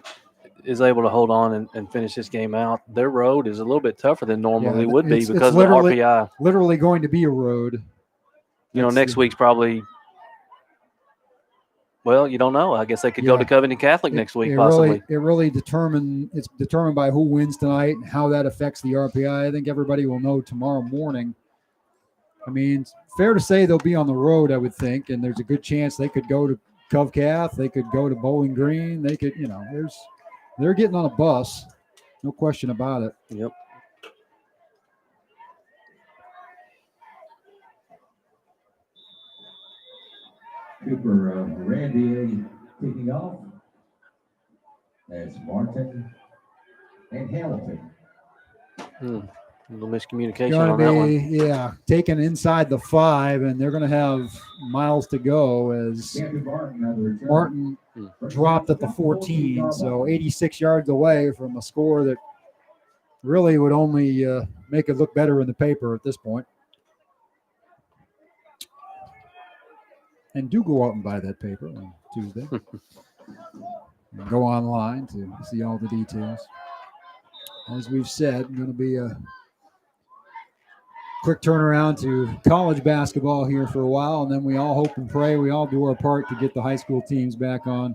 is able to hold on and finish this game out. Their road is a little bit tougher than normally would be because of the RPI. Literally going to be a road. Next week's probably, well, you don't know. I guess they could go to Covington Catholic next week, possibly. It's determined by who wins tonight and how that affects the RPI. I think everybody will know tomorrow morning. I mean, it's fair to say they'll be on the road, I would think, and there's a good chance they could go to Covcath, they could go to Bowling Green, they could, they're getting on a bus, no question about it. Yep. Cooper Randy kicking off. That's Martin and Hamilton. A little miscommunication Gonna on that one. be, taken inside the 5, and they're going to have miles to go as Martin dropped at the 14, so 86 yards away from a score that really would only make it look better in the paper at this point. And do go out and buy that paper on Tuesday. And go online to see all the details. As we've said, going to be a quick turnaround to college basketball here for a while, and then we all hope and pray, we all do our part to get the high school teams back on.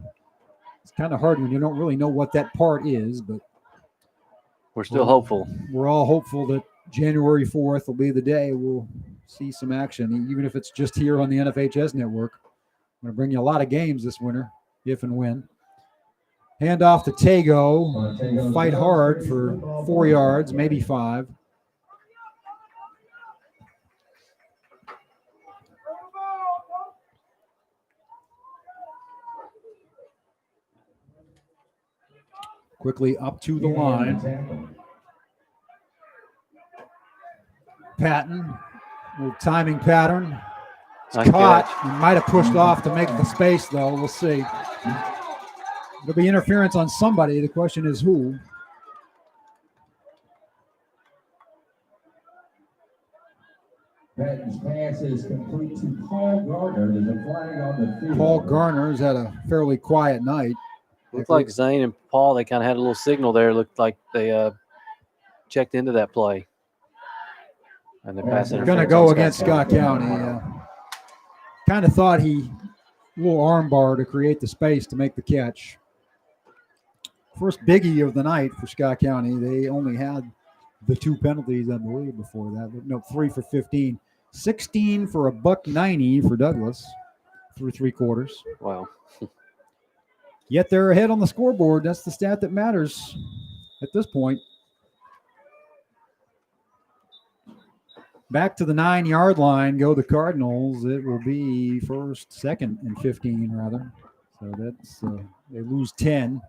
It's kind of hard when you don't really know what that part is, but we're still hopeful. We're all hopeful that January 4th will be the day we'll see some action, even if it's just here on the NFHS network. I'm going to bring you a lot of games this winter, if and when. Hand off to Tago. Fight hard for 4 yards, maybe 5. Quickly up to the line. Patton, little timing pattern. It's caught. He might have pushed off to make the space, though. We'll see. There'll be interference on somebody. The question is who. Patton's pass is complete to Paul Garner. There's a flag on the field. Paul Garner's had a fairly quiet night. Looked like Zane and Paul, they kind of had a little signal there. Looked like they checked into that play. And the pass interference. Going to go against Scott County. Kind of thought he a little arm bar to create the space to make the catch. First biggie of the night for Scott County. They only had the 2 penalties, I believe, before that. No, 3 for 15. 16 for $190 for Douglas through 3 quarters. Wow. Yet they're ahead on the scoreboard. That's the stat that matters at this point. Back to the 9-yard line go the Cardinals. It will be second and 15, rather. So that's they lose 10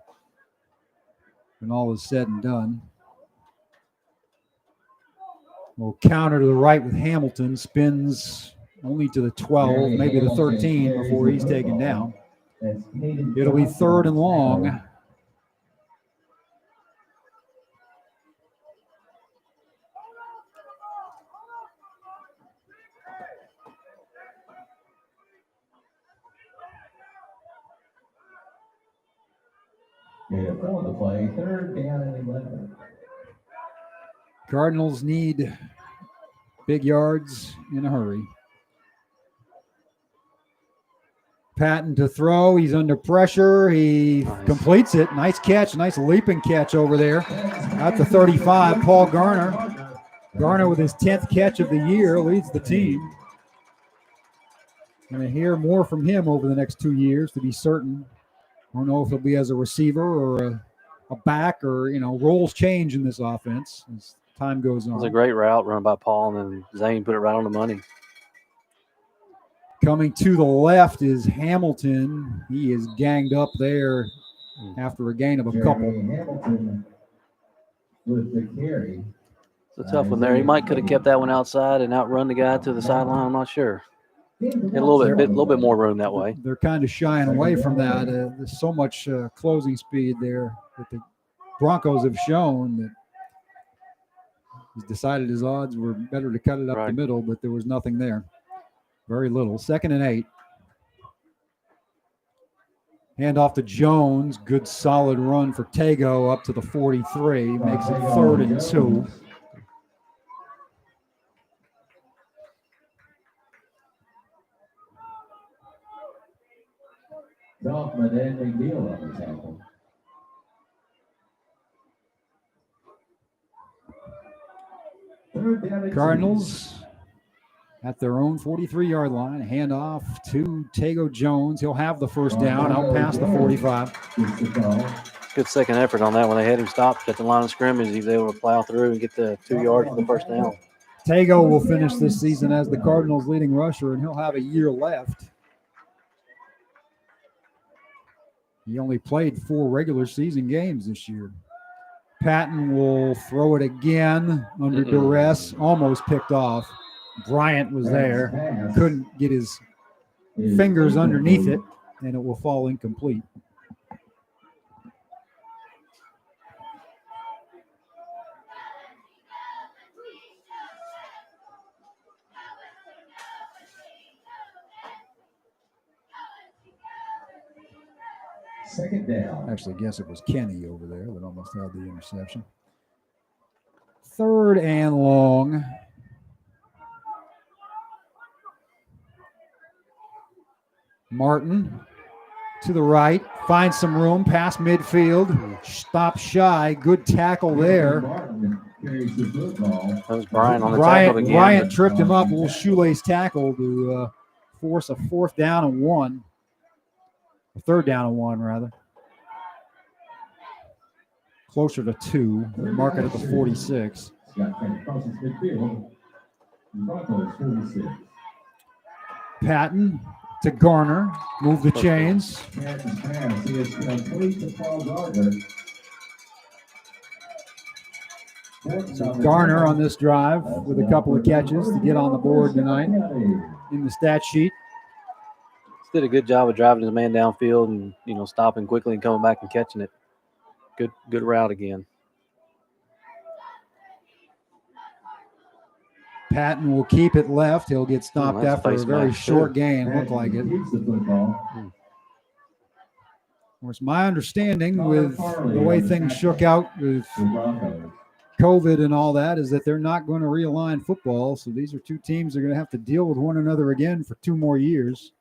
when all is said and done. We'll counter to the right with Hamilton. Spins only to the 12, maybe the 13 before he's taken down. It'll be 3rd and long. On the play, 3rd down and 11. Cardinals need big yards in a hurry. Patton to throw. He's under pressure. He completes it. Nice catch. Nice leaping catch over there. At the 35, Paul Garner. Garner with his 10th catch of the year leads the team. Going to hear more from him over the next 2 years to be certain. I don't know if he'll be as a receiver or a back or, roles change in this offense as time goes on. It was a great route run by Paul, and then Zane put it right on the money. Coming to the left is Hamilton. He is ganged up there after a gain of a couple. Hamilton with the carry. It's a tough one there. He might could have kept that one outside and outrun the guy to the sideline. I'm not sure. Had a little bit more room that way. They're kind of shying away from that. There's so much closing speed there that the Broncos have shown that he's decided his odds were better to cut it up the middle, but there was nothing there. Very little. 2nd and 8. Hand off to Jones. Good solid run for Tago up to the 43. Makes it 3rd and 2. Kaufman and McNeil on the tackle. Cardinals at their own 43-yard line. Handoff to Tago Jones. He'll have the first down out past the 45. Good second effort on that one. They had him stopped at the line of scrimmage. He was able to plow through and get the 2 yards for the first down. Tago will finish this season as the Cardinals' leading rusher, and he'll have a year left. He only played 4 regular season games this year. Patton will throw it again under duress, almost picked off. Bryant was there, couldn't get his fingers underneath it, and it will fall incomplete. Second down. Actually, I guess it was Kenny over there that almost had the interception. 3rd and long. Martin to the right, finds some room, past midfield, stops shy, good tackle there. That was Brian on the tackle again. Bryant tripped him up, a little shoelace tackle to force a 4th down and 1. A 3rd down and 1, rather. Closer to 2. Mark it at the 46. Patton to Garner. Move the chains. So Garner on this drive with a couple of catches to get on the board tonight in the stat sheet. Did a good job of driving his man downfield and stopping quickly and coming back and catching it. Good route again. Patton will keep it left. He'll get stopped after a very short gain. Looked like it. Of course, my understanding with the way things shook out with COVID and all that is that they're not going to realign football. So these are 2 teams that are going to have to deal with one another again for 2 more years.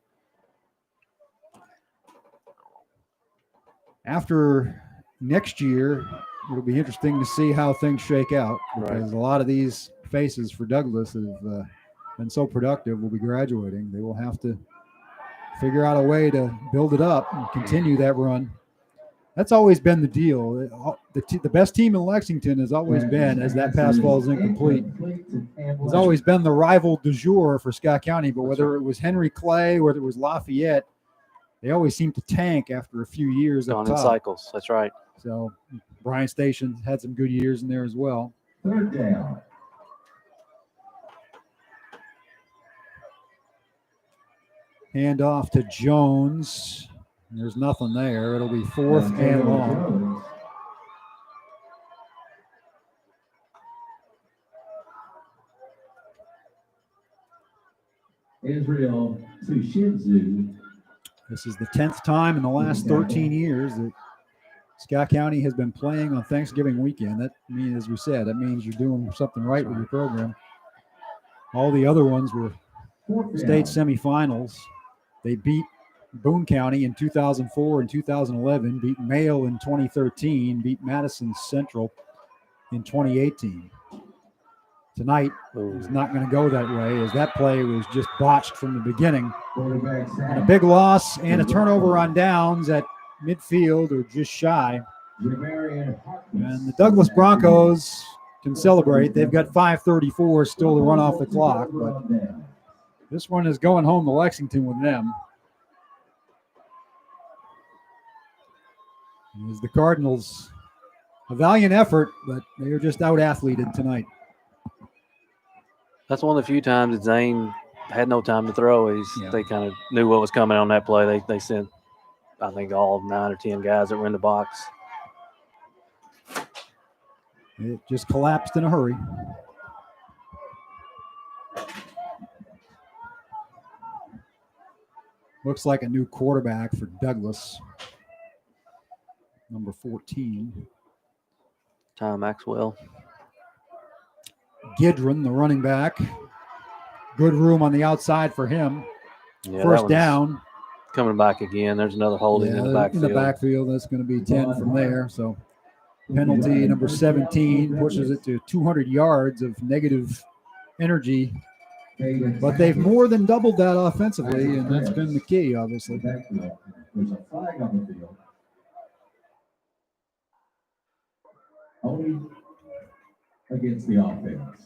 After next year, it'll be interesting to see how things shake out because a lot of these faces for Douglas have been so productive will be graduating. They will have to figure out a way to build it up and continue that run. That's always been the deal. The best team in Lexington has always been, as that pass falls incomplete, has always been the rival du jour for Scott County. But whether it was Henry Clay, whether it was Lafayette, they always seem to tank after a few years up top. In cycles, that's right. So Bryan Station had some good years in there as well. 3rd down. Hand off to Jones. There's nothing there. It'll be 4th and long. Israel to Shinzu. This is the 10th time in the last 13 years that Scott County has been playing on Thanksgiving weekend. That means, as we said, that means you're doing something right with your program. All the other ones were state semifinals. They beat Boone County in 2004 and 2011, beat Mayo in 2013, beat Madison Central in 2018. Tonight is not going to go that way, as that play was just botched from the beginning. And a big loss and a turnover on downs at midfield or just shy. And the Douglas Broncos can celebrate. They've got 5:34 still to run off the clock, but this one is going home to Lexington with them. As the Cardinals, a valiant effort, but they are just out-athleted tonight. That's one of the few times that Zane had no time to throw. They kind of knew what was coming on that play. They sent, I think, all 9 or 10 guys that were in the box. It just collapsed in a hurry. Looks like a new quarterback for Douglas. Number 14. Ty Maxwell. Gidron, the running back. Good room on the outside for him. Yeah, First down. Coming back again. There's another holding in the backfield. In the backfield, that's going to be 10 from there. So penalty number 17 pushes it to 200 yards of negative energy But they've more than doubled that offensively, and that's been the key, obviously. There's a flag on the field. Only against the offense.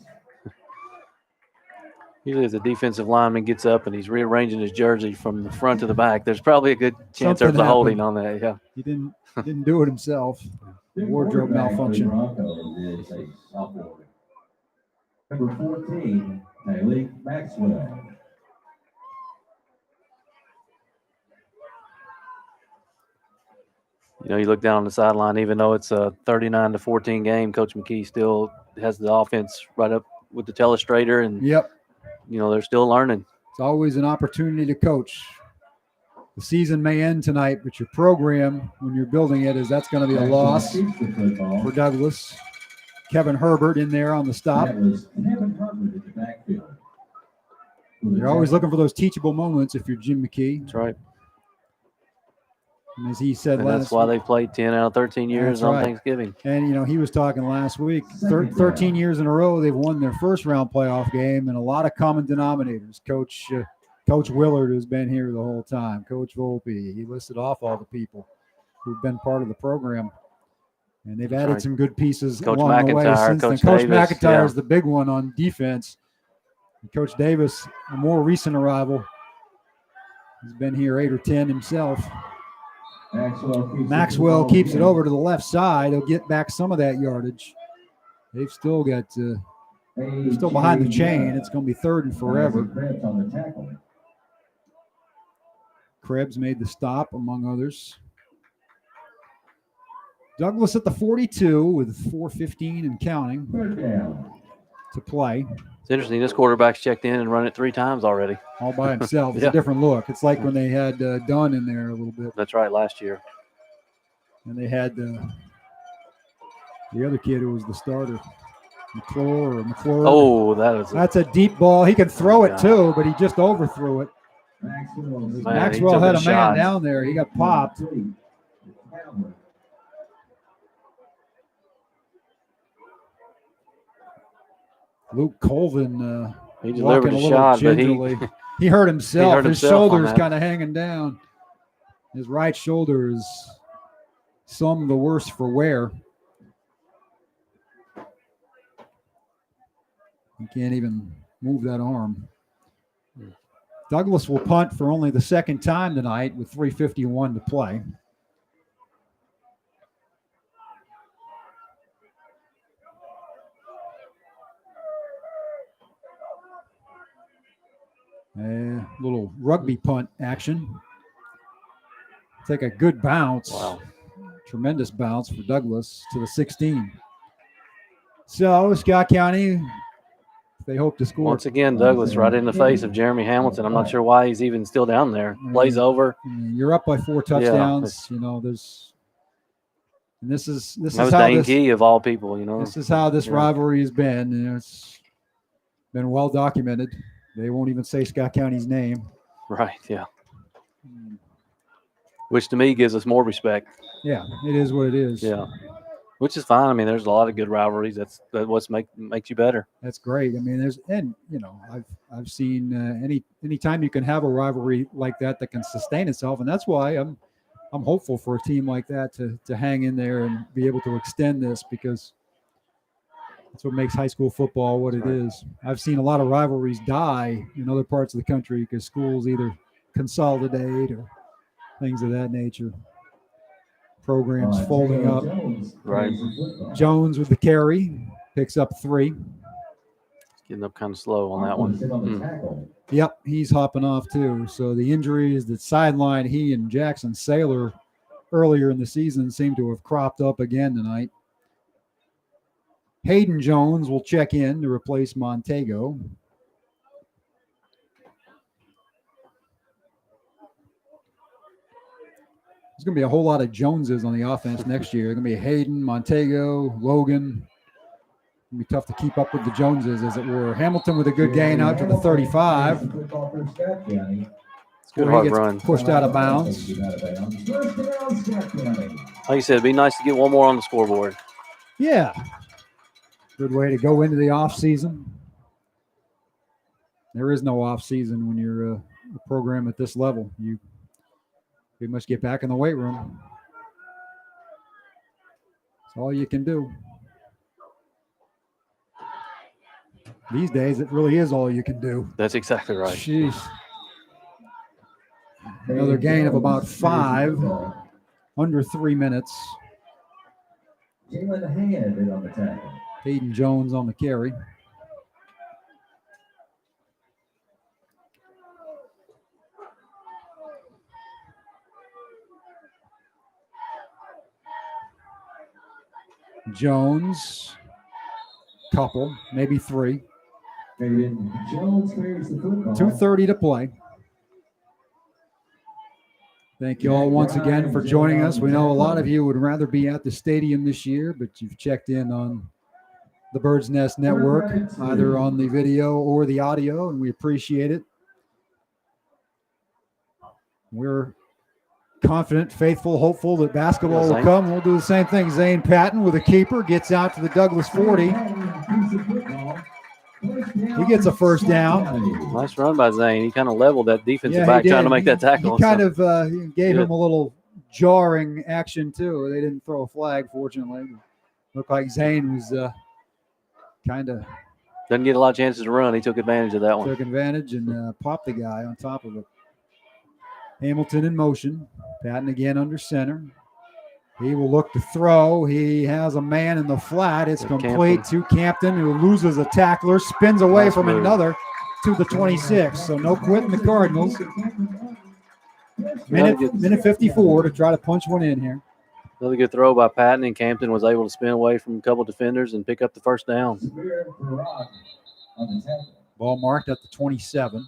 Usually, if the defensive lineman gets up and he's rearranging his jersey from the front to the back, there's probably a good chance there's a holding on that. Yeah, he didn't do it himself. Wardrobe malfunction. Broncos is a sophomore. Number 14, Haley Maxwell. you know, you look down on the sideline, even though it's a 39-14 game, Coach McKee still has the offense right up with the telestrator, and Yep. you know they're still learning. It's always an opportunity to coach. The season may end tonight, but your program, when you're building it, that's going to be a loss for Douglas. Kevin Herbert in there on the stop. That was Kevin Herbert in the backfield. You're always looking for those teachable moments if you're Jim McKee. That's right. And as he said And last that's why week, they played 10 out of 13 years That's on right. Thanksgiving. and you know, he was talking last week, 13 years in a row, they've won their first round playoff game, and a lot of common denominators. Coach Willard has been here the whole time. Coach Volpe, he listed off all the people who've been part of the program. And they've That's added right. some good pieces Coach along the way McIntyre, since then. Coach Coach Davis, McIntyre is yeah. the big one on defense. And Coach Davis, a more recent arrival, he's been here 8 or 10 himself. Maxwell keeps it over to the left side. He'll get back some of that yardage. They've still got they're still behind the chain. It's going to be 3rd and forever. Krebs made the stop, among others. Douglas at the 42 with 4:15 and counting to play. It's interesting. This quarterback's checked in and run it 3 times already. All by himself. It's Yeah. a different look. It's like when they had Dunn in there a little bit. That's right, last year. And they had the other kid who was the starter, McClure. Oh, That's a deep ball. He can throw it too, but he just overthrew it. Man, Maxwell he took had a a man shot. down there. He got popped. Luke Colvin He delivered walking a a little shot, but gingerly. He hurt himself. hurt His himself on shoulder's that. kind of hanging down. His right shoulder is some the worse for wear. He can't even move that arm. Douglas will punt for only the 2nd time tonight with 3:51 to play. A little rugby punt action. Take a good bounce. Wow. Tremendous bounce for Douglas to the 16. So Scott County, they hope to score. Once again, Douglas right in the face of Jeremy Hamilton. I'm not sure why he's even still down there. Plays over. You're up by 4 touchdowns. You know, this is That was how Dane this, Key of all people, you know. this is how this Yeah. rivalry has been. You know, it's been well documented. They won't even say Scott County's name. Right, yeah. Which to me gives us more respect. Yeah, it is what it is. Yeah. Which is fine. I mean, there's a lot of good rivalries. That's what's makes you better. That's great. I mean, I've seen any time you can have a rivalry like that can sustain itself, and that's why I'm hopeful for a team like that to hang in there and be able to extend this, because that's what makes high school football what it is. I've seen a lot of rivalries die in other parts of the country because schools either consolidate or things of that nature. Programs folding up. Right. Jones with the carry, picks up 3. Getting up kind of slow on that one. Yep, he's hopping off too. So the injuries that sidelined he and Jackson Saylor earlier in the season seem to have cropped up again tonight. Hayden Jones will check in to replace Montego. There's going to be a whole lot of Joneses on the offense next year. There's going to be Hayden, Montego, Logan. It's going to be tough to keep up with the Joneses, as it were. Hamilton with a good gain out to the 35. It's good Where he hard gets run. pushed out of bounds. Like you said, it'd be nice to get one more on the scoreboard. Yeah. Good way to go into the offseason. There is no off season when you're a program at this level. You must get back in the weight room. That's all you can do. These days, it really is all you can do. That's exactly right. Jeez. Another gain of about 5, under 3 minutes. Jalen Hand on the tackle. Hayden Jones on the carry. Jones, couple, maybe 3. Hayden Jones clears the football. 2:30 to play. Thank you all once again for joining us. We know a lot of you would rather be at the stadium this year, but you've checked in on the Bird's Nest Network, either on the video or the audio, and we appreciate it. We're confident, faithful, hopeful that basketball will come. We'll do the same thing. Zane Patton with a keeper gets out to the Douglas 40. He gets a first down. Nice run by Zane. He kind of leveled that defensive back trying to make that tackle. He kind of gave him a little jarring action, too. They didn't throw a flag, fortunately. Looked like Zane was kind of... Doesn't get a lot of chances to run. He took advantage of that one. Took advantage and popped the guy on top of it. Hamilton in motion. Patton again under center. He will look to throw. He has a man in the flat. It's complete to Campton, who loses a tackler, spins away from another to the 26. So no quitting the Cardinals. Minute 54 to try to punch one in here. Another good throw by Patton, and Campton was able to spin away from a couple defenders and pick up the first down. Ball marked at the 27.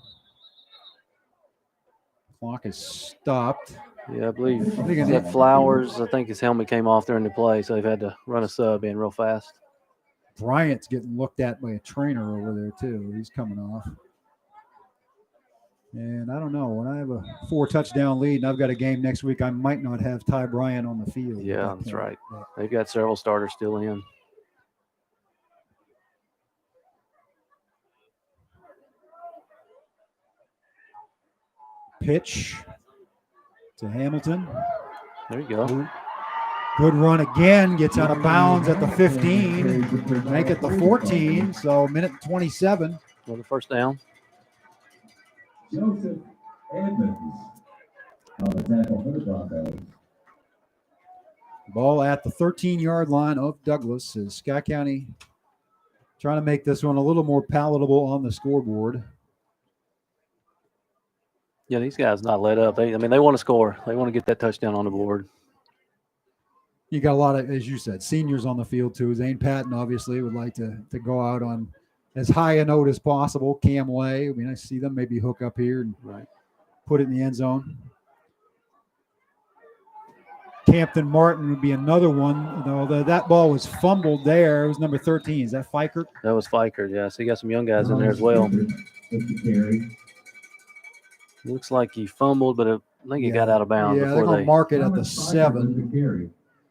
Clock is stopped. Yeah, I believe that Flowers, I think his helmet came off during the play, so they've had to run a sub in real fast. Bryant's getting looked at by a trainer over there, too. He's coming off. And I don't know. When I have a 4-touchdown lead and I've got a game next week, I might not have Ty Bryant on the field. Yeah, that's right. They've got several starters still in. Pitch to Hamilton. There you go. Good run again. Gets out of bounds at the 15. Make it the 14. So minute 27. Another first down. Joseph Edmonds on the tackle for the Broncos. Ball at the 13-yard line of Douglas as Scott County trying to make this one a little more palatable on the scoreboard. Yeah, these guys not let up. They want to score. They want to get that touchdown on the board. You got a lot of, as you said, seniors on the field too. Zane Patton obviously would like to go out on as high a note as possible. Cam Way, I mean, I see them maybe hook up here and put it in the end zone. Campton Martin would be another one. Though that ball was fumbled there. It was number 13. Is that Fikert? That was Fikert, yeah. So you got some young guys in there as well. Looks like he fumbled, but I think he got out of bounds. Yeah, they're going to mark it at the 7.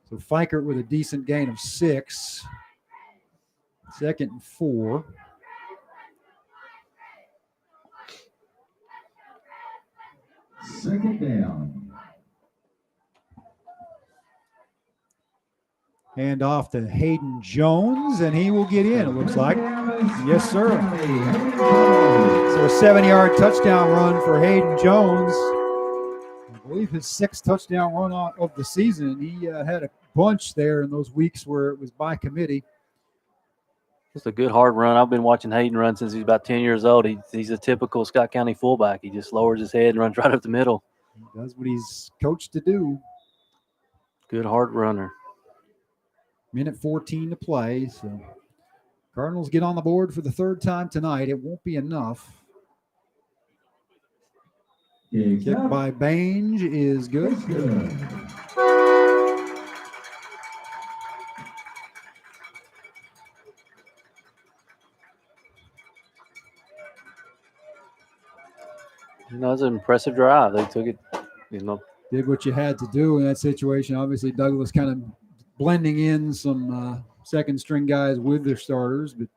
So Fikert with a decent gain of 6. 2nd and 4. Second down. Hand off to Hayden Jones, and he will get in, it looks like. Yes, sir. So a 7-yard touchdown run for Hayden Jones. I believe his 6th touchdown run of the season. He had a bunch there in those weeks where it was by committee. Just a good hard run. I've been watching Hayden run since he's about 10 years old. He's a typical Scott County fullback. He just lowers his head and runs right up the middle. He does what he's coached to do. Good hard runner. Minute 14 to play. So Cardinals get on the board for the 3rd time tonight. It won't be enough. Kick by Bange is good. That's an impressive drive. They took it, Did what you had to do in that situation. Obviously, Douglas kind of blending in some second-string guys with their starters, but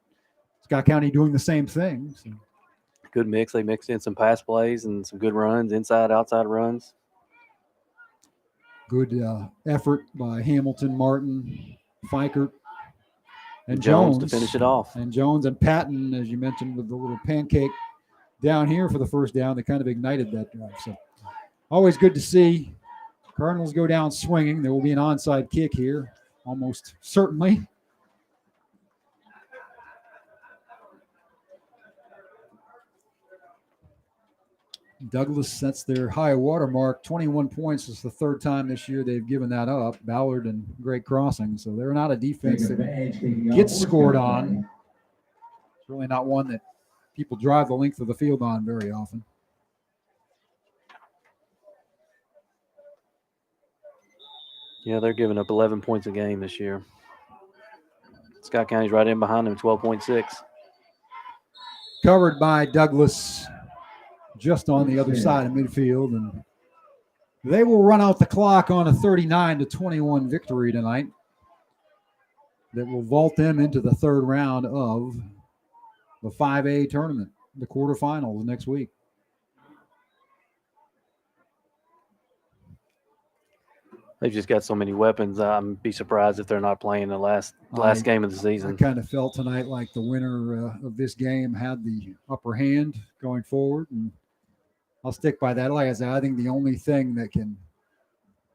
Scott County doing the same thing. So. good mix. They mixed in some pass plays and some good runs, inside, outside runs. Good effort by Hamilton, Martin, Fikert, and Jones to finish it off. And Jones and Patton, as you mentioned, with the little pancake down here for the first down, they kind of ignited that drive. So always good to see. Cardinals go down swinging. There will be an onside kick here, almost certainly. Douglas sets their high water mark. 21 points is the third time this year they've given that up. Ballard and Great Crossing. So they're not a defense that gets scored on. It's really not one that people drive the length of the field on very often. Yeah, they're giving up 11 points a game this year. Scott County's right in behind them, 12.6. Covered by Douglas just on the other side of midfield. And they will run out the clock on a 39-21 victory tonight that will vault them into the third round of the 5A tournament, the quarterfinals next week. They've just got so many weapons. I'm be surprised if they're not playing the last game of the season. I kind of felt tonight like the winner of this game had the upper hand going forward, and I'll stick by that. Like I said, I think the only thing that can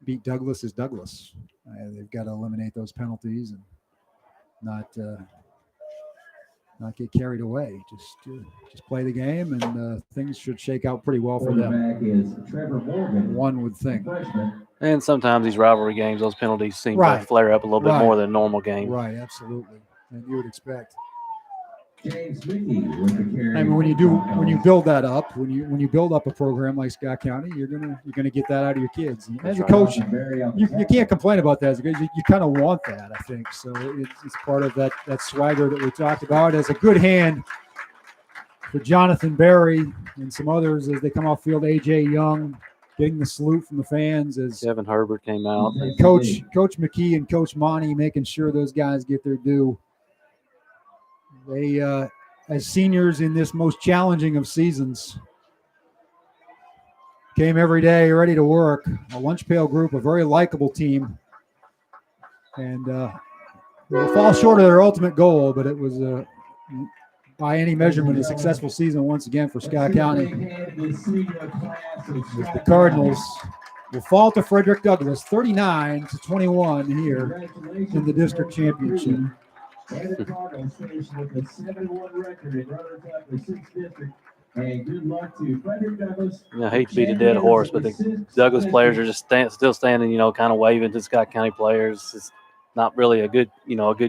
beat Douglas is Douglas. They've got to eliminate those penalties and not get carried away. Just play the game, and things should shake out pretty well for them. One would think. And sometimes these rivalry games, those penalties seem to flare up a little bit more than a normal game. Right, absolutely. And you would expect. James Mickey with the carry. I mean, when you build that up, when you build up a program like Scott County, you're gonna get that out of your kids. And as a coach, you can't complain about that. As a coach, you kind of want that, I think. So it's part of that swagger that we talked about. As a good hand for Jonathan Berry and some others as they come off field. AJ Young getting the salute from the fans as Kevin Herbert came out. And Coach McKee and Coach Monty making sure those guys get their due. They, as seniors in this most challenging of seasons, came every day ready to work. A lunch pail group, a very likable team. And they'll fall short of their ultimate goal, but it was, by any measurement, a successful season once again for Scott County. The Cardinals will fall to Frederick Douglass 39-21 here in the district championship. And the Cardinals finished with a 7-1 record in runners-up the 6th district. And good luck to Frederick Douglass. I hate to beat a dead horse, but the Douglas players are just still standing, kind of waving to Scott County players. It's not really a good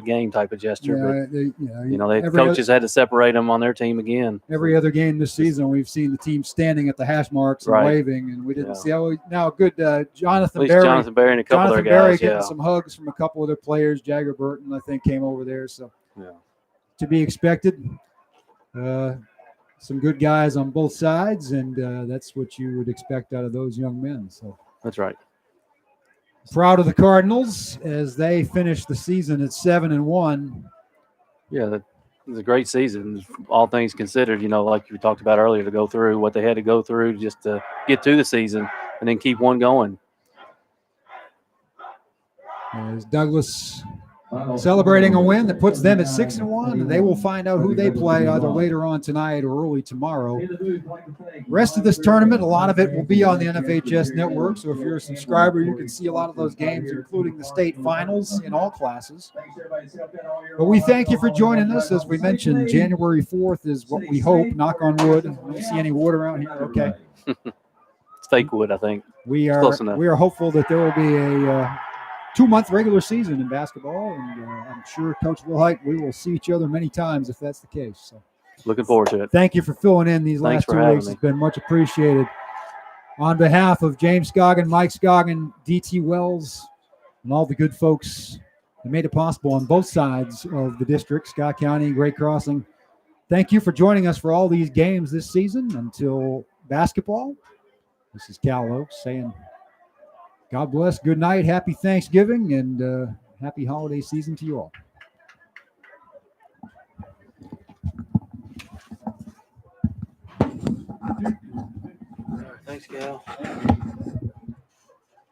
game type of gesture. The coaches had to separate them on their team again. Every other game this season, we've seen the team standing at the hash marks and waving, and we didn't see how. Now, good Jonathan Berry and a couple other guys. Getting some hugs from a couple other players. Jagger Burton, I think, came over there. So, to be expected. Some good guys on both sides, and that's what you would expect out of those young men. So that's right. Proud of the Cardinals as they finish the season at 7-1. Yeah, that was a great season, all things considered. Like you talked about earlier, to go through what they had to go through just to get to the season and then keep one going. As Douglas celebrating a win that puts them at 6-1, and they will find out who they play either later on tonight or early tomorrow. Rest of this tournament, a lot of it will be on the NFHS network, so if you're a subscriber, you can see a lot of those games, including the state finals in all classes. But we thank you for joining us. As we mentioned, January 4th is what we hope, knock on wood. I don't see any wood around here. Okay. It's fake wood, I think. We are hopeful that there will be a 2-month regular season in basketball, and I'm sure Coach Wilhite, we will see each other many times if that's the case. So, looking forward to it. Thank you for filling in these last 2 weeks. It's been much appreciated. On behalf of James Scoggin, Mike Scoggin, DT Wells, and all the good folks that made it possible on both sides of the district, Scott County, Great Crossing, thank you for joining us for all these games this season until basketball. This is Cal Oaks saying God bless, good night, happy Thanksgiving, and happy holiday season to you all. Thanks, Gal.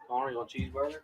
Connor, you want a cheeseburger?